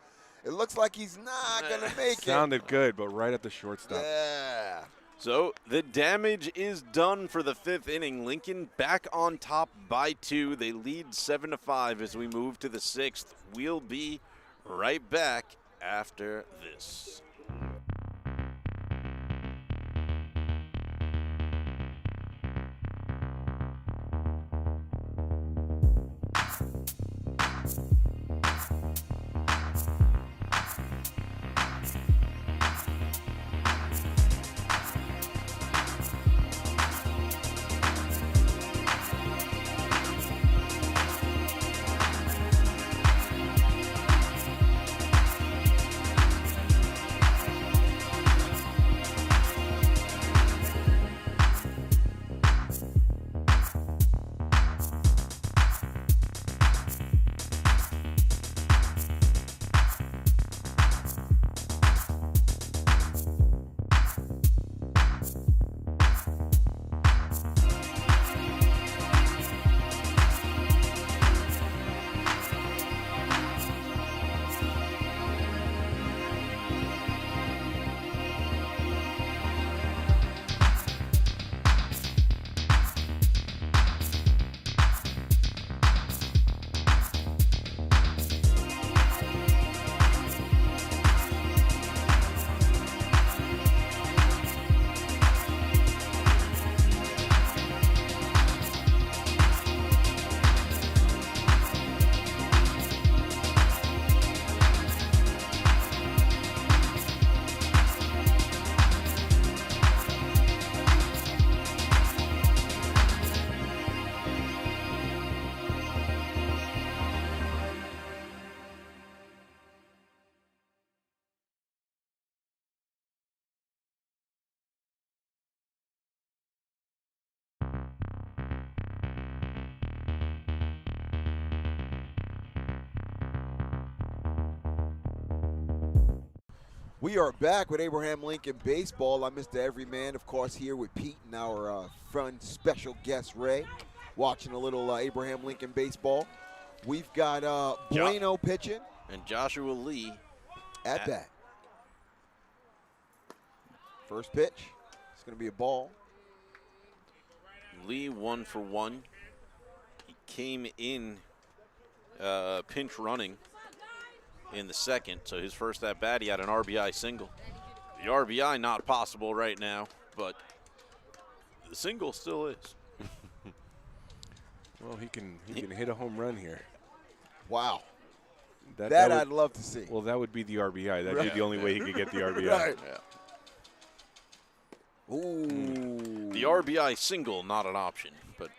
It looks like he's not going to make it. Sounded good, but right at the shortstop. Yeah. So the damage is done for the 5th inning. Lincoln back on top by 2. They lead 7-5 as we move to the 6th. We'll be right back after this. We are back with Abraham Lincoln Baseball. I'm Mr. Everyman, of course, here with Pete and our friend, special guest Ray, watching a little Abraham Lincoln Baseball. We've got Bueno pitching. And Joshua Lee at bat. First pitch. It's going to be a ball. Lee 1 for 1. He came in pinch running in the 2nd, so his first at bat he had an RBI single. The RBI not possible right now, but the single still is. Well, he can hit a home run here. Wow. That I'd love to see. Well, that would be the RBI. That'd Right. be the only way he could get the RBI. Right. Yeah. Ooh. The RBI single not an option, but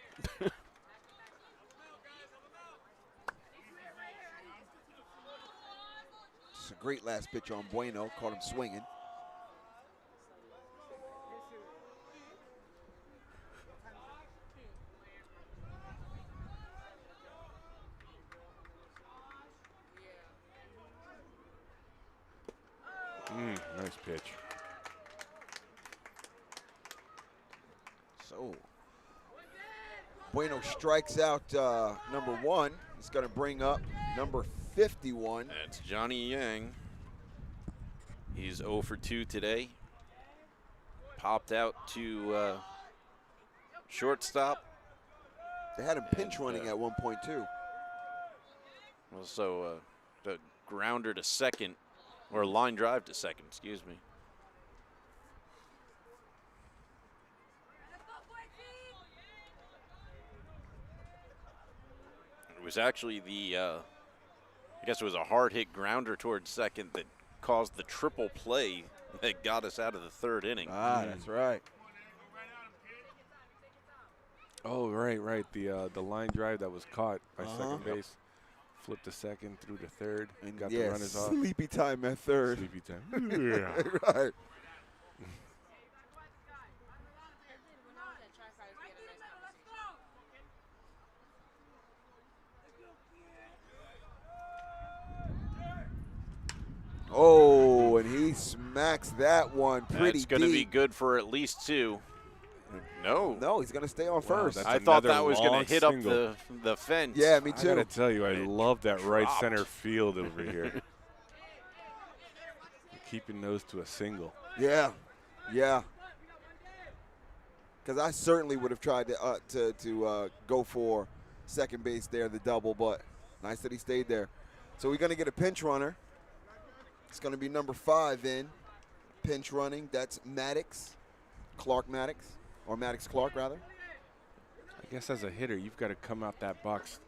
It's a great last pitch on Bueno. Caught him swinging. Nice pitch. So Bueno strikes out number 1. He's going to bring up number 51. that's Johnny Yang. He's 0 for 2 today. Popped out to shortstop. They had him pinch running at one point too. Also, the grounder to second, or line drive to second, excuse me. It was actually I guess it was a hard hit grounder towards second that caused the triple play that got us out of the 3rd inning. That's right. Oh, right. The line drive that was caught by second base. Flipped to second, threw to 3rd, and got the runners off. Sleepy time at 3rd. Sleepy time. Right. smacks that one pretty It's going to be deep. good for at least 2. No. No, he's going to stay on first. that's I thought another that was going long to hit single. up the fence. Yeah, me I too. gotta tell you, I It love that right dropped. center field over here. Keeping those to a single. Yeah, yeah. Because I certainly would have tried to go for second base there, the double, but nice that he stayed there. So we're going to get a pinch runner. It's going to be number 5 in. Pinch running. That's Maddox, Clark Maddox, or Maddox Clark, rather. I guess as a hitter, you've got to come out that box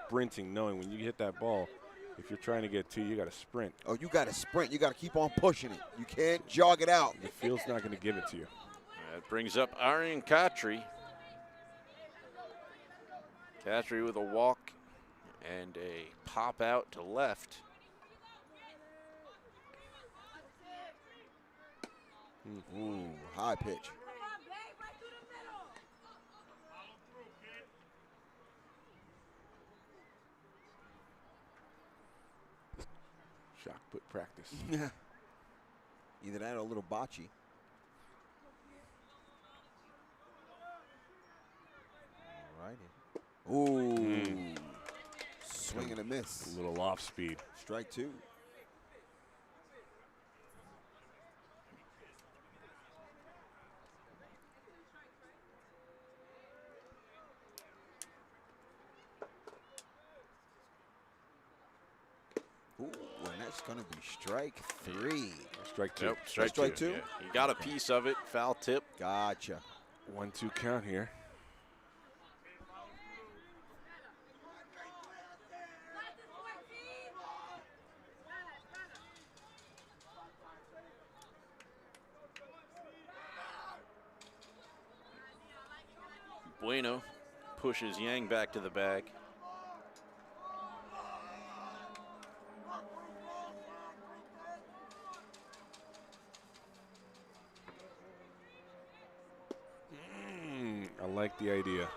sprinting, knowing when you hit that ball, if you're trying to get 2, you got to sprint. Oh, you got to sprint. You got to keep on pushing it. You can't jog it out. The field's not going to give it to you. That brings up Aryan Khatri. Khatri with a walk and a pop out to left. Ooh, high pitch. Shock put practice. Yeah. Either that or a little bocce. All righty. Ooh. Swing and a miss. A little off speed. Strike 2. Ooh, and that's going to be strike 3. Strike 2. Nope, Strike two? Yeah. He got a piece of it. Foul tip. Gotcha. 1-2 count here. Bueno pushes Yang back to the bag. I like the idea.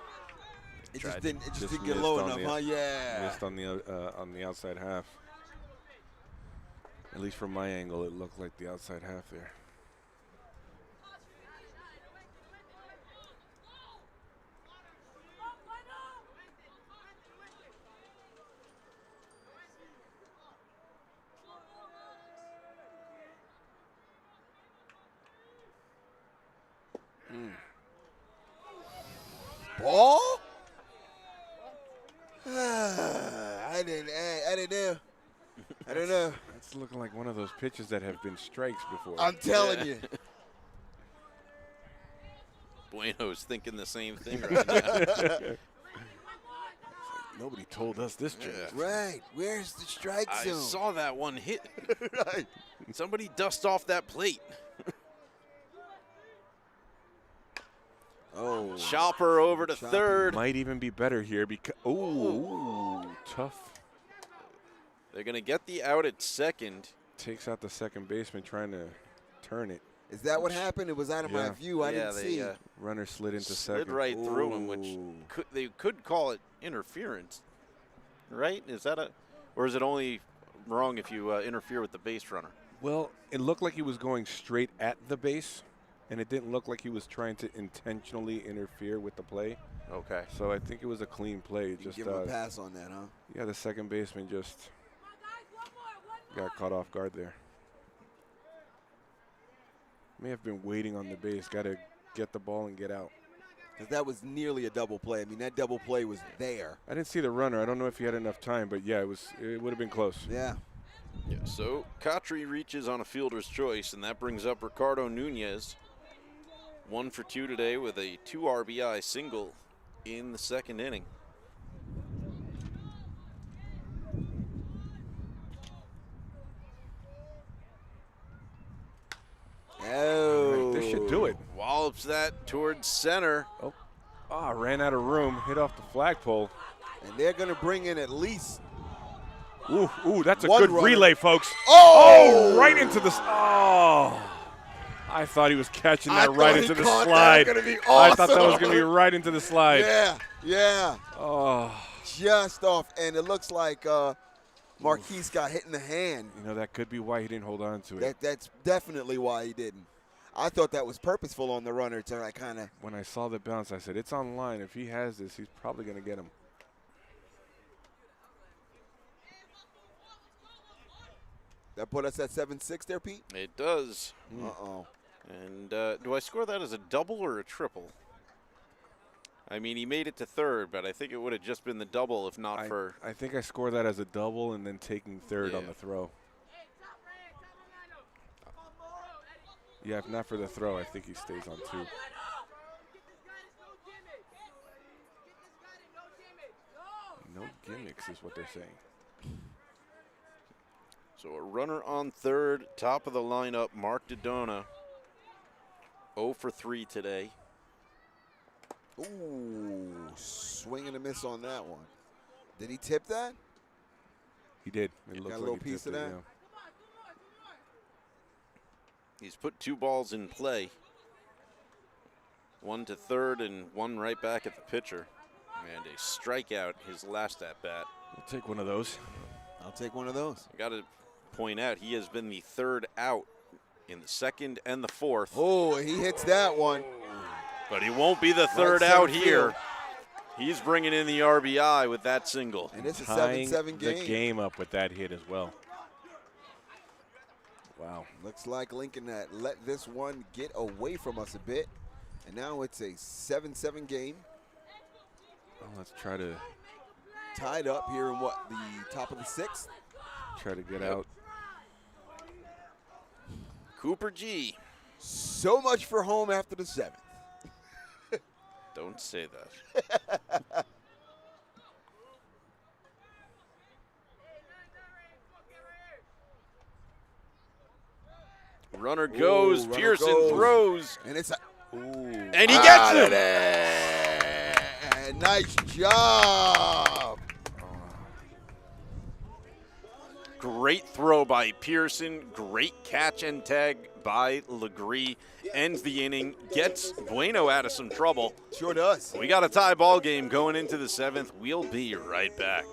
It Tried just didn't. It just Just didn't get missed low on enough, the- huh? Yeah. Missed on the outside half. At least from my angle, it looked like the outside half there. Ball? I didn't know. I don't know. That's looking like one of those pitches that have been strikes before. I'm telling you. Bueno's thinking the same thing right now. Nobody told us this change. Yeah. Right. Where's the strike I zone? saw that one hit. Right. Somebody dust off that plate. Oh. Chopper over to Chopper. third. Might even be better here because tough. They're going to get the out at second. Takes out the second baseman trying to turn it. Is that what happened? It was out of my Yeah. view. I didn't see. Runner slid into Slid second. right through him, which Ooh. they could call it interference, right? Is that or is it only wrong if you interfere with the base runner? Well, it looked like he was going straight at the base, and it didn't look like he was trying to intentionally interfere with the play. Okay. So I think it was a clean play. You Just give him a pass on that, huh? yeah, the second baseman just got caught off guard there. May have been waiting on the base. Got to get the ball and get out. Because that was nearly a double play. I mean, that double play was there. I didn't see the runner. I don't know if he had enough time, but yeah, it would have been close. Yeah. Yeah, so Khatri reaches on a fielder's choice, and that brings up Ricardo Nunez. 1 for 2 today with a 2 RBI single in the second inning. Oh. This should do it. Wallops that towards center. Ran out of room, hit off the flagpole. And they're going to bring in at least. Ooh, that's a One good runner. relay, folks. Oh! Right into the. I thought he was catching I that right thought into he the caught that. slide. That's gonna be I thought that was awesome. going to be right into the slide. Yeah. Oh, Just off. And it looks like Marquise got hit in the hand. You know, that could be why he didn't hold on to it. That's definitely why he didn't. I thought that was purposeful on the runner to like kind of. When I saw the bounce, I said, it's on line. If he has this, he's probably going to get him. That put us at 7-6 there, Pete? It does. Uh-oh. And do I score that as a double or a triple? I mean, he made it to third, but I think it would have just been the double if not for. I think I scored that as a double and then taking third on Yeah. the throw. Yeah, if not for the throw, I think he stays on 2. No gimmicks is what they're saying. So a runner on third, top of the lineup, Mark Dodona. 0 for 3 today. Ooh, swing and a miss on that one. Did he tip that? He did. It Got looks a like little he piece tipped of it, that? yeah. He's put 2 balls in play. 1 to third and 1 right back at the pitcher. And a strikeout his last at bat. We'll take one of those. I'll take one of those. I got to point out he has been the third out in the second and the fourth. Oh, he hits that one. But he won't be the third Right out center here. field. He's bringing in the RBI with that single. And it's a Tying 7-7 the game. game up with that hit as well. Wow. Looks like Lincoln let this one get away from us a bit. And now it's a 7-7 game. Well, let's try to Tied up here in what, the top of the 6th? get out. Cooper G. So much for home after the 7th. Don't say that. Runner goes, runner Pearson goes. throws, And it's a, and he gets him. Nice job. Great throw by Pearson. Great catch and tag by Legree. Ends the inning. Gets Bueno out of some trouble. Sure does. We got a tie ball game going into the 7th. We'll be right back.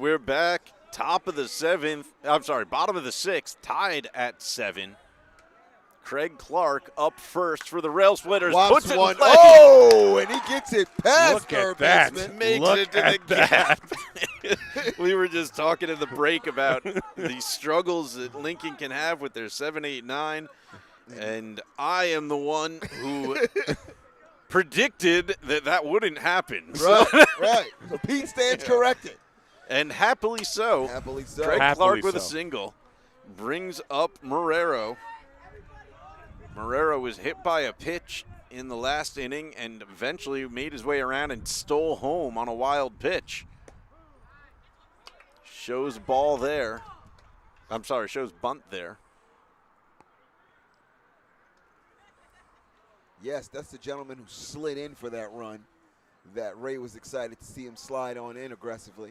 we're back. Top of the seventh. I'm sorry, bottom of the sixth, tied at 7. Craig Clark up first for the Railsplitters. Wops Puts it one. in play. Oh, and he gets it past Look at third that. baseman. Makes Look it to at the gap. We were just talking in the break about the struggles that Lincoln can have with their 7, 8, 9. And I am the one who predicted that wouldn't happen. Right, right. So Pete stands corrected. And happily so. Happily so. Craig Happily Clark with a so. single brings up Marrero. Marrero was hit by a pitch in the last inning and eventually made his way around and stole home on a wild pitch. Shows ball there. I'm sorry, shows bunt there. Yes, that's the gentleman who slid in for that run. That Ray was excited to see him slide on in aggressively.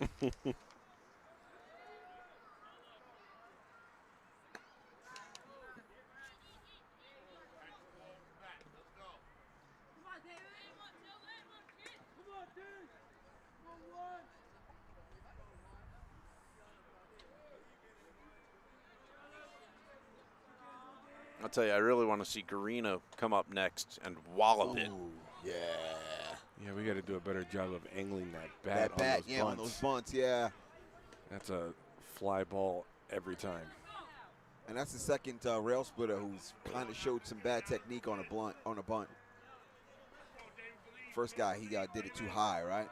I'll tell you, I really want to see Garino come up next and wallop it. Ooh, yeah. Yeah, we got to do a better job of angling that That bat, bat, on those yeah, bunts. on those bunts, yeah. That's a fly ball every time. And that's the second rail splitter who's kind of showed some bad technique on a bunt. First guy, he did it too high, right?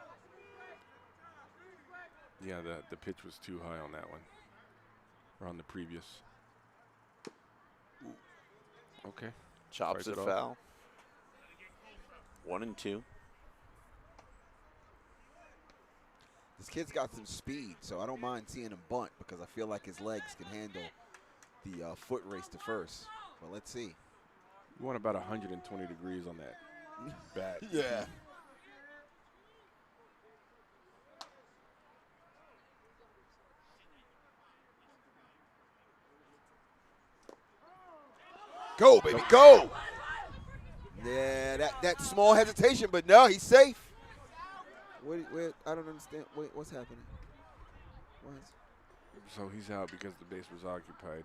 Yeah, the pitch was too high on that one. Or on the previous. Okay. Chops Strikes it it off. foul. 1 and 2. This kid's got some speed, so I don't mind seeing him bunt because I feel like his legs can handle the foot race to first. But let's see. You want about 120 degrees on that bat. Yeah. Go, baby, go! Yeah, that small hesitation, but no, he's safe. I don't understand. Wait, what's happening? So he's out because the base was occupied.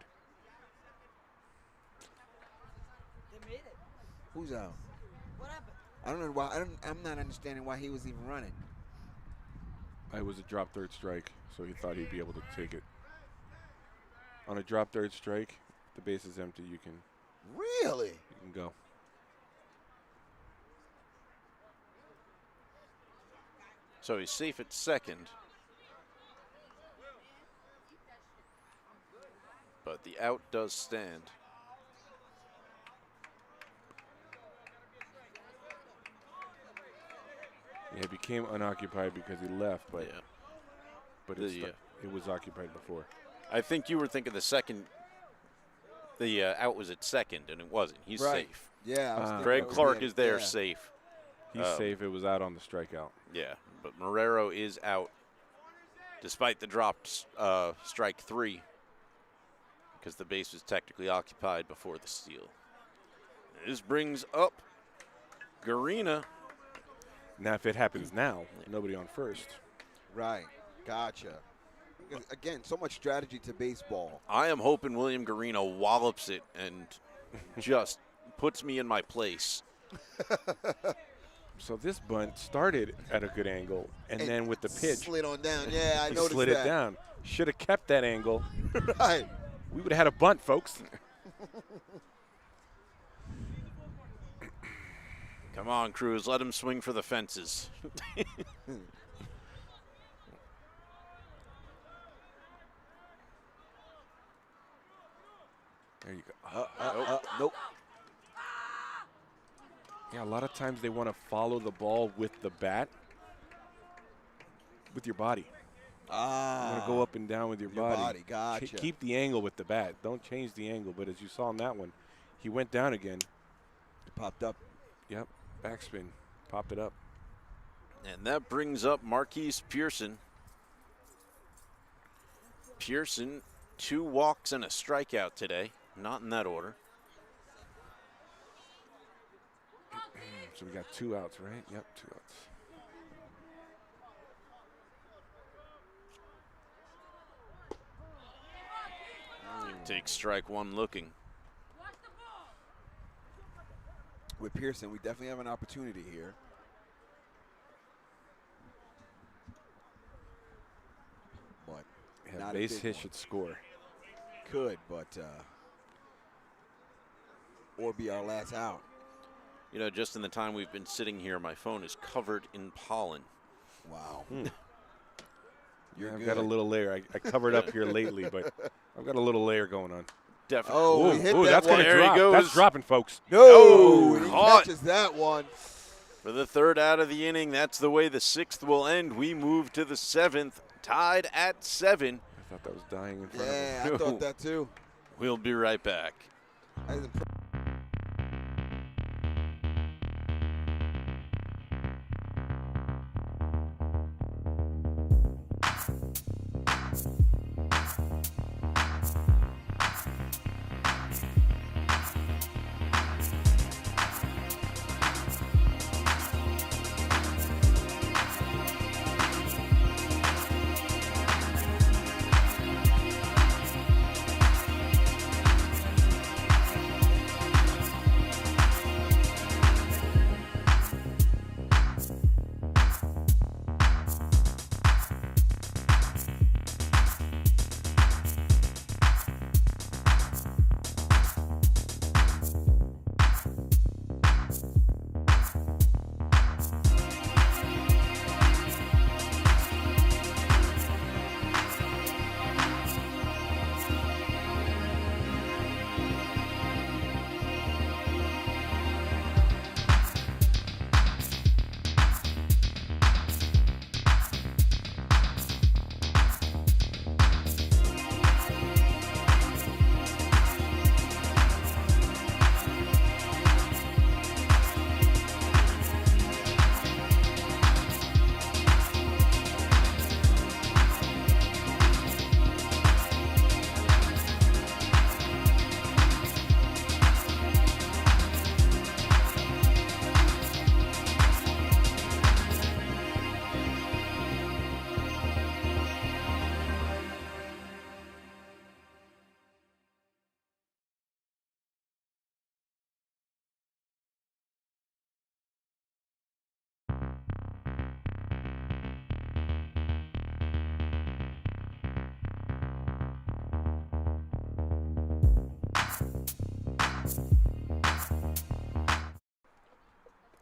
They made it. Who's out? What happened? I don't know why. I'm not understanding why he was even running. It was a drop third strike, so he thought he'd be able to take it. On a drop third strike, if the base is empty, you can Really? go. So he's safe at second. But the out does stand. Yeah, it became unoccupied because he left, but Yeah. but The, it was occupied before. I think you were thinking the second. The out was at second, and it wasn't. He's Right. safe. Yeah. I was thinking Greg that was Clark him. is there, Yeah. safe. He's safe. It was out on the strikeout. Yeah, but Marrero is out, despite the dropped strike 3, because the base was technically occupied before the steal. This brings up Garina. Now, if it happens now, nobody on first. Right. Gotcha. Again, so much strategy to baseball. I am hoping William Garino wallops it and just puts me in my place. So this bunt started at a good angle, and then with the pitch, slid on down. Yeah, I he noticed slid that. it down. Should have kept that angle. Right. We would have had a bunt, folks. Come on, Cruz, let him swing for the fences. There you go. Nope. Yeah, a lot of times they want to follow the ball with the bat, with your body. You want to go up and down with your body. Gotcha. Keep the angle with the bat. Don't change the angle. But as you saw on that one, he went down again. It popped up. Yep, backspin, popped it up. And that brings up Marquise Pearson. Pearson, 2 walks and a strikeout today. Not in that order. So we got 2 outs, right? Yep, 2 outs. Takes strike one looking. With Pearson, we definitely have an opportunity here. But Yeah, not a base big hit one. should score. Could, but or be our last out. You know, just in the time we've been sitting here, my phone is covered in pollen. Wow. Yeah, I've good. got a little layer. I covered up here lately, but I've got a little layer going on. Definitely. Oh, we hit that that's one. gonna There he drop. goes. That's dropping, folks. No, Oh, he caught. catches that one. For the third out of the inning, that's the way the sixth will end. We move to the seventh, tied at 7. I thought that was dying in front Yeah, of I thought that too. We'll be right back. That is impressive.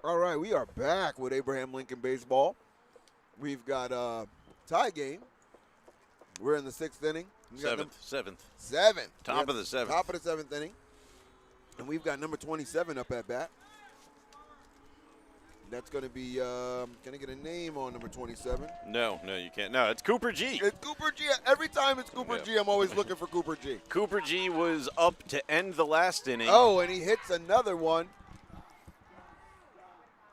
All right, we are back with Abraham Lincoln Baseball. We've got a tie game. We're in the 6th inning. We got Seventh. Seventh. Top of the 7th. Top of the 7th inning. And we've got number 27 up at bat. That's going to be, can I get a name on number 27? No, you can't. No, it's Cooper G. It's Cooper G. Every time it's Cooper Yeah. G, I'm always looking for Cooper G. Cooper G was up to end the last inning. Oh, and he hits another one.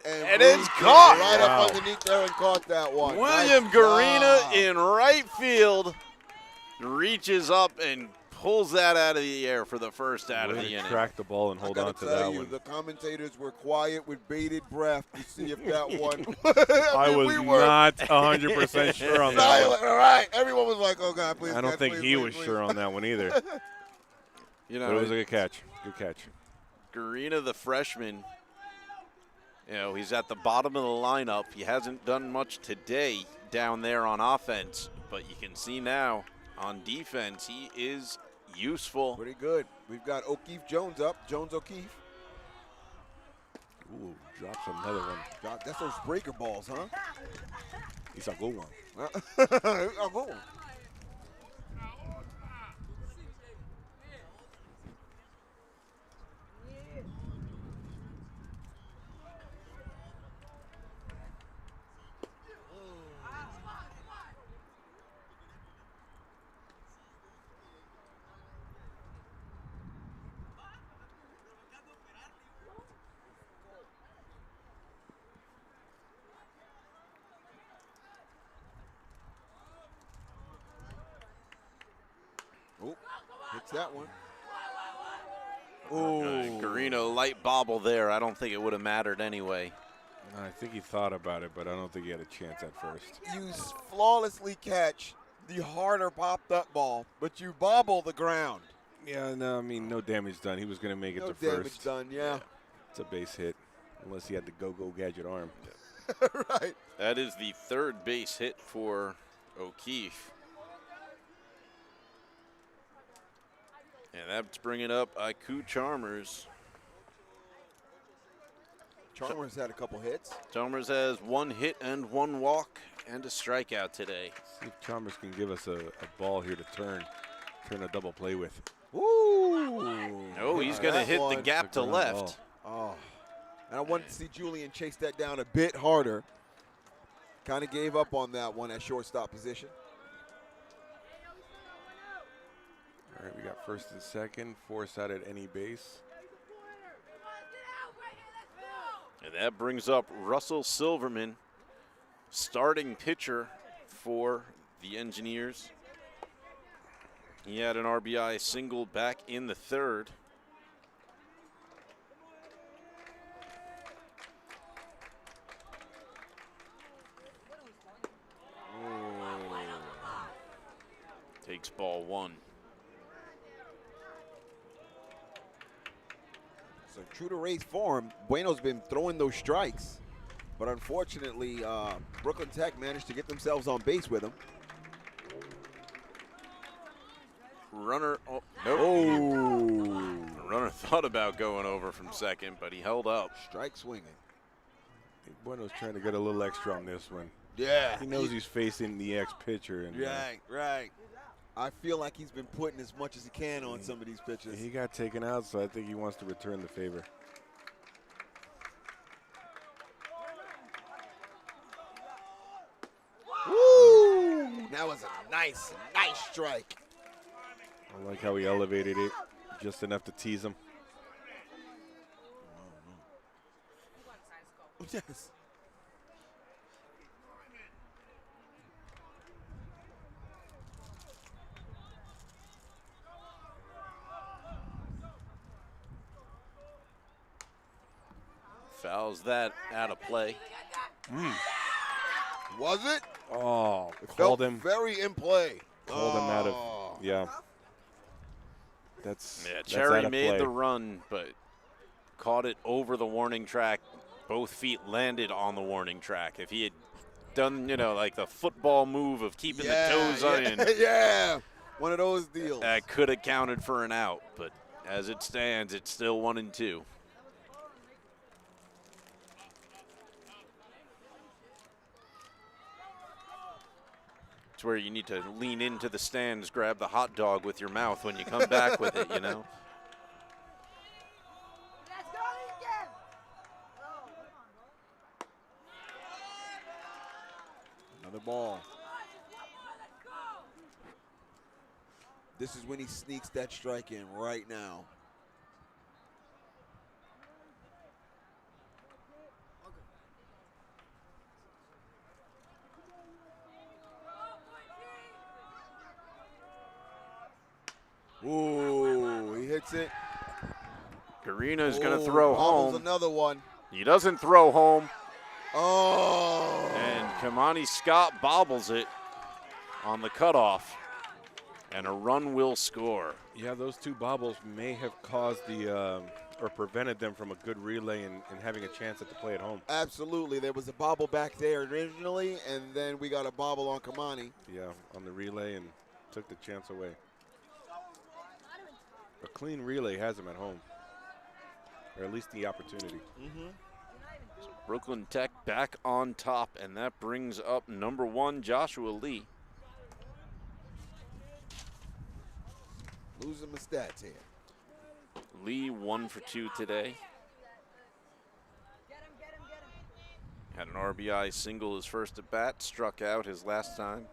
And it's caught. Right Wow. up underneath there and caught that one. William Nice Garina job. in right field reaches up and pulls that out of the air for the first out of Way the to inning. track the ball and I hold gotta on to tell that you, one. the commentators were quiet with bated breath to see if that one. I mean, was we were not 100% sure on that silent. one. All right, everyone was like, "Oh God, please." I don't catch, think please, he please, was please." sure on that one either. You But it was a know, good catch. Good catch. Garina, the freshman, you know, he's at the bottom of the lineup. He hasn't done much today down there on offense, but you can see now on defense, he is useful. Pretty good. We've got O'Keefe Jones up. Jones O'Keefe. Ooh, drops another one. That's those breaker balls, huh? He's a good one. A good one. Oh, hits that one. Oh, Garino, light bobble there. I don't think it would have mattered anyway. I think he thought about it, but I don't think he had a chance at first. you flawlessly catch the harder popped up ball, but you bobble the ground. Yeah, no, I mean, no damage done. He was going to make it No to damage first. done, yeah. It's a base hit, unless he had the go-go gadget arm. Right. That is the third base hit for O'Keefe. And that's bringing up Aiku Chalmers. Chalmers had a couple hits. Chalmers has 1 hit and 1 walk and a strikeout today. See if Chalmers can give us a ball here to turn a double play with. Woo! No, he's going to hit the gap to left. Oh. And I wanted to see Julian chase that down a bit harder. Kind of gave up on that one at shortstop position. All right, we got first and second. Force out at any base. And that brings up Russell Silverman, starting pitcher for the Engineers. He had an RBI single back in the third. Takes ball 1. So true to Ray's form, Bueno's been throwing those strikes. But unfortunately, Brooklyn Tech managed to get themselves on base with him. Runner, oh, nope. Oh. The runner thought about going over from second, but he held up. Strike swinging. I think Bueno's trying to get a little extra on this one. Yeah. He knows he's facing the ex-pitcher. And Right. I feel like he's been putting as much as he can on some of these pitches. he got taken out, so I think he wants to return the favor. Woo! That was a nice strike. I like how he elevated it just enough to tease him. Yes. Fouls that out of play. Was it? Oh, It called felt him. very in play. Called him out of. Oh. Yeah. That's Yeah, that's Cherry out of made play. the run, but caught it over the warning track. Both feet landed on the warning track. If he had done, like the football move of keeping the toes in, Yeah, one of those deals. that could have counted for an out. But as it stands, it's still 1-2. It's where you need to lean into the stands, grab the hot dog with your mouth when you come back with it, Let's go, Lincoln! Another ball. This is when he sneaks that strike in right now. Ooh, he hits it. Garina's going to Ooh, throw bobbles home. another one. He doesn't throw home. Oh. And Kamani Scott bobbles it on the cutoff. And a run will score. Yeah, those two bobbles may have caused the or prevented them from a good relay and having a chance at the play at home. Absolutely. There was a bobble back there originally, and then we got a bobble on Kamani. Yeah, on the relay and took the chance away. A clean relay has him at home, or at least the opportunity. Brooklyn Tech back on top, and that brings up number 1, Joshua Lee. Losing my stats here. Lee 1 for 2 today. Get him. Had an RBI single his first at bat, struck out his last time.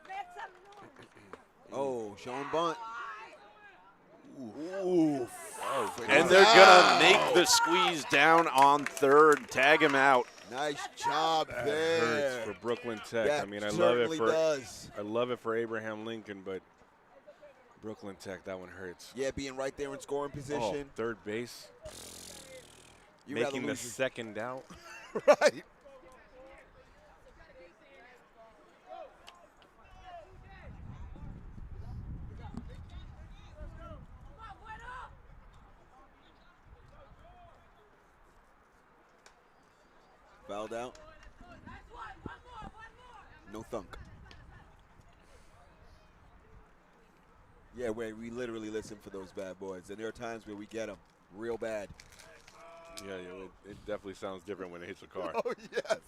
Make some noise. Oh, showing bunt. Ooh. And they're gonna make the squeeze down on third, tag him out. Nice job That there. hurts for Brooklyn Tech. That I mean, I love it certainly for does. I love it for Abraham Lincoln, but Brooklyn Tech, that one hurts. Yeah, being right there in scoring Oh, position. third base, You'd rather making the lose your- second out. right. Fouled out. No thunk. Yeah, we literally listen for those bad boys, and there are times where we get them real bad. Yeah, it definitely sounds different when it hits a car. Oh, yes.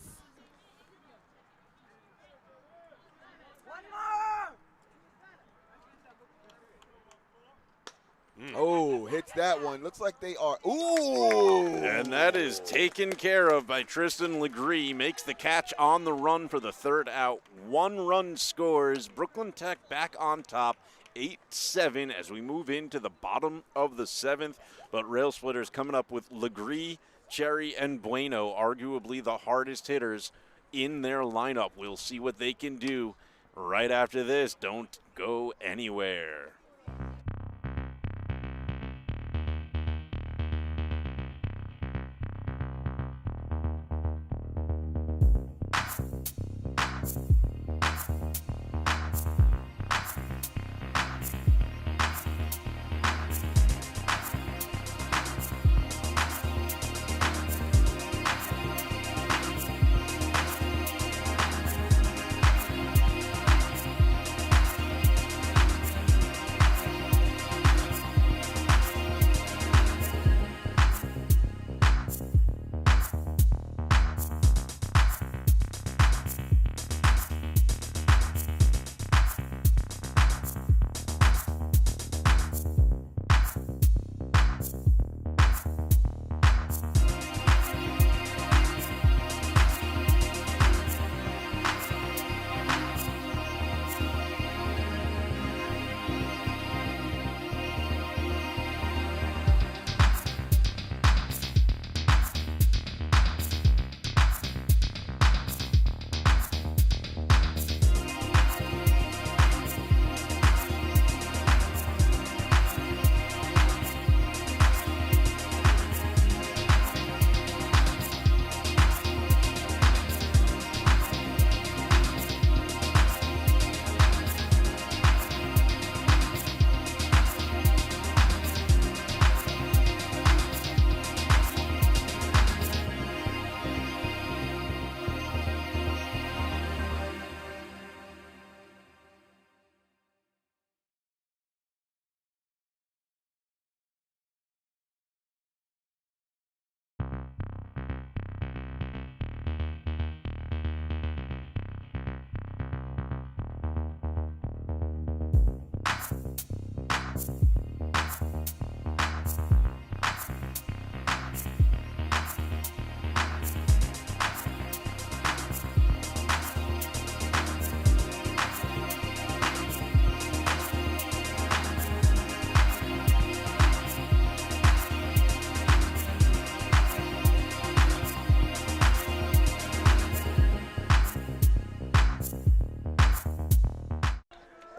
One more. Oh, hits that one. Looks like they are. Ooh! And that is taken care of by Tristan Legree. Makes the catch on the run for the third out. 1 run scores. Brooklyn Tech back on top, 8-7 as we move into the bottom of the 7th. But Railsplitters coming up with Legree, Cherry, and Bueno, arguably the hardest hitters in their lineup. We'll see what they can do right after this. Don't go anywhere.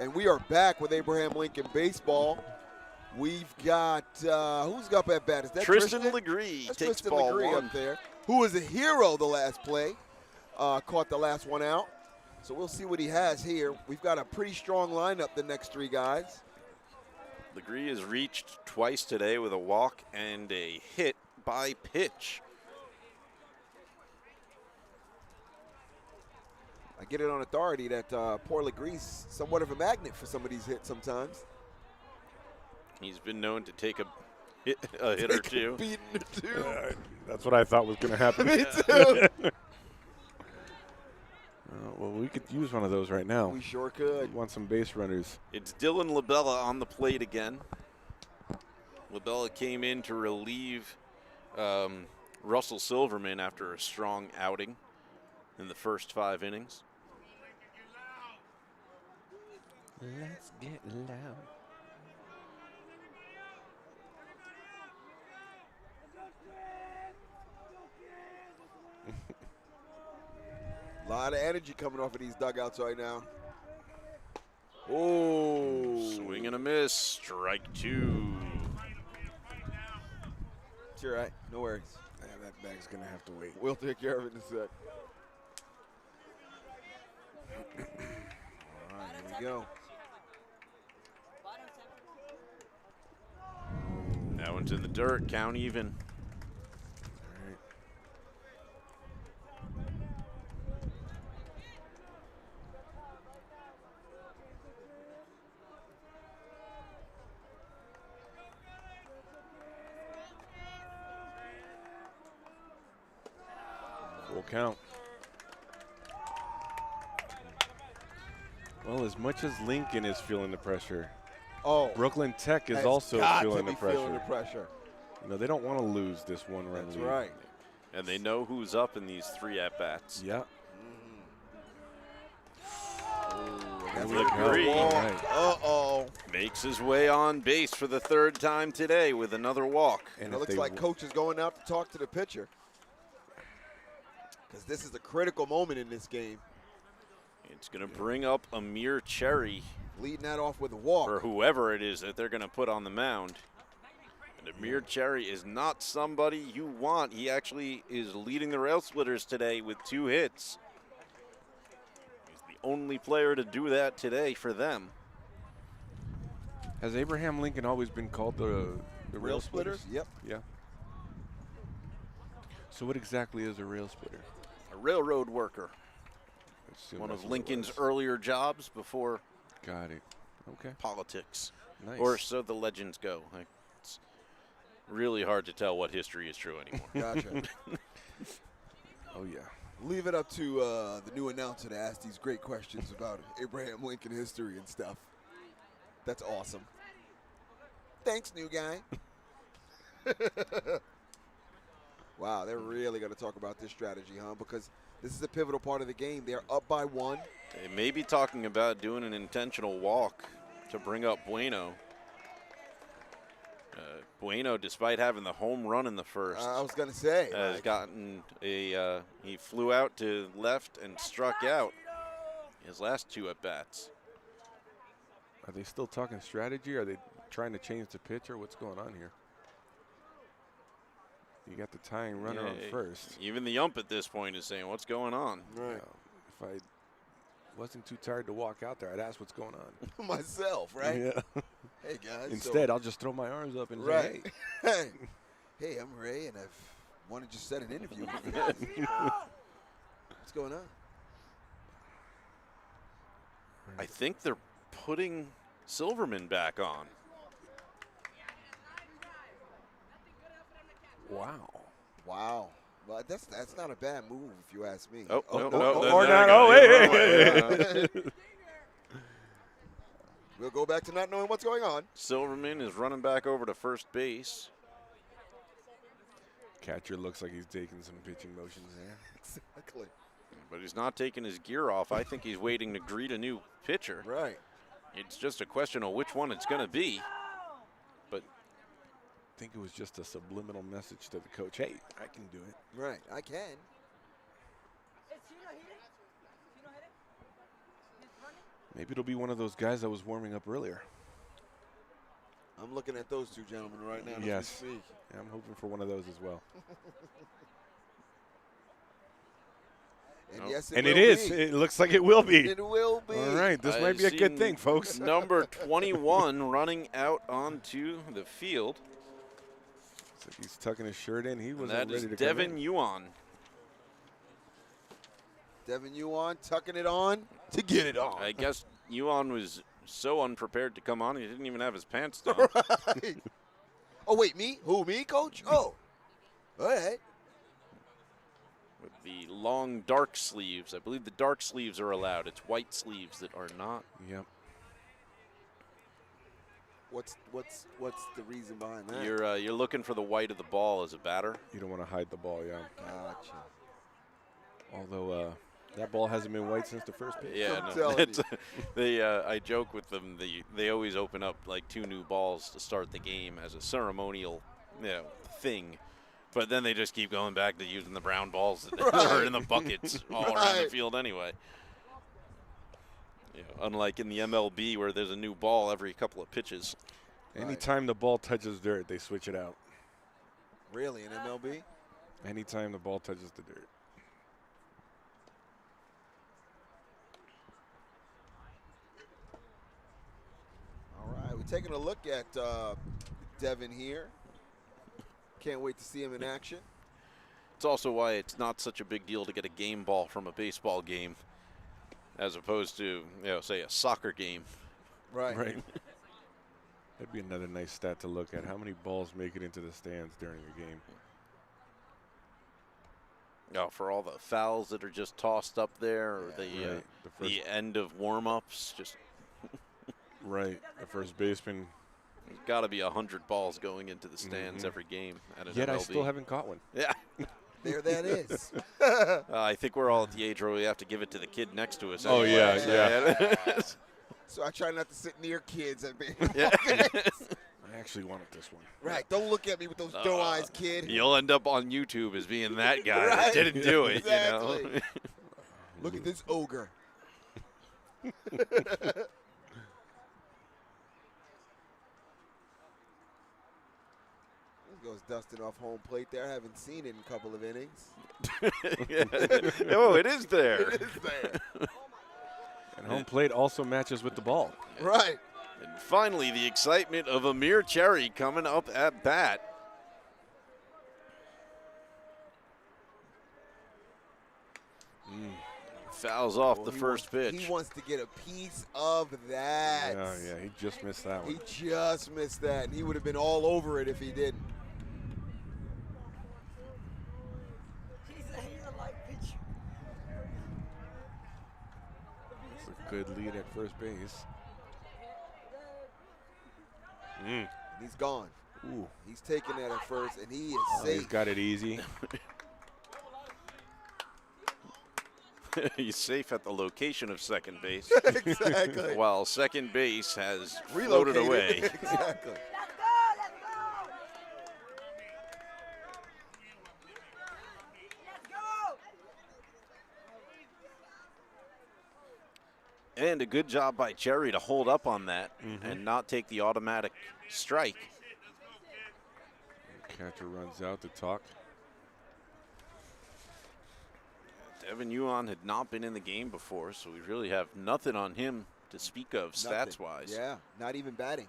And we are back with Abraham Lincoln Baseball. We've got, who's got at bat? Is that Tristan Legree That's takes Tristan ball Legree 1. up there, who was a hero the last play. Caught the last one out. So we'll see what he has here. We've got a pretty strong lineup, the next 3 guys. Legree has reached twice today with a walk and a hit by pitch. I get it on authority that poor Legree's somewhat of a magnet for some of these hits sometimes. He's been known to take a hit or two. Beating or two. That's what I thought was going to happen. Me too. Well, we could use one of those right now. We sure could. We want some base runners. It's Dylan Labella on the plate again. Labella came in to relieve Russell Silverman after a strong outing in the first 5 innings. Let's get loud. A lot of energy coming off of these dugouts right now. Oh. Swing and a miss. Strike 2. It's all right. No worries. Yeah, that bag's going to have to wait. We'll take care of it in a sec. All right, here we go. That one's in the dirt. Count even. Full count. Well, as much as Lincoln is feeling the pressure, Brooklyn Tech is also feeling the pressure. You know, they don't want to lose this one-run lead. That's right. And they know who's up in these 3 at-bats. Yeah. Right. Makes his way on base for the 3rd time today with another walk. And it looks like coach is going out to talk to the pitcher, because this is a critical moment in this game. It's going to bring up Amir Cherry. Leading that off with a walk. Or whoever it is that they're going to put on the mound. And Amir Cherry is not somebody you want. He actually is leading the Railsplitters today with 2 hits. He's the only player to do that today for them. Has Abraham Lincoln always been called the Railsplitters? Yep. Yeah. So what exactly is a rail splitter? A railroad worker. One of Lincoln's earlier jobs before politics. Nice. Or so the legends go. It's really hard to tell what history is true anymore. Gotcha. Oh, yeah. Leave it up to the new announcer to ask these great questions about Abraham Lincoln history and stuff. That's awesome. Thanks, new guy. Wow, they're really going to talk about this strategy, huh? Because this is a pivotal part of the game. They're up by 1. They may be talking about doing an intentional walk to bring up Bueno. Bueno, despite having the home run in the first, I was going to say, has gotten a he flew out to left and struck out his last 2 at-bats. Are they still talking strategy? Are they trying to change the pitch, or what's going on here? You got the tying runner on first. Even the ump at this point is saying, what's going on? Right. If I wasn't too tired to walk out there, I'd ask what's going on. Myself, right? Yeah. Hey, guys. Instead, I'll just throw my arms up and say, hey. Hey, I'm Ray, and I've wanted to set an interview with you. What's going on? I think they're putting Silverman back on. Wow. Wow. Well, that's not a bad move, if you ask me. No. Or not. Oh, hey. We'll go back to not knowing what's going on. Silverman is running back over to first base. Catcher looks like he's taking some pitching motions there. Exactly. But he's not taking his gear off. I think he's waiting to greet a new pitcher. Right. It's just a question of which one it's going to be. But I think it was just a subliminal message to the coach. Hey, I can do it. Right. I can. Maybe it'll be one of those guys that was warming up earlier. I'm looking at those 2 gentlemen right now. Yes. As we speak. Yeah, I'm hoping for one of those as well. And yes, it is. It looks like it will be. It will be. All right, this might be a good thing, folks. Number 21 running out onto the field. So he's tucking his shirt in. He wasn't That ready is to Devin come in. Yuan. Devin Yuan tucking it on to get it on. I guess Yuan was so unprepared to come on, he didn't even have his pants down. Right. Oh, wait, me? Who, me, Coach? Oh, all right. With the long dark sleeves. I believe the dark sleeves are allowed. It's white sleeves that are not. Yep. What's the reason behind that? You're looking for the white of the ball as a batter. You don't want to hide the ball, yeah. Gotcha. Although that ball hasn't been white since the first pitch. Yeah, I'm no, telling you. I joke with them. They always open up like 2 new balls to start the game as a ceremonial, thing. But then they just keep going back to using the brown balls that are in the buckets all around the field anyway. Unlike in the MLB where there's a new ball every couple of pitches. Anytime the ball touches dirt, they switch it out. Really, in MLB? Anytime the ball touches the dirt. All right, we're taking a look at Devin here. Can't wait to see him in action. It's also why it's not such a big deal to get a game ball from a baseball game as opposed to, say a soccer game. Right. That'd be another nice stat to look at. How many balls make it into the stands during a game? Oh, for all the fouls that are just tossed up there, or Right. the end of warm-ups, just Right. The first baseman. there's got to be 100 balls going into the stands every game at an Yet MLB. I still haven't caught one. Yeah. There that is. I think we're all at the age where we have to give it to the kid next to us. Oh, anyway, yeah. So I try not to sit near kids at me. I actually wanted this one. Right. Don't look at me with those doe eyes, kid. You'll end up on YouTube as being that guy that Right. didn't do it, Exactly. you know? Look at this ogre. Goes Dustin off home plate there. Haven't seen it in a couple of innings. Oh, it is there. It is there. And home plate also matches with the ball. Right. And finally, the excitement of Amir Cherry coming up at bat. Fouls off Well, the he first wants- pitch. He wants to get a piece of that. Oh, yeah, he just missed that He one. just missed that, and he would have been all over it if he didn't. He's a light pitcher. It's a good lead at first base. He's gone. Ooh. He's taking that at first, and he is Oh, he's safe. got it easy. He's safe at the location of second base, Exactly. while second base has floated Relocated. away. Exactly. Let's go, let's go. Let's go. And a good job by Cherry to hold up on that and not take the automatic strike. Catcher runs out to talk. Devin Yuan had not been in the game before, so we really have nothing on him to speak of stats-wise. Yeah, not even batting.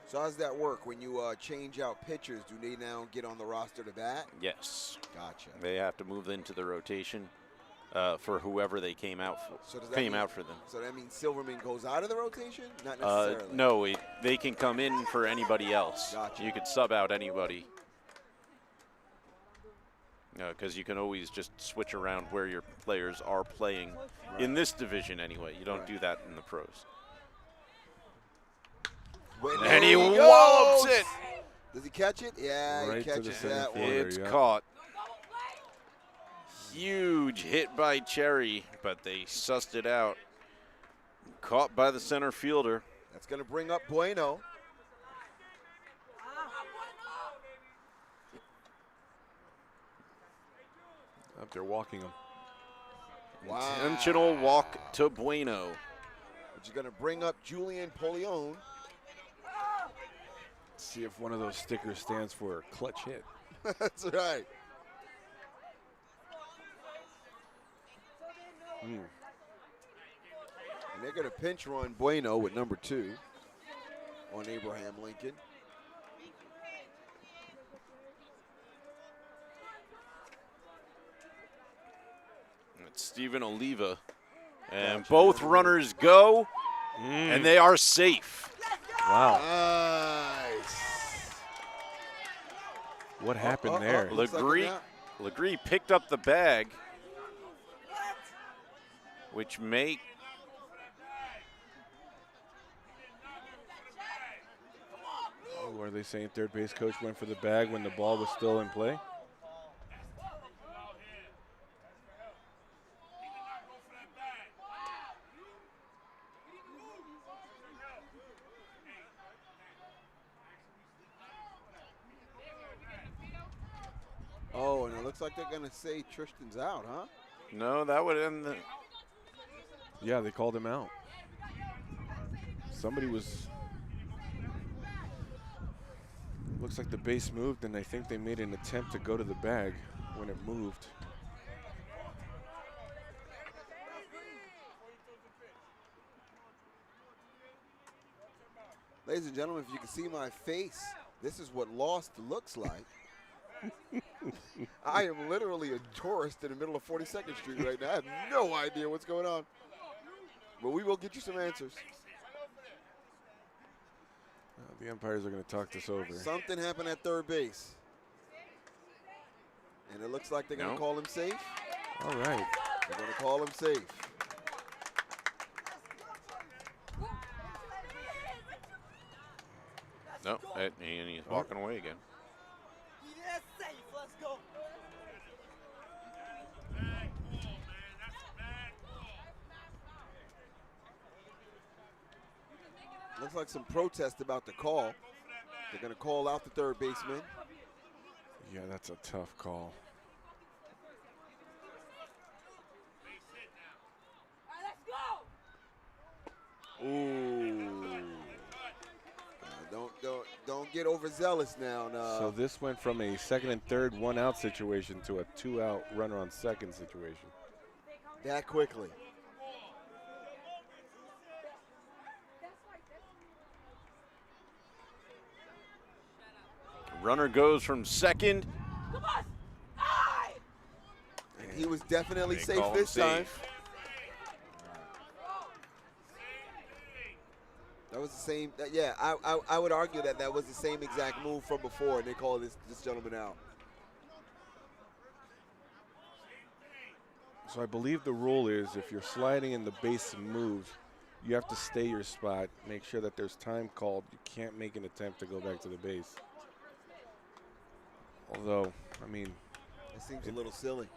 So how does that work when you change out pitchers? Do they now get on the roster to bat? Yes. Gotcha. They have to move into the rotation for whoever they came out for. So does that Came mean- out for them. So that means Silverman goes out of the rotation? Not necessarily. No, they can come in for anybody else. Gotcha. You could sub out anybody. Because you can always just switch around where your players are playing in this division anyway. You don't do that in the pros. Wait, And he there wallops goes. it. Does he catch it? Yeah, Right he to the catches center that field. one. It's yeah. caught. Huge hit by Cherry, but they sussed it out. Caught by the center fielder. That's going to bring up Bueno. Up there walking him. Wow. Intentional walk to Bueno. Which is going to bring up Julian Polion. See if one of those stickers stands for clutch hit. That's right. And they're going to pinch run Bueno with number 2 on Abraham Lincoln. It's Steven Oliva. And both runners go, and they are safe. Wow. Nice. What happened there? Looks like Legree, it now. Legree picked up the bag, which may Oh, are they saying third base coach went for the bag when the ball was still in play? Oh, and it looks like they're going to say Tristan's out, huh? no, that would end the. Yeah, they called him out. Somebody was. Looks like the base moved, and I think they made an attempt to go to the bag when it moved. Ladies and gentlemen, if you can see my face, this is what lost looks like. I am literally a tourist in the middle of 42nd Street right now. I have no idea what's going on. But we will get you some answers. The umpires are going to talk this over. Something happened at third base. And it looks like they're going to call him safe. All right. They're going to call him safe. No, and he's walking away again. Yes, safe. Let's go. Looks like some protest about the call. They're going to call out the third baseman. Yeah, that's a tough call. Ooh. Don't get overzealous now. No. So this went from a second and third 1-out situation to a 2-out runner on second situation. That quickly. Runner goes from second. And he was definitely They safe call him this time. safe. That was the same. Yeah, I would argue that was the same exact move from before, and they called this gentleman out. So I believe the rule is if you're sliding in the base move, you have to stay your spot, make sure that there's time called. You can't make an attempt to go back to the base. Although, I mean, It seems a little silly.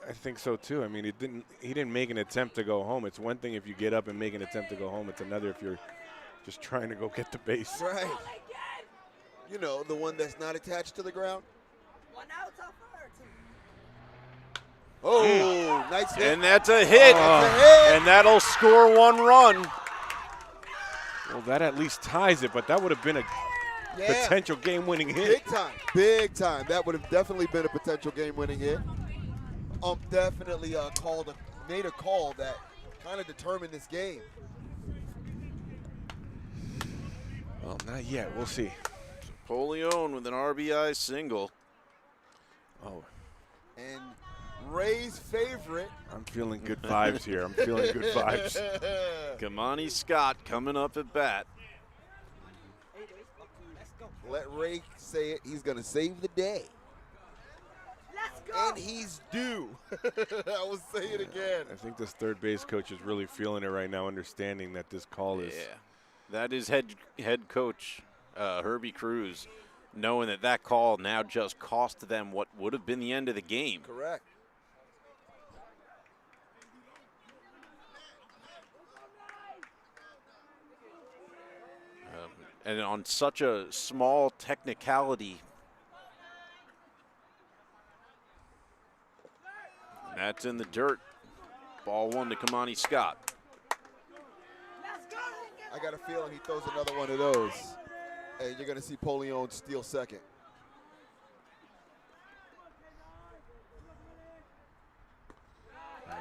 I think so too. I mean, he didn't make an attempt to go home. It's one thing if you get up and make an attempt to go home. It's another if you're just trying to go get the base. Right. You know, the one that's not attached to the ground. 1 out off her. Oh, nice hit. And that's a hit. That's a hit. And that'll score 1 run. Well, that at least ties it, but that would have been a potential game-winning hit. Big time. Big time. That would have definitely been a potential game-winning hit. Definitely made a call that kind of determined this game. Well, not yet. We'll see. Polion with an RBI single. Oh, And Ray's favorite. I'm feeling good vibes here. I'm feeling good vibes. Kamani Scott coming up at bat. Let Ray say it. He's going to save the day. Let's go. And he's due. I will say it again. I think this third base coach is really feeling it right now, understanding that this call is. Yeah, that is head coach Herbie Cruz, knowing that call now just cost them what would have been the end of the game. Correct. And on such a small technicality. That's in the dirt. Ball 1 to Kamani Scott. I got a feeling he throws another one of those. And you're going to see Polion steal second.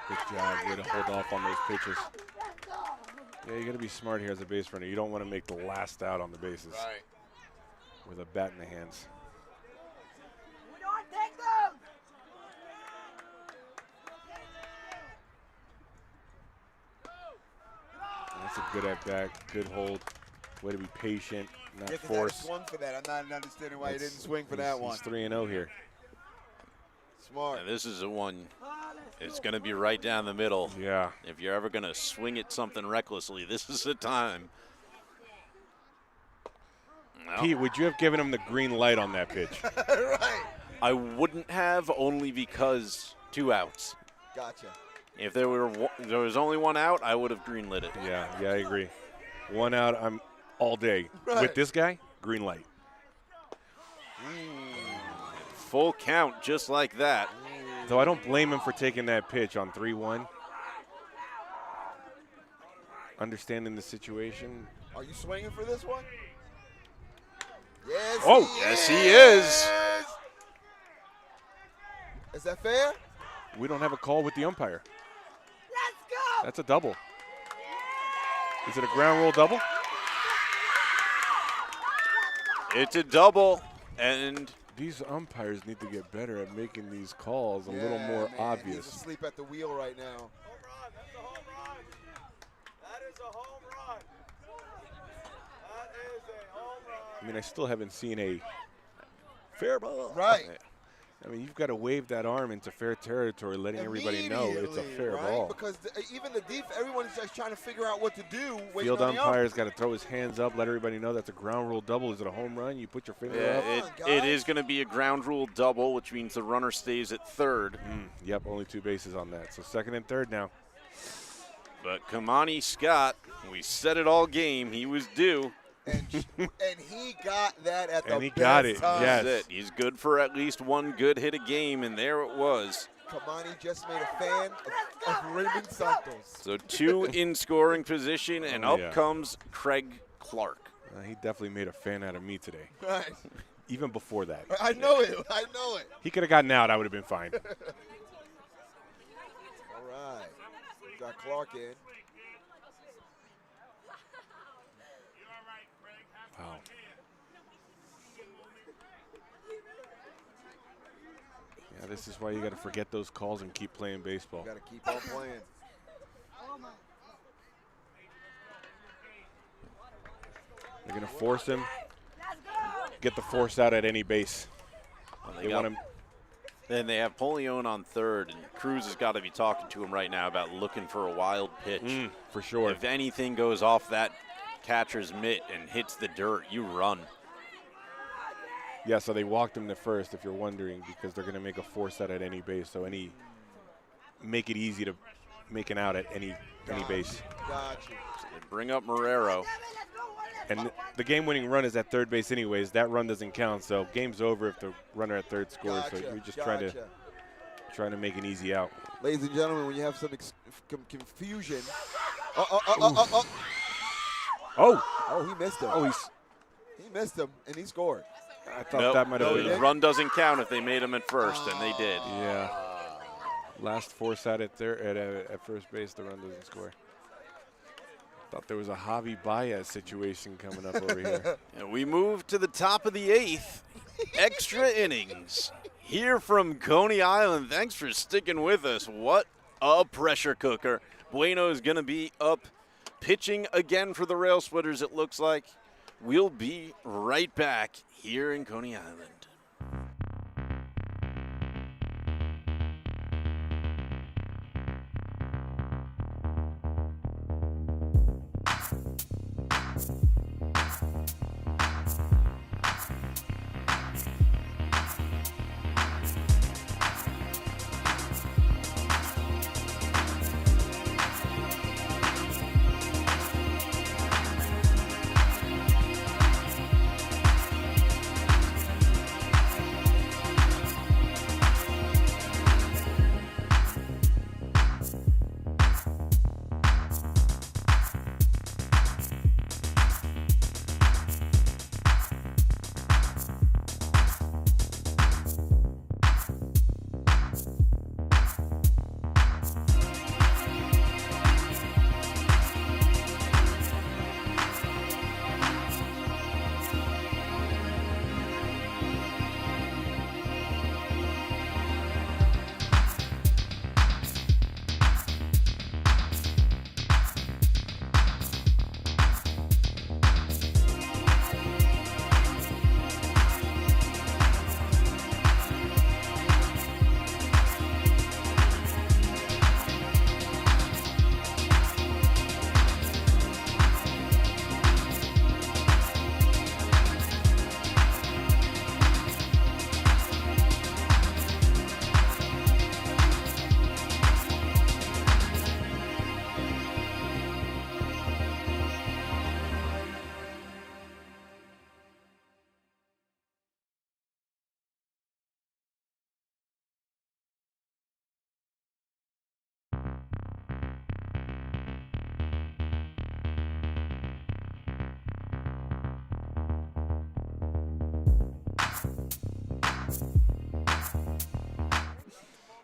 Good job. Way to hold off on those pitches. Yeah, you got to be smart here as a base runner. You don't want to make the last out on the bases with a bat in the hands. We don't take them. That's a good at bat, good hold. Way to be patient, not Yeah, force. swung for that. I'm not understanding why he didn't swing for that one. He's 3-0 here. Smart. And this is the one. It's going to be right down the middle. Yeah. If you're ever going to swing at something recklessly, this is the time. Well, Pete, would you have given him the green light on that pitch? Right. I wouldn't have, only because 2 outs. Gotcha. If there was only 1 out, I would have greenlit it. Yeah, I agree. 1 out, I'm all day. Right. With this guy, green light. Full count, just like that. Though I don't blame him for taking that pitch on 3-1. Understanding the situation. Are you swinging for this one? Yes. Oh, yes, he is. Is that fair? We don't have a call with the umpire. Let's go. That's a double. Is it a ground rule double? It's a double, and These umpires need to get better at making these calls a little more man, obvious. He's asleep at the wheel right now. Home run. That's a home run. That is a home run. I mean, I still haven't seen a fair ball. Right. I mean, you've got to wave that arm into fair territory, letting everybody know it's a fair right? ball. Because even the everyone is just trying to figure out what to do. Field umpire's got to throw his hands up, let everybody know that's a ground rule double. Is it a home run? You put your finger up. It is going to be a ground rule double, which means the runner stays at third. Yep, only 2 bases on that. So second and third now. But Kamani Scott, we said it all game. He was due. And he got that at the And he best got it, time. yes. That's it. He's good for at least one good hit a game, and there it was. Kamani just made a fan of Raymond Santos. So 2 in scoring position, and Oh, up yeah. comes Craig Clark. He definitely made a fan out of me today, Right. even before that. I know it. I know it. He could have gotten out. I would have been fine. All right. We got Clark in. Wow. Yeah, this is why you got to forget those calls and keep playing baseball. Got to keep on playing. They're going to force him. Get the force out at any base. They want him. And they have Polion on third, and Cruz has got to be talking to him right now about looking for a wild pitch. For sure. If anything goes off that catcher's mitt and hits the dirt, you run. Yeah, so they walked him to first, if you're wondering, because they're going to make a force out at any base. So make it easy to make an out at any base. Got you. So they bring up Marrero. And the game-winning run is at third base anyways. That run doesn't count, so game's over if the runner at third scores. Gotcha. So you're just trying to make an easy out. Ladies and gentlemen, when you have some confusion. Oh, Oh, he missed him. He missed him, and he scored. I thought that might have been the it. run doesn't count if they made him at first, and they did. Yeah. Last force out at first base, the run doesn't score. Thought there was a Javi Baez situation coming up over here. And we move to the top of the 8th. Extra innings. Here from Coney Island. Thanks for sticking with us. What a pressure cooker. Bueno is going to be up pitching again for the Railsplitters, it looks like. We'll be right back here in Coney Island.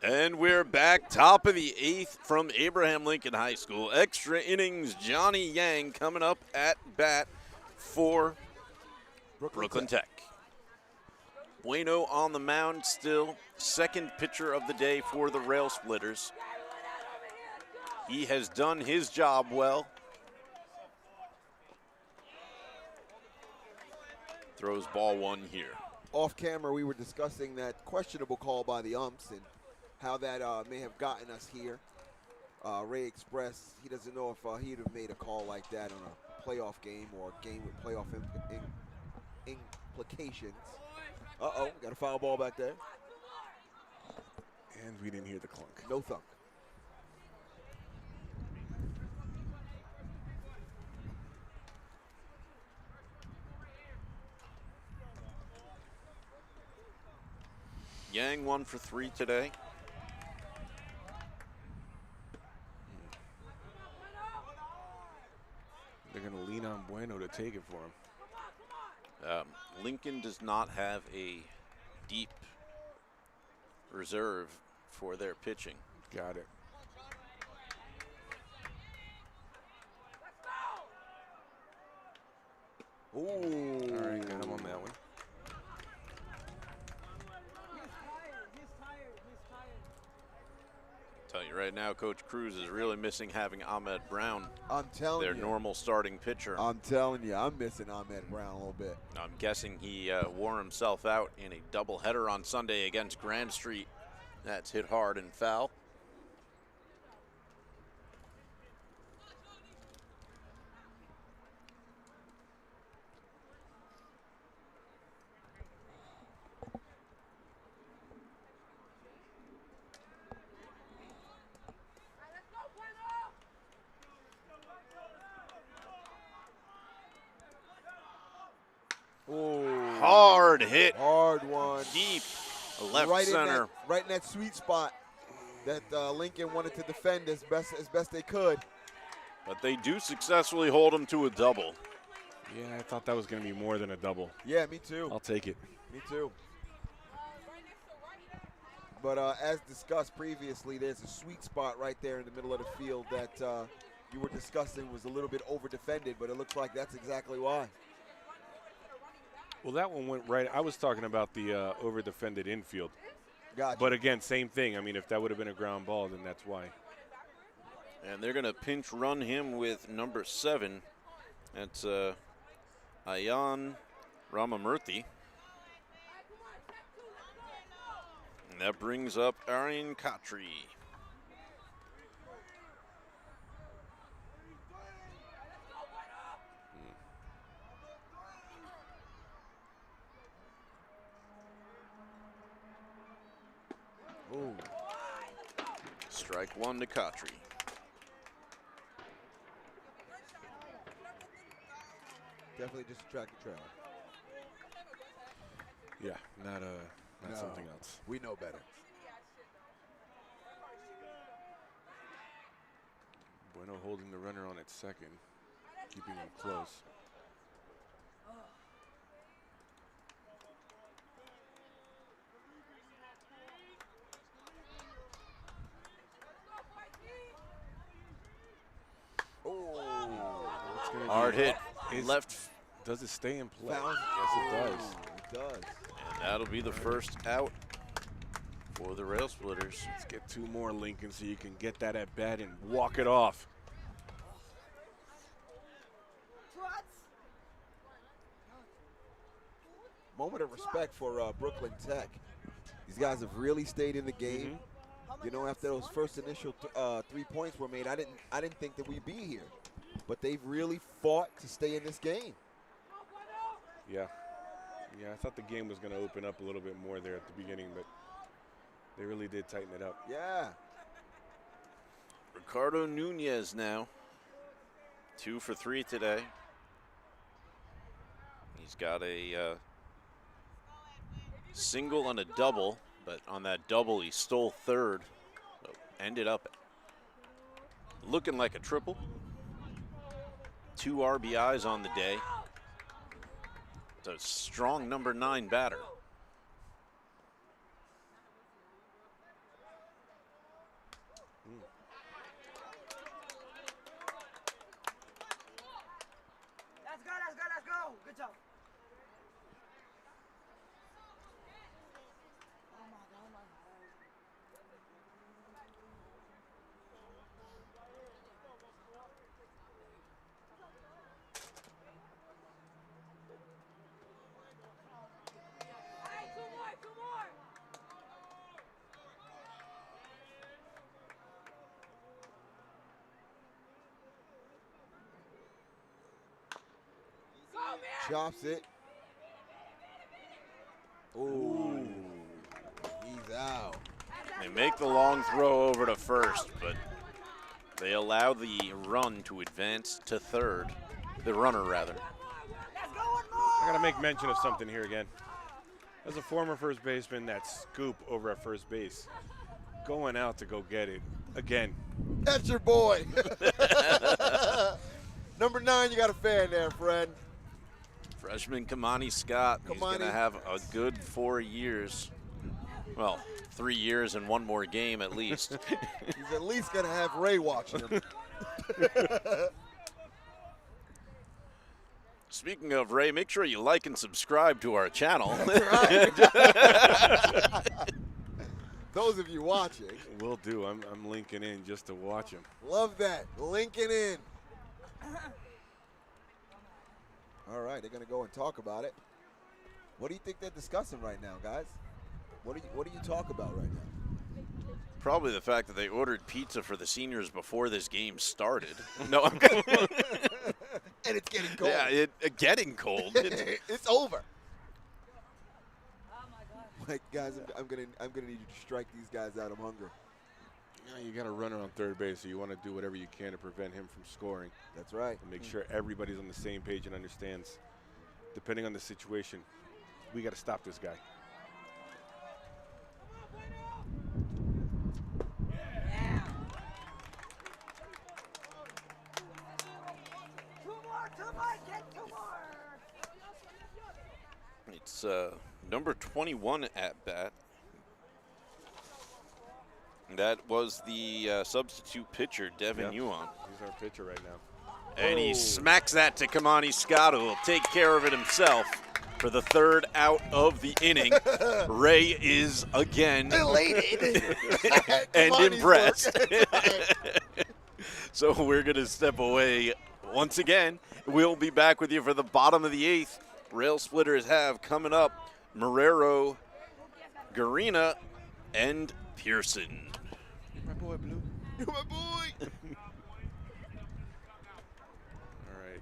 And we're back, top of the 8th from Abraham Lincoln High School. Extra innings, Johnny Yang coming up at bat for Brooklyn Tech. Bueno on the mound still, second pitcher of the day for the Railsplitters. He has done his job well. Throws ball one here. Off camera, we were discussing that questionable call by the umps and how that may have gotten us here. Ray expressed he doesn't know if he'd have made a call like that on a playoff game or a game with playoff implications. Uh-oh, got a foul ball back there. And we didn't hear the clunk. No thunk. Yang 1 for 3 today. They're going to lean on Bueno to take it for him. Lincoln does not have a deep reserve for their pitching. Got it. Ooh. All right, got him on that one. Tell you right now, Coach Cruz is really missing having Ahmed Brown, I'm telling their you. normal starting pitcher. I'm telling you, I'm missing Ahmed Brown a little bit. I'm guessing he wore himself out in a doubleheader on Sunday against Grand Street. That's hit hard and foul. Ooh. Hard hit, Hard one. deep, left right center. right in that sweet spot that Lincoln wanted to defend as best they could. But they do successfully hold him to a double. Yeah, I thought that was going to be more than a double. Yeah, me too. I'll take it. Me too. But as discussed previously, there's a sweet spot right there in the middle of the field that you were discussing was a little bit over-defended, but it looks like that's exactly why. Well, that one went right. I was talking about the over-defended infield. Gotcha. But again, same thing. I mean, if that would have been a ground ball, then that's why. And they're going to pinch run him with number 7. That's Ayan Ramamurthy. And that brings up Aryan Khatri. Ooh. Strike 1 to Khatri. Definitely just a tractor trailer. Yeah, not No, something else. We know better. Bueno holding the runner on its second, keeping him close. Oh. Hard hit. Is- Left. Does it stay in play? Foul. Yes, it does. It does. And that'll be the first out for the Railsplitters. Let's get 2 more, Lincoln, so you can get that at bat and walk it off. Moment of respect for Brooklyn Tech. These guys have really stayed in the game. You know, after those first initial 3 points were made, I didn't think that we'd be here, but they've really fought to stay in this game. Yeah. Yeah, I thought the game was going to open up a little bit more there at the beginning, but they really did tighten it up. Yeah. Ricardo Nunez now. 2 for 3 today. He's got a single and a double, but on that double he stole third. So ended up looking like a triple. 2 RBIs on the day. It's a strong number 9 batter. Let's go, let's go, let's go. Good job. Chops it. Ooh. He's out. They make the long throw over to first, but they allow the run to advance to third. The runner, rather. I got to make mention of something here again. As a former first baseman, that scoop over at first base, going out to go get it again. That's your boy. Number 9, you got a fan there, friend. Freshman Kamani Scott. He's going to have a good 4 years. Well, 3 years and 1 more game at least. He's at least going to have Ray watching him. Speaking of Ray, make sure you like and subscribe to our channel. Those of you watching. Will do. I'm linking in just to watch him. Love that. Lincoln in. All right, they're going to go and talk about it. What do you think they're discussing right now, guys? What do you talk about right now? Probably the fact that they ordered pizza for the seniors before this game started. No, I'm kidding. And it's getting cold. Yeah, getting cold. It's over. Like, guys, I'm gonna need you to strike these guys out. I'm hungry. Yeah, you got a runner on third base, so you want to do whatever you can to prevent him from scoring. That's right. And make sure everybody's on the same page and understands, depending on the situation, we got to stop this guy. It's number 21 at bat. That was the substitute pitcher, Devin Yuan. He's our pitcher right now. And he smacks that to Kamani Scott, who will take care of it himself for the 3rd out of the inning. Ray is again elated and impressed. So we're going to step away once again. We'll be back with you for the bottom of the 8th. Railsplitters have coming up Marrero, Garina, and Pearson. My boy, Blue. You're my boy. All right.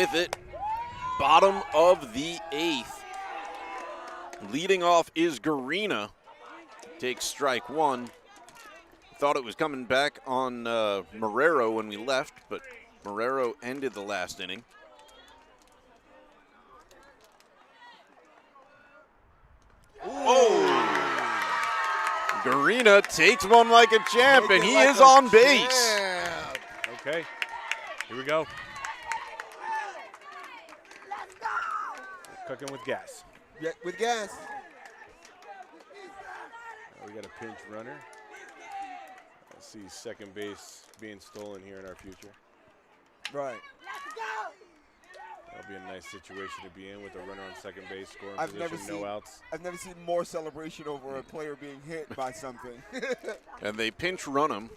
with it. Bottom of the 8th. Leading off is Garina. Takes strike 1. Thought it was coming back on Marrero when we left, but Marrero ended the last inning. Oh! Garina takes one like a champ, and he is on base. Okay, here we go. Cooking with gas. Yeah, with gas. We got a pinch runner. I see second base being stolen here in our future. Right. That'll be a nice situation to be in with a runner on second base, scoring I've position, never no outs. I've never seen more celebration over a player being hit by something. And they pinch run him,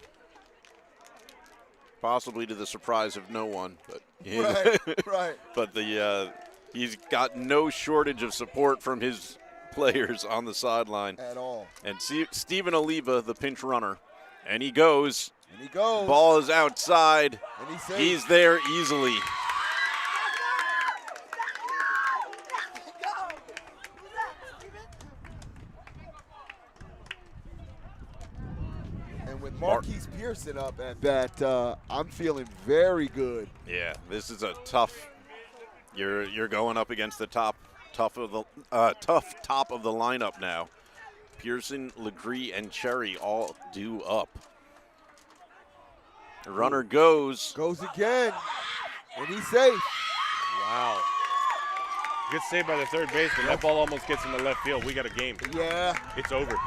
possibly to the surprise of no one. But Right. But he's got no shortage of support from his players on the sideline. At all. And Steven Oliva, the pinch runner, and he goes. And he goes. Ball is outside. And he's safe. He's there easily. And with Marquise Pearson up at bat, I'm feeling very good. Yeah, this is a tough. You're going up against the tough top of the lineup now. Pearson, Legree, and Cherry all due up. The runner goes. Goes again. And he's safe. Wow. Good save by the third baseman. That ball almost gets in the left field. We got a game. Yeah. It's over.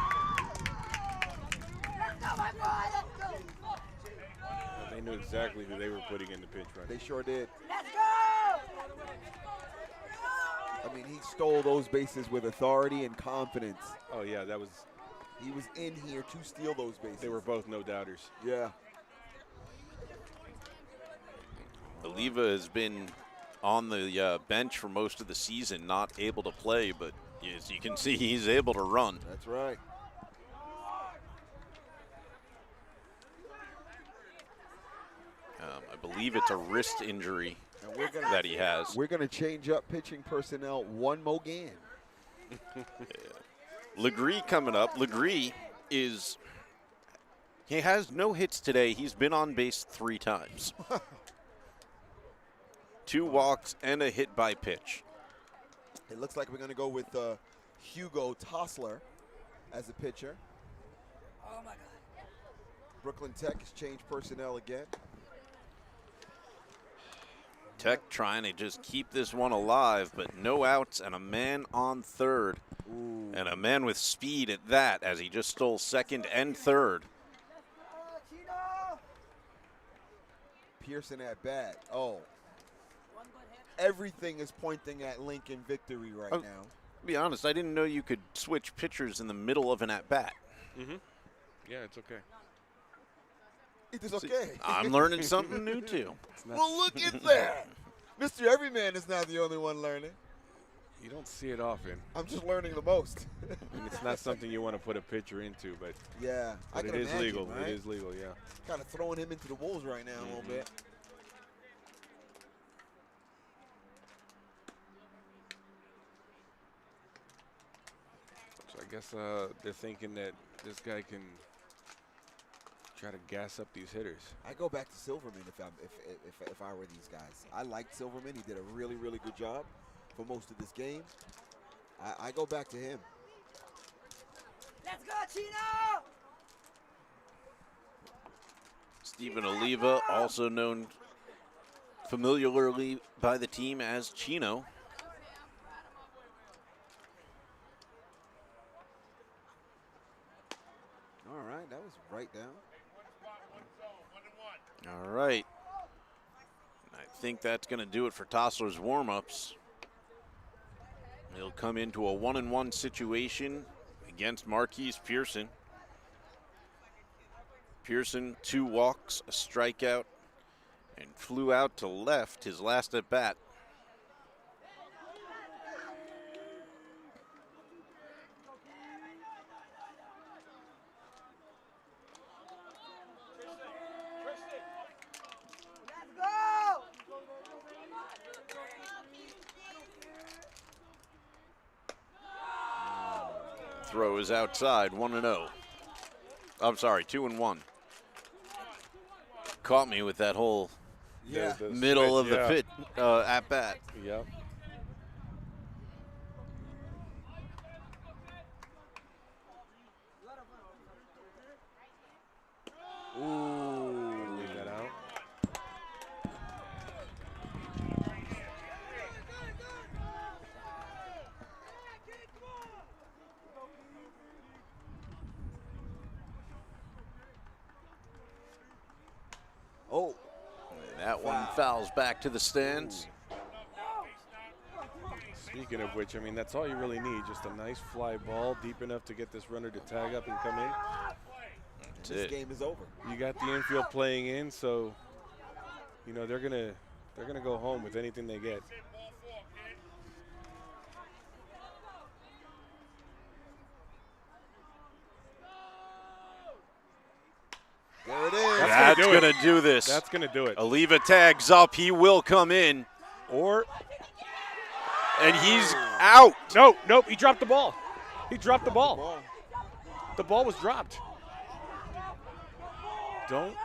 They knew exactly who they were putting in the pinch runner. They sure did. Let's go! I mean, he stole those bases with authority and confidence. Oh, yeah, that was. He was in here to steal those bases. They were both no doubters. Yeah. Oliva has been on the bench for most of the season, not able to play, but as you can see, he's able to run. That's right. I believe it's a wrist injury And we're gonna, that he has. We're going to change up pitching personnel one more game. Legree coming up. Legree he has no hits today. He's been on base 3 times. 2 walks and a hit by pitch. It looks like we're going to go with Hugo Tossler as a pitcher. Oh my God. Brooklyn Tech has changed personnel again. Tech trying to just keep this one alive, but no outs and a man on third. Ooh. And a man with speed at that, as he just stole second and third. Pearson at bat. Oh. Everything is pointing at Lincoln victory right now. To be honest, I didn't know you could switch pitchers in the middle of an at-bat. Mm-hmm. Yeah, it's okay. It is okay. I'm learning something new, too. Well, look at that. Mr. Everyman is not the only one learning. You don't see it often. I'm just learning the most. And it's not something you want to put a pitcher into, but, Yeah, I can it is imagine, legal. right? It is legal, yeah. Kind of throwing him into the wolves right now a little bit. So I guess they're thinking that this guy can try to gas up these hitters. I go back to Silverman if I were these guys. I liked Silverman. He did a really, really good job for most of this game. I go back to him. Let's go, Chino! Steven Oliva, also known familiarly by the team as Chino. All right, that was right down. All right. I think that's going to do it for Tossler's warm-ups. He'll come into a 1-1 situation against Marquise Pearson. Pearson, 2 walks, a strikeout, and flew out to left his last at bat. Let's go! throw is outside, 1-0. I'm sorry, 2-1. Caught me with that whole Yeah. The middle switch, of the yeah. fit at bat. Yep. Ooh. Leave that out. Oh. That one fouls back to the stands. Speaking of which, I mean, that's all you really need. Just a nice fly ball deep enough to get this runner to tag up and come in. That's This it. game is over. You got the infield playing in, so you know they're gonna go home with anything they get. There it is. That's gonna do going to do this. That's gonna do it. Oliva tags up. He will come in, Or and he's out. nope, he dropped the ball. He dropped the ball. The ball was dropped. Don't.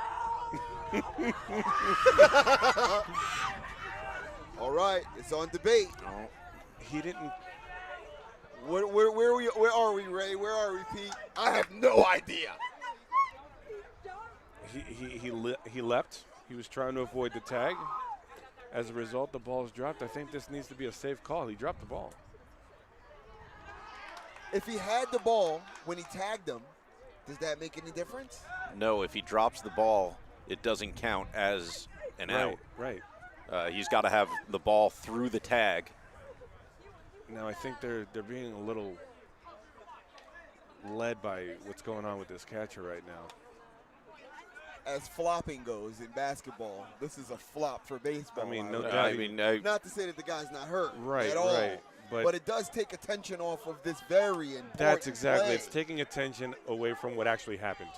All right, it's on debate. He didn't. Where are we, Ray? Where are we, Pete? I have no idea. He leapt. He was trying to avoid the tag. As a result, the ball is dropped. I think this needs to be a safe call. He dropped the ball. If he had the ball when he tagged him, does that make any difference? No, if he drops the ball, it doesn't count as an out. Right. He's got to have the ball through the tag. Now I think they're being a little led by what's going on with this catcher right now. As flopping goes in basketball, this is a flop for baseball. I mean, no would doubt. argue. Not to say that the guy's not hurt Right, at all, right, but it does take attention off of this very important That's exactly. play. It's taking attention away from what actually happened.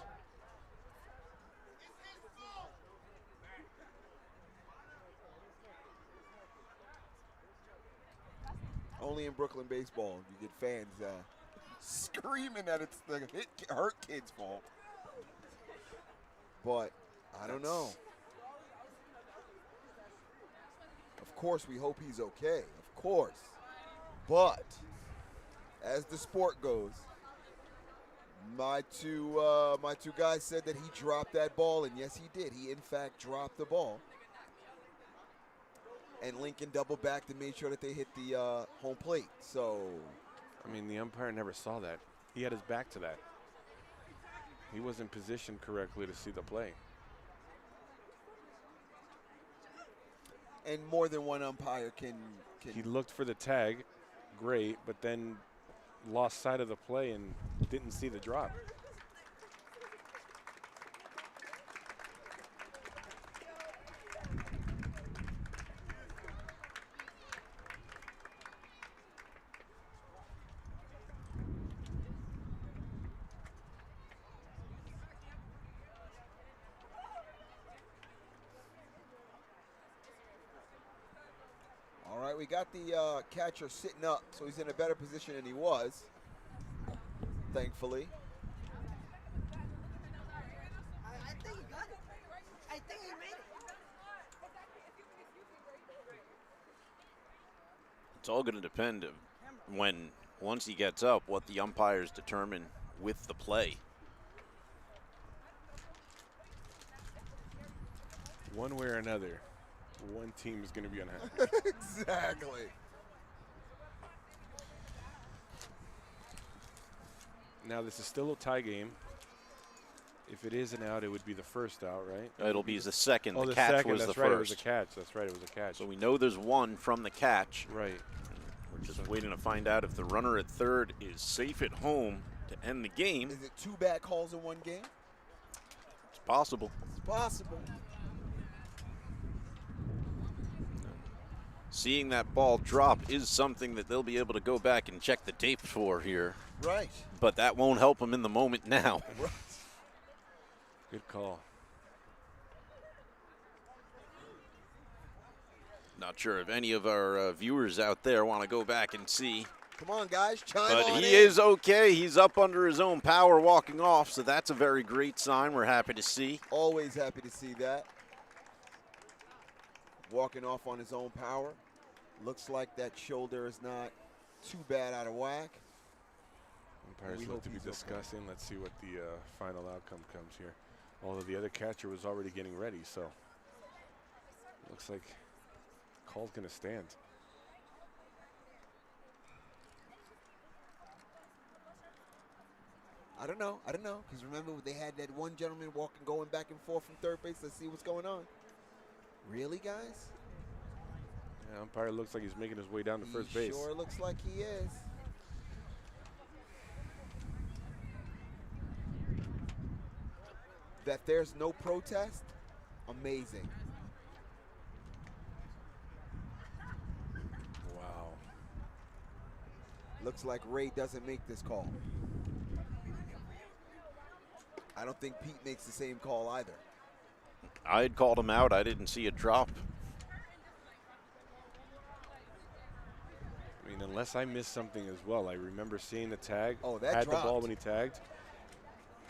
Only in Brooklyn baseball you get fans screaming that it's the hurt kid's fault. But I don't know. Of course, we hope he's okay. Of course. But as the sport goes, my two guys said that he dropped that ball, and yes, he did. He in fact dropped the ball. And Lincoln doubled back and made sure that they hit the home plate. So, I mean, the umpire never saw that. He had his back to that. He wasn't positioned correctly to see the play. and more than one umpire can. He looked for the tag, great, but then lost sight of the play and didn't see the drop. All right, we got the catcher sitting up, so he's in a better position than he was, thankfully. I think he got it. I think he made it. It's all going to depend when, once he gets up, what the umpires determine with the play. One way or another, one team is going to be unhappy. Exactly. Now, this is still a tie game. If it is an out, it would be the first out, right? It'll be the second. Oh, the the catch second. was That's the right. first. It was a catch. That's right. It was a catch. So we know there's one from the catch. Right. We're just waiting to find out if the runner at third is safe at home to end the game. Is it 2 bad calls in one game? It's possible. It's possible. Seeing that ball drop is something that they'll be able to go back and check the tape for here. Right. But that won't help them in the moment now. Right. Good call. Not sure if any of our viewers out there want to go back and see Come on, guys, chime But on he in. is okay. He's up under his own power walking off, so that's a very great sign. We're happy to see. Always happy to see that. Walking off on his own power. Looks like that shoulder is not too bad out of whack. Umpires We look hope to be he's okay. discussing. Let's see what the final outcome comes here. Although the other catcher was already getting ready, so looks like call's going to stand. I don't know, because remember they had that one gentleman going back and forth from third base. Let's see what's going on. Really, guys? Yeah, umpire looks like he's making his way down to first base. Sure looks like he is. That there's no protest, amazing. Wow. Looks like Ray doesn't make this call. I don't think Pete makes the same call either. I had called him out. I didn't see a drop. I mean, unless I missed something as well. I remember seeing the tag. Oh, that had dropped. the ball when he tagged,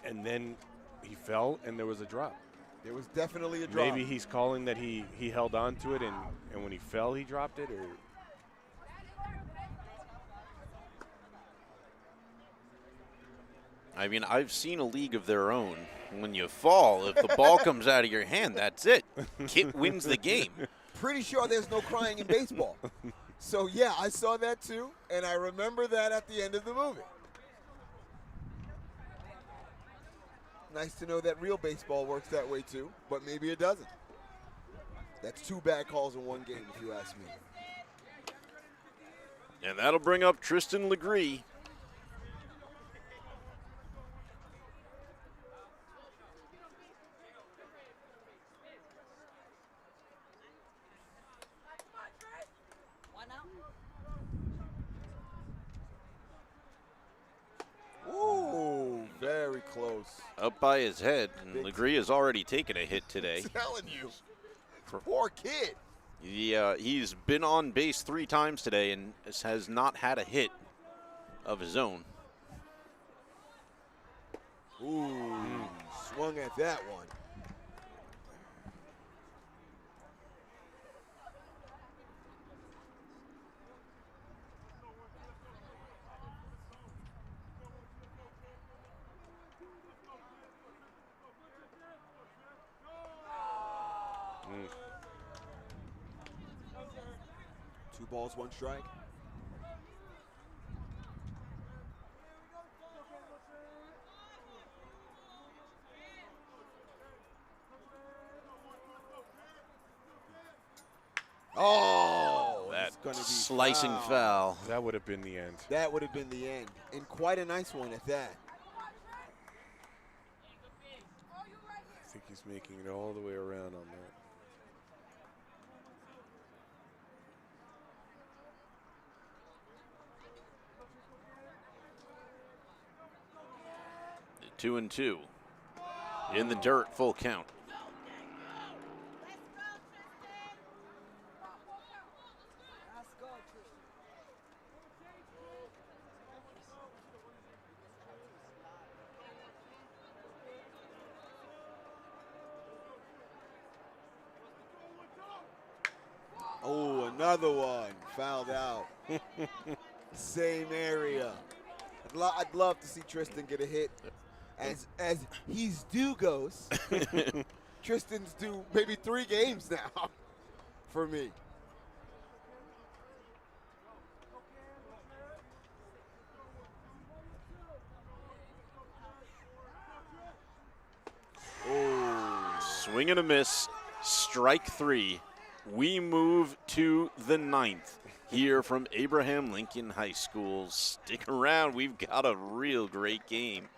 and then he fell, and there was a drop. There was definitely a drop. Maybe he's calling that he held on to it, and when he fell, he dropped it, or I mean, I've seen a league of their own. When you fall, if the ball comes out of your hand, that's it. Kit wins the game. Pretty sure there's no crying in baseball. So, yeah, I saw that too, and I remember that at the end of the movie. Nice to know that real baseball works that way too, but maybe it doesn't. That's 2 bad calls in one game, if you ask me. And that'll bring up Tristan Legree. Ooh, very close. Up by his head, and Legree has already taken a hit today. I'm telling you, poor kid. He's been on base 3 times today and has not had a hit of his own. Ooh, swung at that one. Two balls, 1 strike. Oh, That it's gonna be slicing foul. that would have been the end. That would have been the end, and quite a nice one at that. I think he's making it all the way around on that. The 2-2. In the dirt, full count. Let's go, Tristan. Oh, another one fouled out. Same area. I'd love to see Tristan get a hit. As he's due goes, Tristan's due maybe 3 games now for me. Swing and a miss, strike 3. We move to the 9th here from Abraham Lincoln High School. Stick around, we've got a real great game.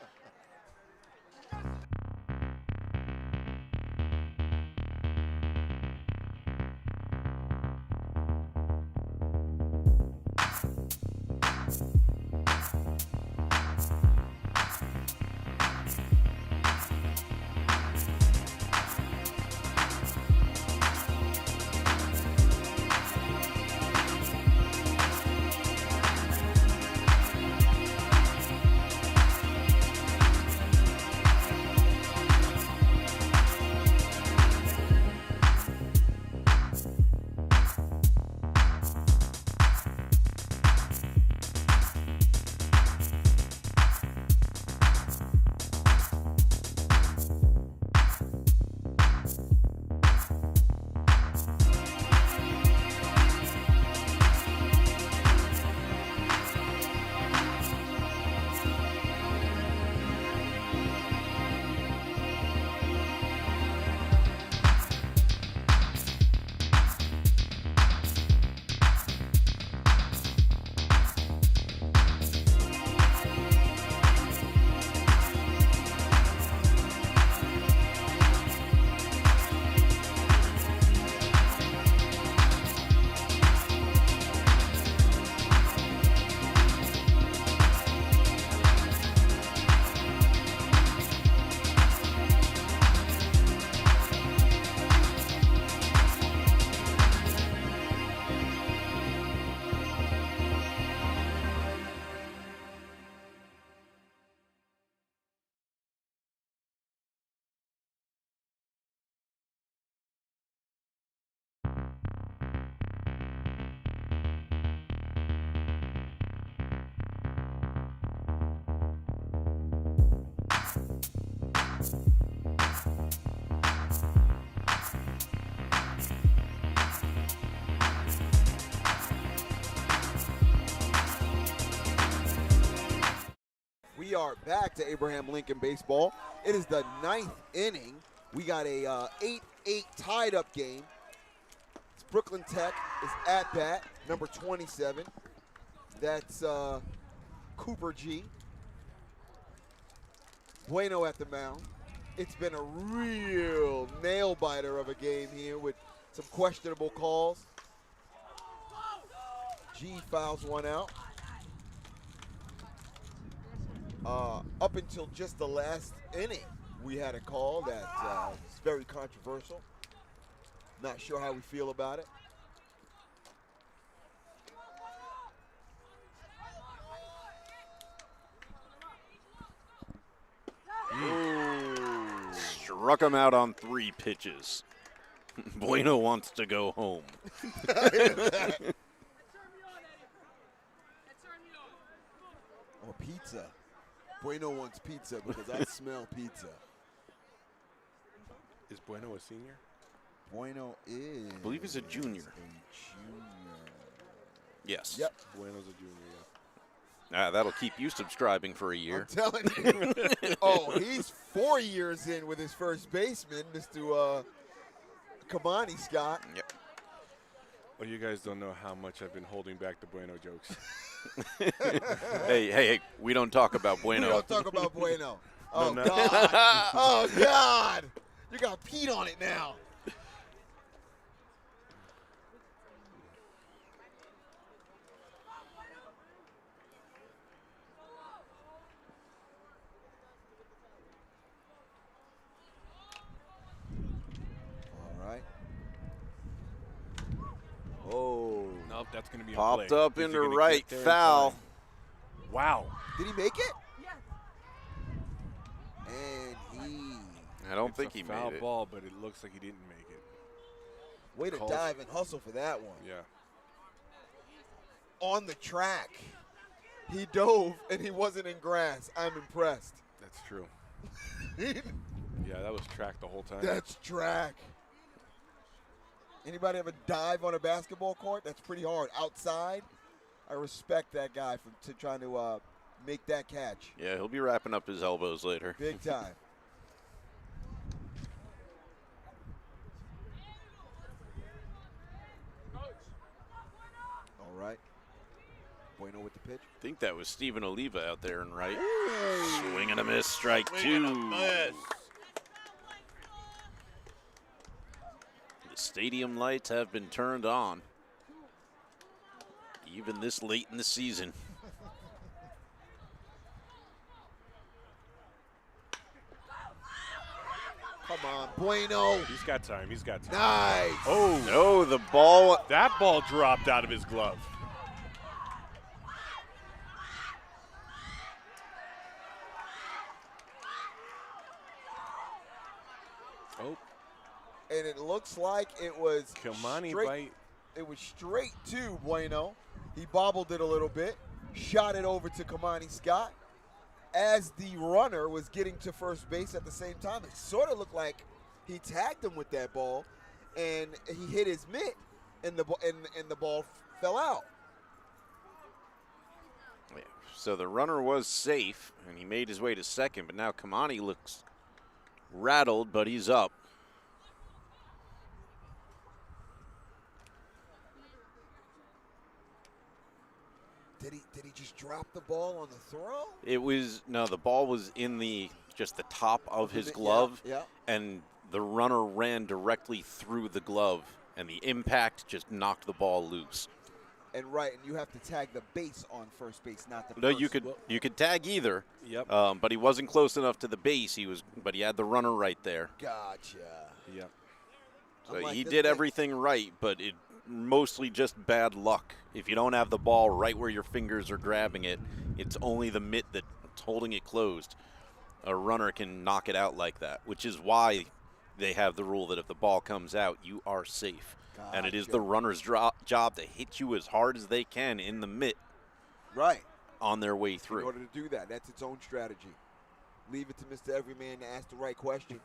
we are back to Abraham Lincoln baseball. It is the 9th inning. We got a 8-8 tied up game. It's Brooklyn Tech is at bat, number 27. That's Cooper G. Bueno at the mound. It's been a real nail biter of a game here with some questionable calls. G fouls one out. Up until just the last inning, we had a call that is very controversial. Not sure how we feel about it. Struck him out on 3 pitches. Bueno wants to go home. Or pizza. Bueno wants pizza because I smell pizza. Is Bueno a senior? Bueno is. I believe he's a junior. Yes. Yep. Bueno's a junior, yeah. That'll keep you subscribing for a year. I'm telling you. Oh, he's 4 years in with his first baseman, Mr. Kamani Scott. Yep. Well, you guys don't know how much I've been holding back the Bueno jokes. Hey, we don't talk about Bueno. We don't talk about Bueno. Oh, No. God. Oh, God. You got Pete on it now. All right. Oh. Nope, that's going to be a Popped play. up Is he into gonna right, get there in foul. time? Wow. Did he make it? Yes. And he. I don't It's think a he foul made it. ball, but it looks like he didn't make it. Way to Calls. dive and hustle for that one. Yeah. On the track. He dove and he wasn't in grass. I'm impressed. That's true. Yeah, that was track the whole time. That's track. Anybody ever dive on a basketball court? That's pretty hard. Outside, I respect that guy for trying to make that catch. Yeah, he'll be wrapping up his elbows later. Big time. All right. Bueno with the pitch. I think that was Steven Oliva out there and right. Swing and a miss, strike 2. The stadium lights have been turned on, even this late in the season. Come on, Bueno. He's got time. He's got time. Nice. Oh, No, the ball. that ball dropped out of his glove. Oh, And it looks like it was Kilmani straight. bite. It was straight to Bueno. He bobbled it a little bit, shot it over to Kamani Scott. As the runner was getting to first base at the same time, it sort of looked like he tagged him with that ball, and he hit his mitt, and the ball fell out. So the runner was safe, and he made his way to second, but now Kamani looks rattled, but he's up. Did he just drop the ball on the throw? It was, no, the ball was in just the top of his Yeah, glove, yeah. and the runner ran directly through the glove, and the impact just knocked the ball loose. And right, and you have to tag the base on first base, not the No, first. you could tag either. Yep. But he wasn't close enough to the base. But he had the runner right there. Gotcha. Yep. So I'm like, he this did thing- everything right, but it mostly just bad luck. If you don't have the ball right where your fingers are grabbing it, it's only the mitt that's holding it closed. A runner can knock it out like that, which is why they have the rule that if the ball comes out, you are safe. And it is Gotcha. the runner's job to hit you as hard as they can in the mitt Right. on their way In through. order to do that, that's its own strategy. Leave it to Mr. Everyman to ask the right questions.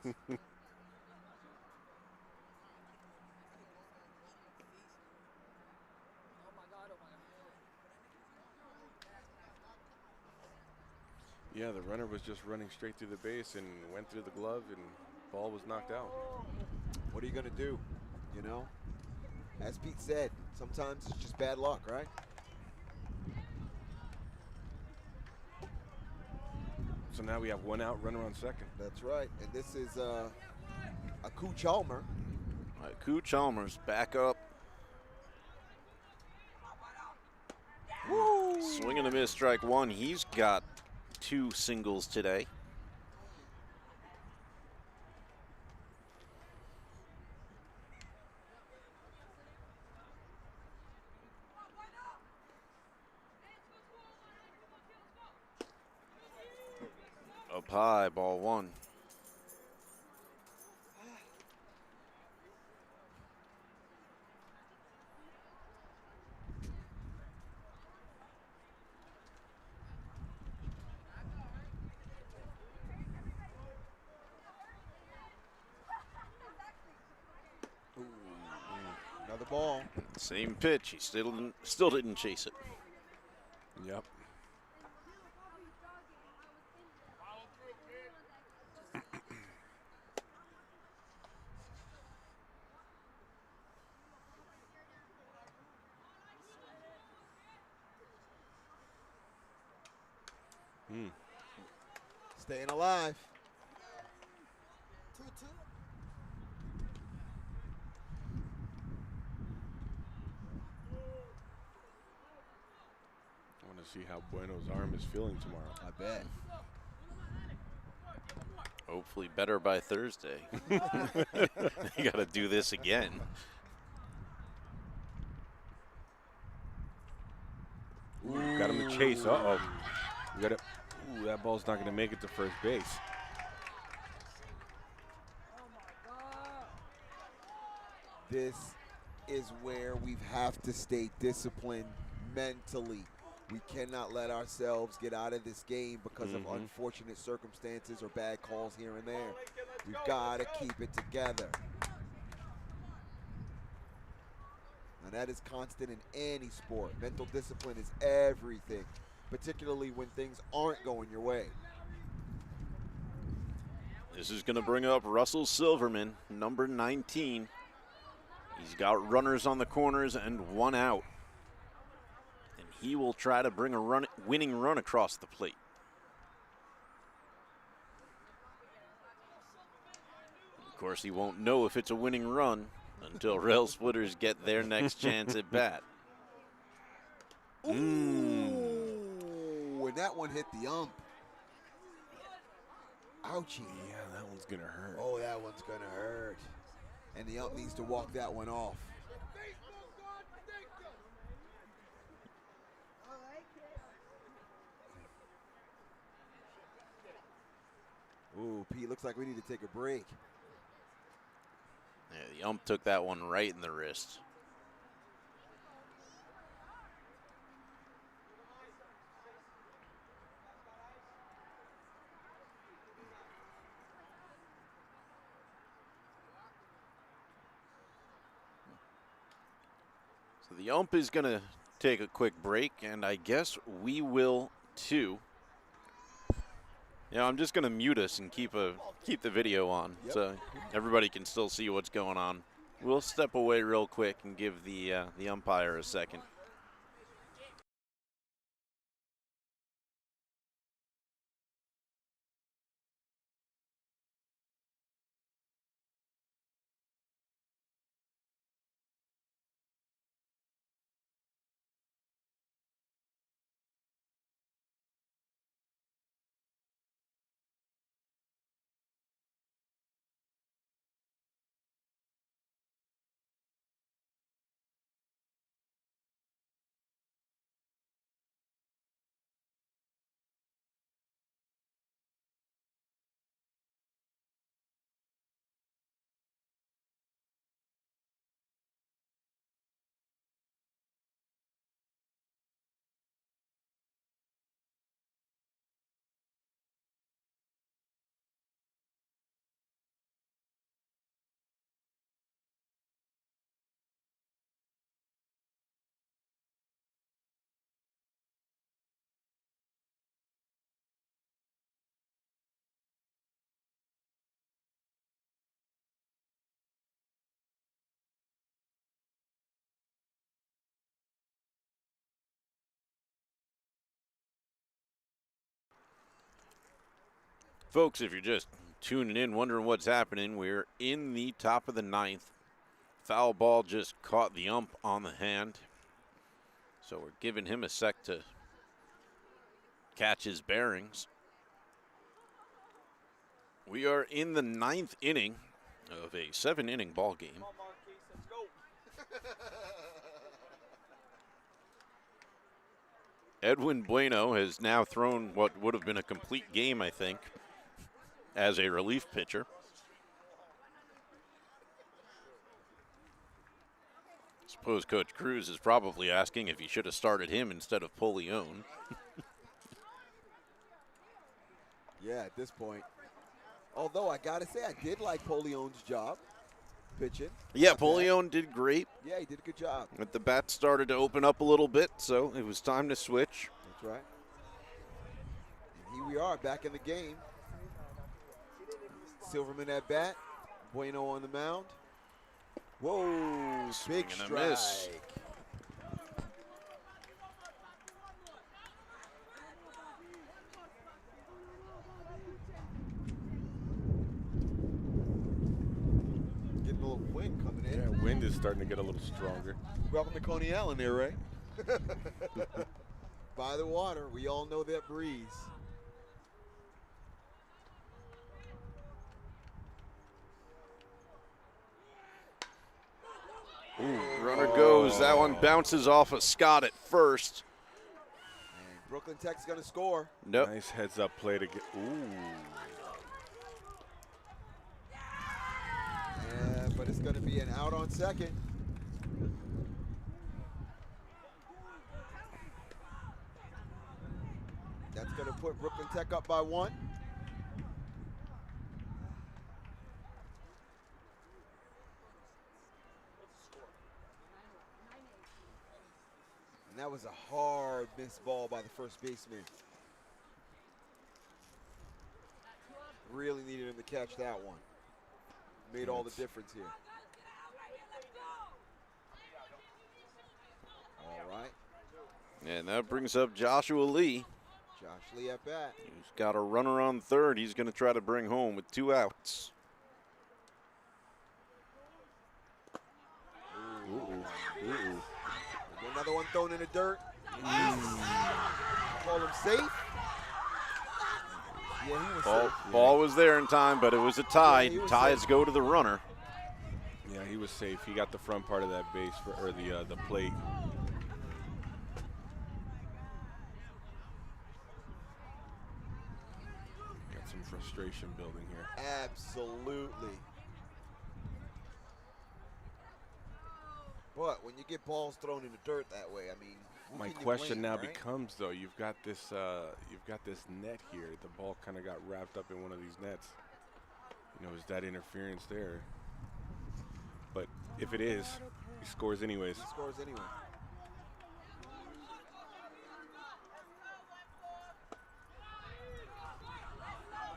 Yeah, the runner was just running straight through the base and went through the glove, and ball was knocked out. What are you going to do? You know, as Pete said, sometimes it's just bad luck, right? So now we have 1 out, runner on second. That's right. And this is a Cooch Chalmer. All right, Koo Chalmers back up. Woo! Swing and a miss, strike one. He's got 2 singles today. Up high, ball 1. Another ball. Same pitch. He still didn't chase it. Yep. Staying alive. 2-2. I want to see how Bueno's arm is feeling tomorrow. I bet. Hopefully better by Thursday. You got to do this again. Ooh, got him to chase. Uh-oh. We got it. Ooh, that ball's not going to make it to first base. This is where we have to stay disciplined mentally. We cannot let ourselves get out of this game because of unfortunate circumstances or bad calls here and there. We've got to keep it together. And that is constant in any sport. Mental discipline is everything, particularly when things aren't going your way. This is going to bring up Russell Silverman, number 19. He's got runners on the corners and 1 out. And he will try to bring a winning run across the plate. Of course, he won't know if it's a winning run until Railsplitters get their next chance at bat. Ooh, and that one hit the ump. Ouchie. Yeah, that one's going to hurt. Oh, that one's going to hurt. And the ump needs to walk that one off. Ooh, Pete, looks like we need to take a break. Yeah, the ump took that one right in the wrist. So the ump is going to take a quick break, and I guess we will too. Yeah, I'm just going to mute us and keep the video on so everybody can still see what's going on. We'll step away real quick and give the umpire a second. Folks, if you're just tuning in, wondering what's happening, we're in the top of the ninth. Foul ball just caught the ump on the hand. So we're giving him a sec to catch his bearings. We are in the ninth inning of a 7-inning ball game. Edwin Bueno has now thrown what would have been a complete game, I think, as a relief pitcher. Suppose Coach Cruz is probably asking if he should have started him instead of Polione. Yeah, at this point. Although I got to say, I did like Polione's job pitching. Yeah, Not bad. Polione did great. Yeah, he did a good job. But the bat started to open up a little bit, so it was time to switch. That's right. And here we are back in the game. Silverman at bat. Bueno on the mound. Whoa, Swing big and a strike. miss. Getting a little wind coming in. Yeah, wind is starting to get a little stronger. Welcome to Coney Island there, Ray. By the water, we all know that breeze. Runner goes. That one bounces off of Scott at first. And Brooklyn Tech's going to score. Nope. Nice heads up play to get. Ooh. Yeah, but it's going to be an out on second. That's going to put Brooklyn Tech up by 1. And that was a hard missed ball by the first baseman. Really needed him to catch that one. Made all the difference here. All right. And that brings up Joshua Lee, Josh Lee at bat. who's got a runner on third. He's going to try to bring home with 2 outs. Ooh. Another one thrown in the dirt. Call him safe. Yeah, he was safe. Ball was there in time, but it was a tie. Yeah, he was Ties safe. go to the runner. Yeah, he was safe. He got the front part of that base or the plate. Got some frustration building here. Absolutely. But when you get balls thrown in the dirt that way, I mean, who My can you question blame, now right? becomes though, you've got this net here. The ball kind of got wrapped up in one of these nets. You know, is that interference there? But if it is, he scores anyways. He scores anyway.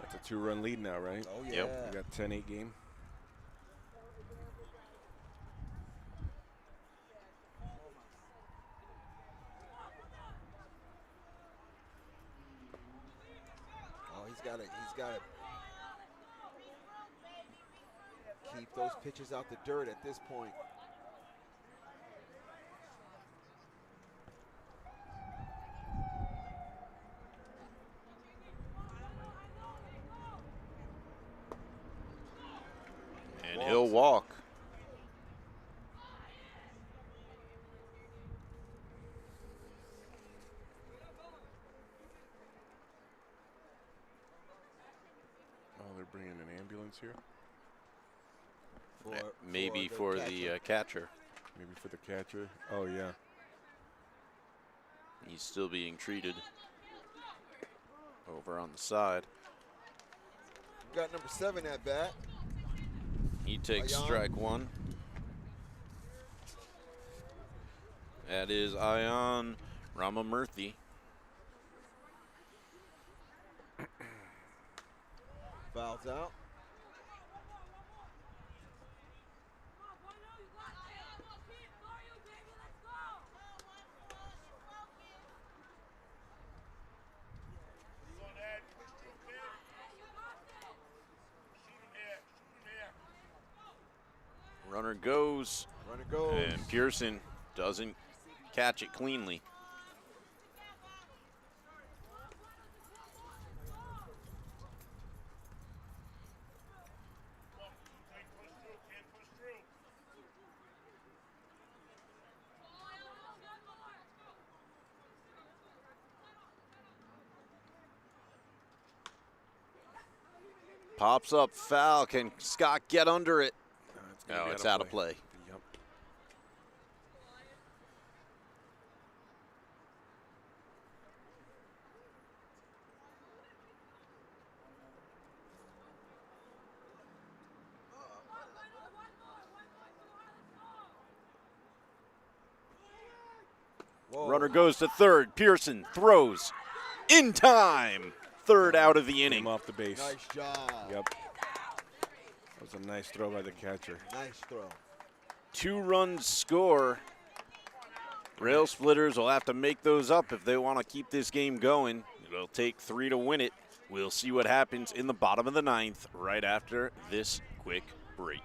That's a 2-run lead now, right? Oh, yeah. Yep. We got 10-8 game. Oh, he's got to keep those pitches out the dirt at this point. And he'll walk. Oh, they're bringing an ambulance here. Maybe for the catcher. Maybe for the catcher. Oh, yeah. He's still being treated over on the side. We've got number 7 at bat. He takes Ayan. strike 1. That is Ayan Ramamurthy. Fouls out. Runner goes. Runner goes. And Pearson doesn't catch it cleanly. Pops up, foul. Can Scott get under it? No, it's out of play. Yep. Whoa. Runner goes to third. Pearson throws in time. Third out of the inning. Came off the base. Nice job. Yep. That was a nice throw by the catcher. Nice throw. 2 runs score. Railsplitters will have to make those up if they want to keep this game going. It'll take 3 to win it. We'll see what happens in the bottom of the 9th right after this quick break.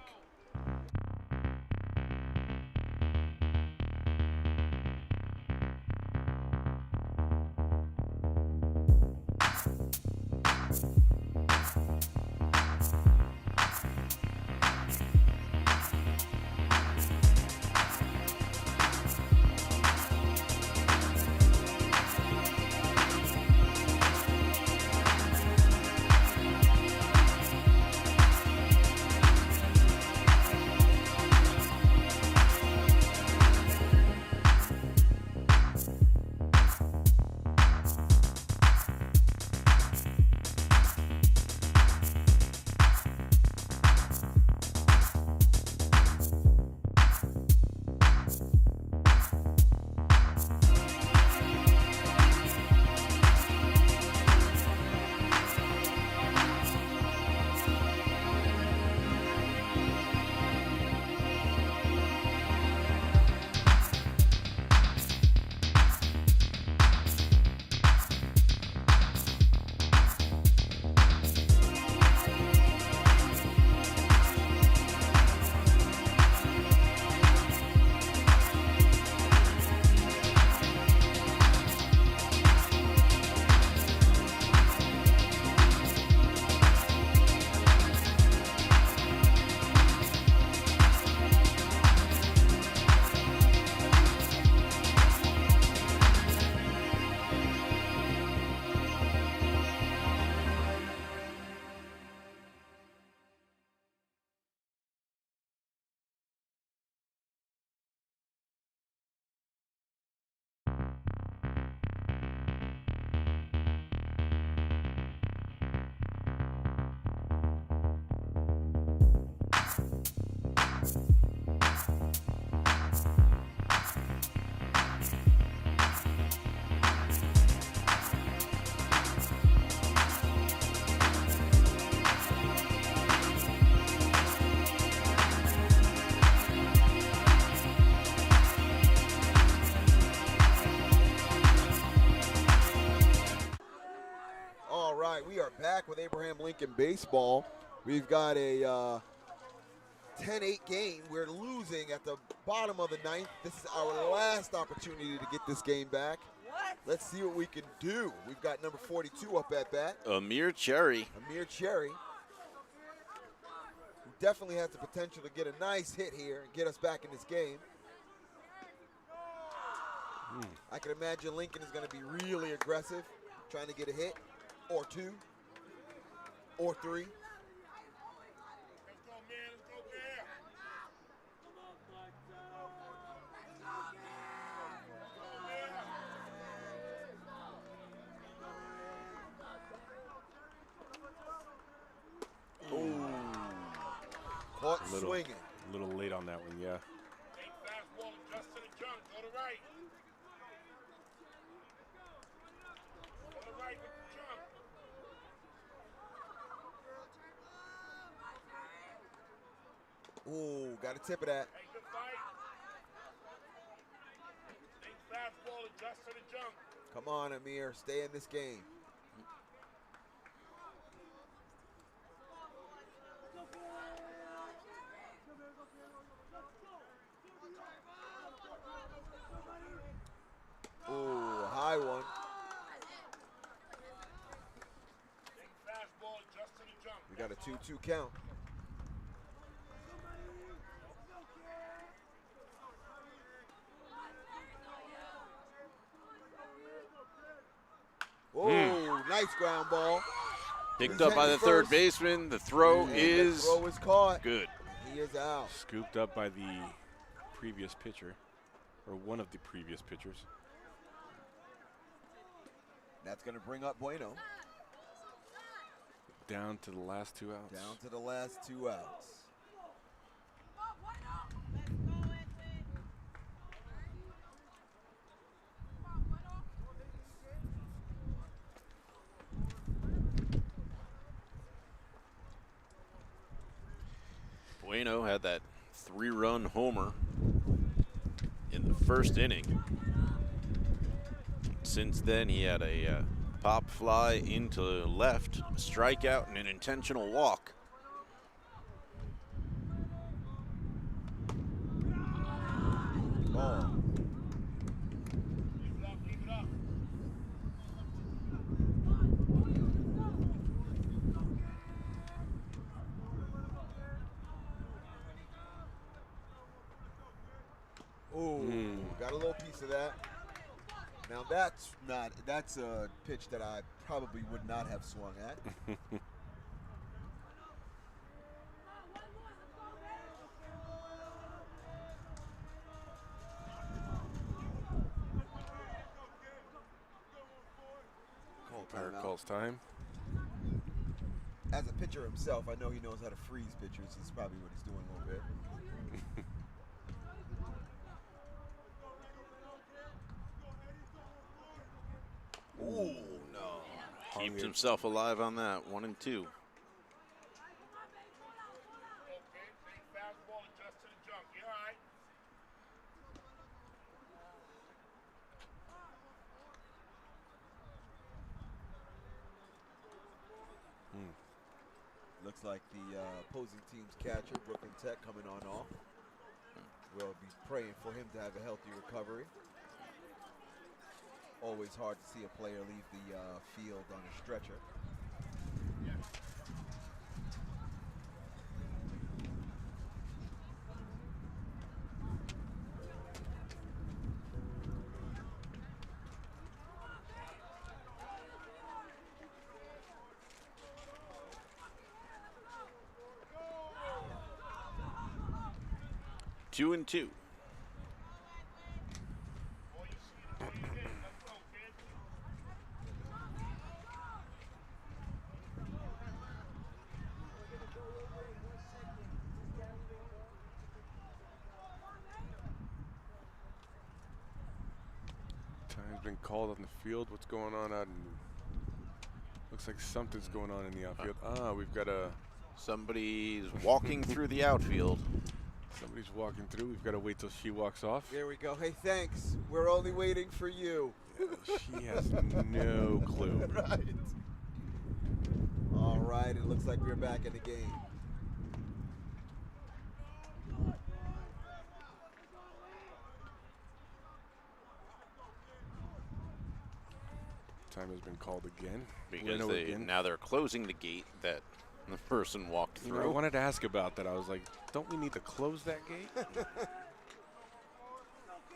We are back with Abraham Lincoln Baseball. We've got a 10-8 game. We're losing at the bottom of the 9th. This is our last opportunity to get this game back. Let's see what we can do. We've got number 42 up at bat. Amir Cherry. Amir Cherry, who definitely has the potential to get a nice hit here and get us back in this game. I can imagine Lincoln is going to be really aggressive, trying to get a hit, or 2, or 3. Caught swinging. A little late on that one, yeah. Fastball just to the junk. Go to right. Go to right with the jump. Ooh, got a tip of that. Take the fight. Take fastball just to the junk. Come on, Amir, stay in this game. 2-2 count. Oh, nice ground ball. Picked He's up by heading the third first. baseman. The throw And is the throw is caught. good. He is out. Scooped up by the previous pitcher, or one of the previous pitchers. That's going to bring up Bueno. Down to the last 2 outs. Down to the last 2 outs. Bueno had that 3-run homer in the first inning. Since then, he had a pop fly into left, a strikeout, and an intentional walk. Ball. Keep it up, keep it up. Ooh, got a little piece of that. Now that's a pitch that I probably would not have swung at. Call Umpire timeout. calls time. As a pitcher himself, I know he knows how to freeze pitchers. It's probably what he's doing a little bit. Ooh, no. Keeps himself alive on that. 1 and 2. Okay, big fastball adjust to the junk. You all right? Looks like the opposing team's catcher, Brooklyn Tech, coming on off. We'll be praying for him to have a healthy recovery. Always hard to see a player leave the field on a stretcher. Two and 2. All you see is all you hit. Let's go, kid. Time's been called on the field. What's going on out in? Looks like something's going on in the outfield. We've got Somebody's walking through the outfield. somebody's walking through. We've got to wait till she walks off. There we go. Hey, thanks. We're only waiting for you. She has no clue. Right. All right. It looks like we're back in the game. Time has been called again. Because Bueno again. now they're closing the gate that the person walked You know, I through. wanted to ask about that. I was like, don't we need to close that gate?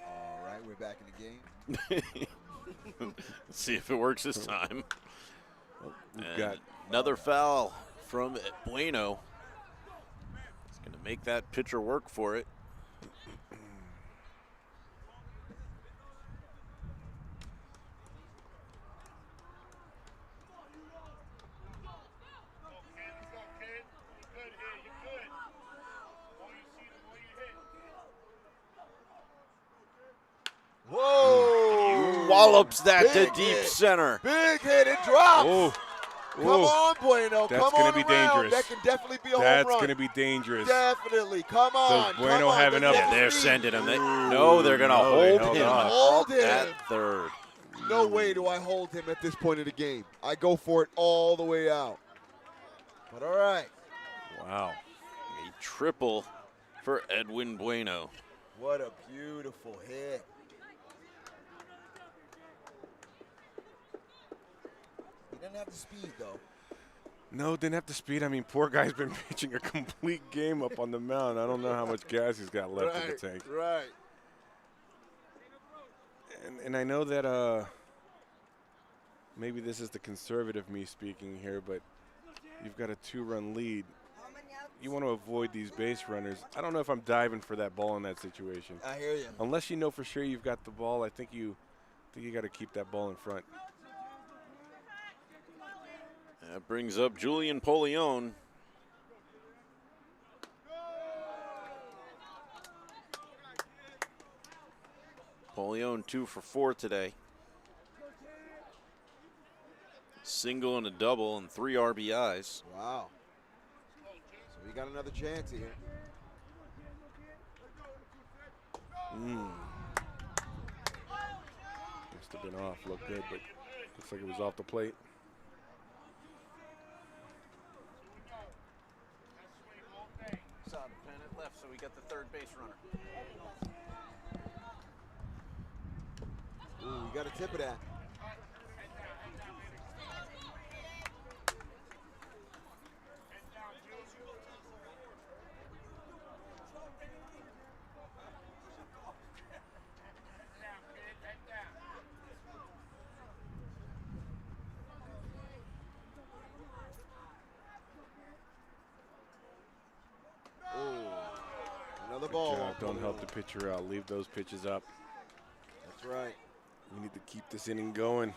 All right. We're back in the game. See if it works this time. We've And got another foul from Bueno. It's going to make that pitcher work for it. Let's go, kid. You're good here. You're good. All you see is all you hit. Whoa! Wallops that to Big deep hit. center. Big hit. It drops. Oh, Come on, Bueno. That's Come gonna on be around. dangerous. That can definitely be a home that's run. going to be dangerous. Definitely. Come on. Bueno come on. have There's enough- no Yeah, they're speed. sending him. No, they're going to No, they hold held him off. Hold him. at third. No way do I hold him at this point of the game. I go for it all the way out. But all right. Wow. A triple for Edwin Bueno. What a beautiful hit. He didn't have the speed, though. No, didn't have the speed. I mean, poor guy's been pitching a complete game up on the mound. I don't know how much gas he's got left in the tank. Right. And I know that maybe this is the conservative me speaking here, but you've got a 2-run lead. You want to avoid these base runners. I don't know if I'm diving for that ball in that situation. I hear you. Unless you know for sure you've got the ball, I think you got to keep that ball in front. That brings up Julian Polion. Polion 2 for 4 today. Single and a double and 3 RBIs. Wow. So we got another chance here. Must have been off. Looked good, but looks like it was off the plate. Pennant left, so we got the third base runner. Ooh, we got a tip of that. Another ball. Good job. Don't help the pitcher out. Leave those pitches up. That's right. We need to keep this inning going.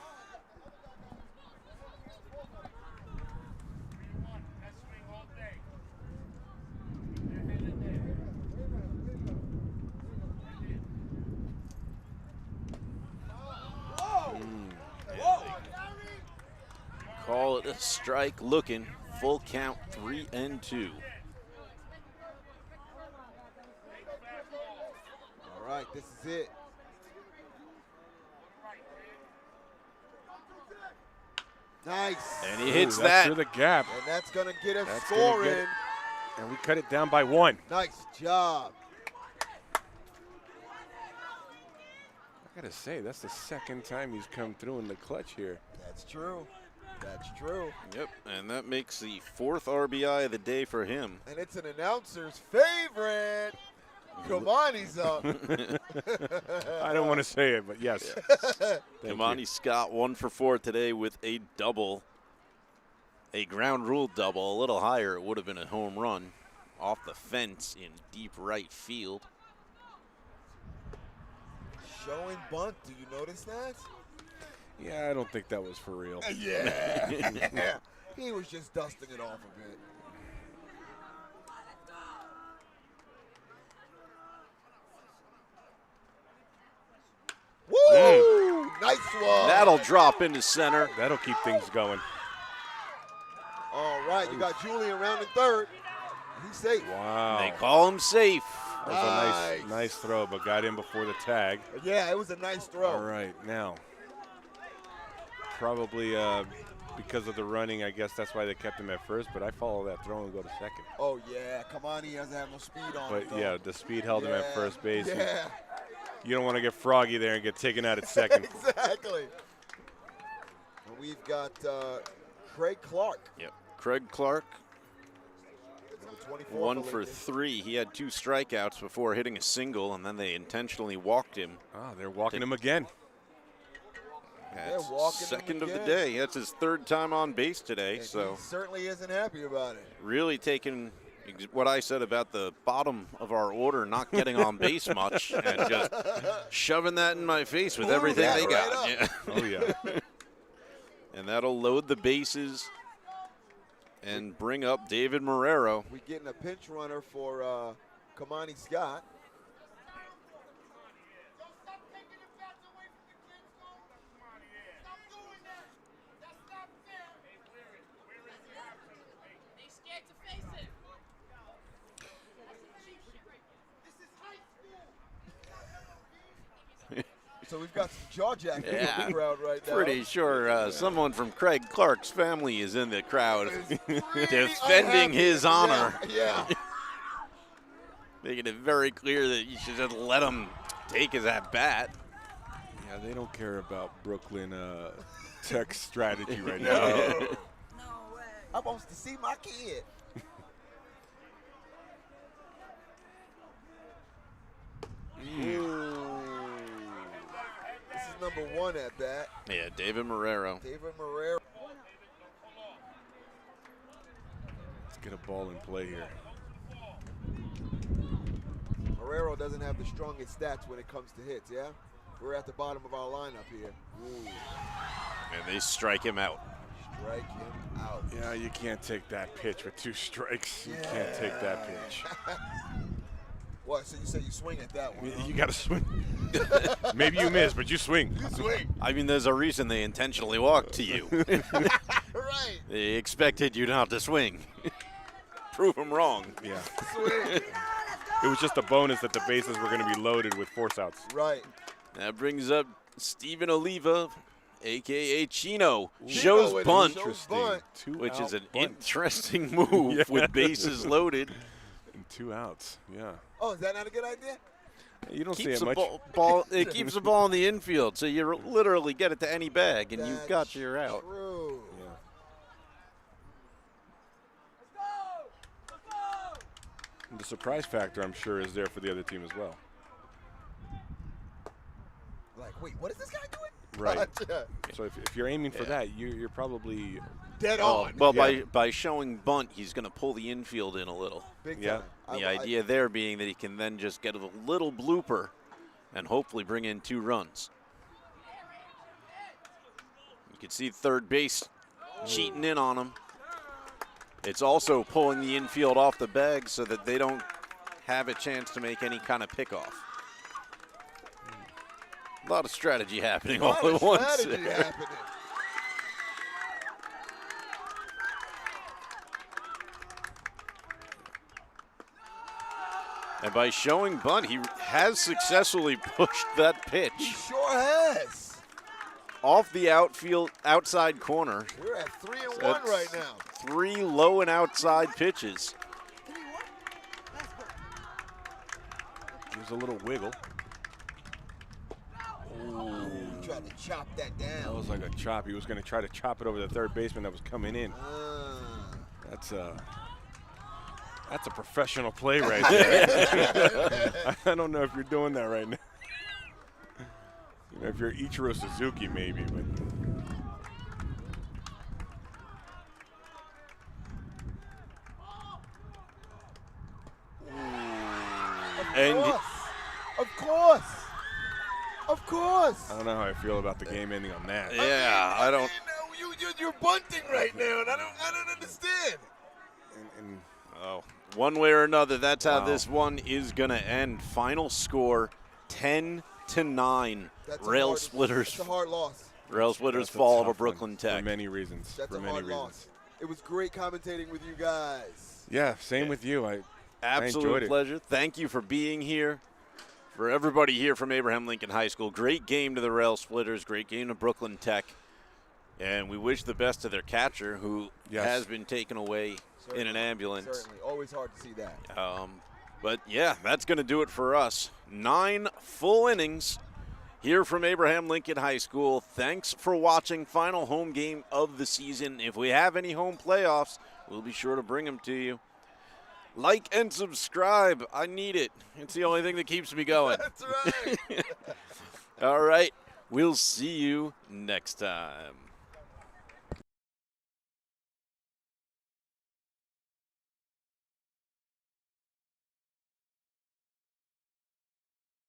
Call it a strike looking. Full count 3-2. All right, this is it. Nice. And he hits That's that. through the gap. And that's going to get us That's gonna scoring. get it. And we cut it down by 1. Nice job. I gotta say, that's the second time he's come through in the clutch here. That's true. That's true. Yep, and that makes the 4th RBI of the day for him. And it's an announcer's favorite. Come on, he's up. I don't want to say it, but yes. Thank Kamani you. Scott 1 for 4 today with a double. A ground rule double, a little higher. It would have been a home run off the fence in deep right field. Showing bunt. Do you notice that? Yeah, I don't think that was for real. Yeah. He was just dusting it off a bit. Woo! Nice one. That'll drop into center. That'll keep things going. All right, you got Julian rounding third. He's safe. Wow. They call him safe. That was a nice throw, but got in before the tag. Yeah, it was a nice throw. All right, now, probably because of the running, I guess that's why they kept him at first, but I follow that throw and go to second. Oh, yeah. Come on, he doesn't have no speed on But, him, though. yeah, the speed held him at first base. Yeah. You don't want to get froggy there and get taken out at second. Exactly. And we've got Craig Clark. Yep. Craig Clark, Number 24 1 for Lincoln. 3. He had 2 strikeouts before hitting a single, and then they intentionally walked him. Oh, they're walking him again. That's walking him second of the again. day. That's his 3rd time on base today. And So he certainly isn't happy about it. really taking what I said about the bottom of our order not getting on base much and just shoving that in my face with everything that they right got. up. Yeah. Oh, yeah. And that'll load the bases and bring up David Marrero. We're getting a pinch runner for Kamani Scott. So we've got some jaw jacking in Yeah. the crowd right now. Pretty sure someone from Craig Clark's family is in the crowd Really defending unhappy. his honor. Yeah. Making it very clear that you should just let him take his at bat. Yeah, they don't care about Brooklyn Tech's strategy right No. now. I wants to see my kid. This is number 1 at bat. Yeah, David Marrero. David Marrero. Let's get a ball in play here. Marrero doesn't have the strongest stats when it comes to hits, yeah? We're at the bottom of our lineup here. Ooh. And they strike him out. Strike him out. Yeah, you can't take that pitch with 2 strikes. You can't take that pitch. What, so you say you swing at that one, huh? You got to swing. Maybe you miss, but you swing. You swing. I mean, there's a reason they intentionally walked to you. Right. They expected you not to swing. Prove them wrong. Yeah. Swing. It was just a bonus that the bases were going to be loaded with force outs. Right. That brings up Steven Oliva, a.k.a. Chino. Chino Shows with it. bunt, Shows bunt. which is an bunt. interesting move Yeah. with bases loaded. And 2 outs. Yeah. Oh, is that not a good idea? You don't see Keeps it the much. ball, it keeps the ball in the infield, so you literally get it to any bag, and you've That's got your out. True. Yeah. And the surprise factor, I'm sure, is there for the other team as well. Like, wait, what is this guy doing? Right. Gotcha. So if you're aiming for that, you're probably Dead Oh, on. well, Yeah. by showing bunt, he's going to pull the infield in a little. Big Yeah. time. The idea there being that he can then just get a little blooper and hopefully bring in 2 runs. You can see third base cheating in on him. It's also pulling the infield off the bag so that they don't have a chance to make any kind of pickoff. A lot of strategy happening all at once. Strategy happening. And by showing bunt, he has successfully pushed that He pitch sure has. off the outside corner. We're at 3 and 1 That's right now. 3 low and outside pitches. there's a little wiggle. He tried to chop that That down. was like a chop. He was going to try to chop it over the third baseman that was coming in. That's a professional play right there. I don't know if you're doing that right now. You know, if you're Ichiro Suzuki, maybe, but Of course. Of course. I don't know how I feel about the game ending on that. Yeah, I don't. You're bunting right now, and I don't understand. And Oh, one way or another, that's how Wow. this one is going to end. Final score 10-9. That's Railsplitters. a hard loss. Railsplitters that's a fall tough over one Brooklyn Tech. for many reasons. That's for a many hard reasons. loss. It was great commentating with you guys. Yeah, same with you. I enjoyed Absolute it. pleasure. Thank you for being here. For everybody here from Abraham Lincoln High School, great game to the Railsplitters, great game to Brooklyn Tech. And we wish the best to their catcher, who Yes. has been taken away in an ambulance. Certainly. Always hard to see that. But yeah, that's going to do it for us. 9 full innings here from Abraham Lincoln High School. Thanks for watching. Final home game of the season. If we have any home playoffs, we'll be sure to bring them to you. Like and subscribe. I need it. It's the only thing that keeps me going. That's right. All right. We'll see you next time.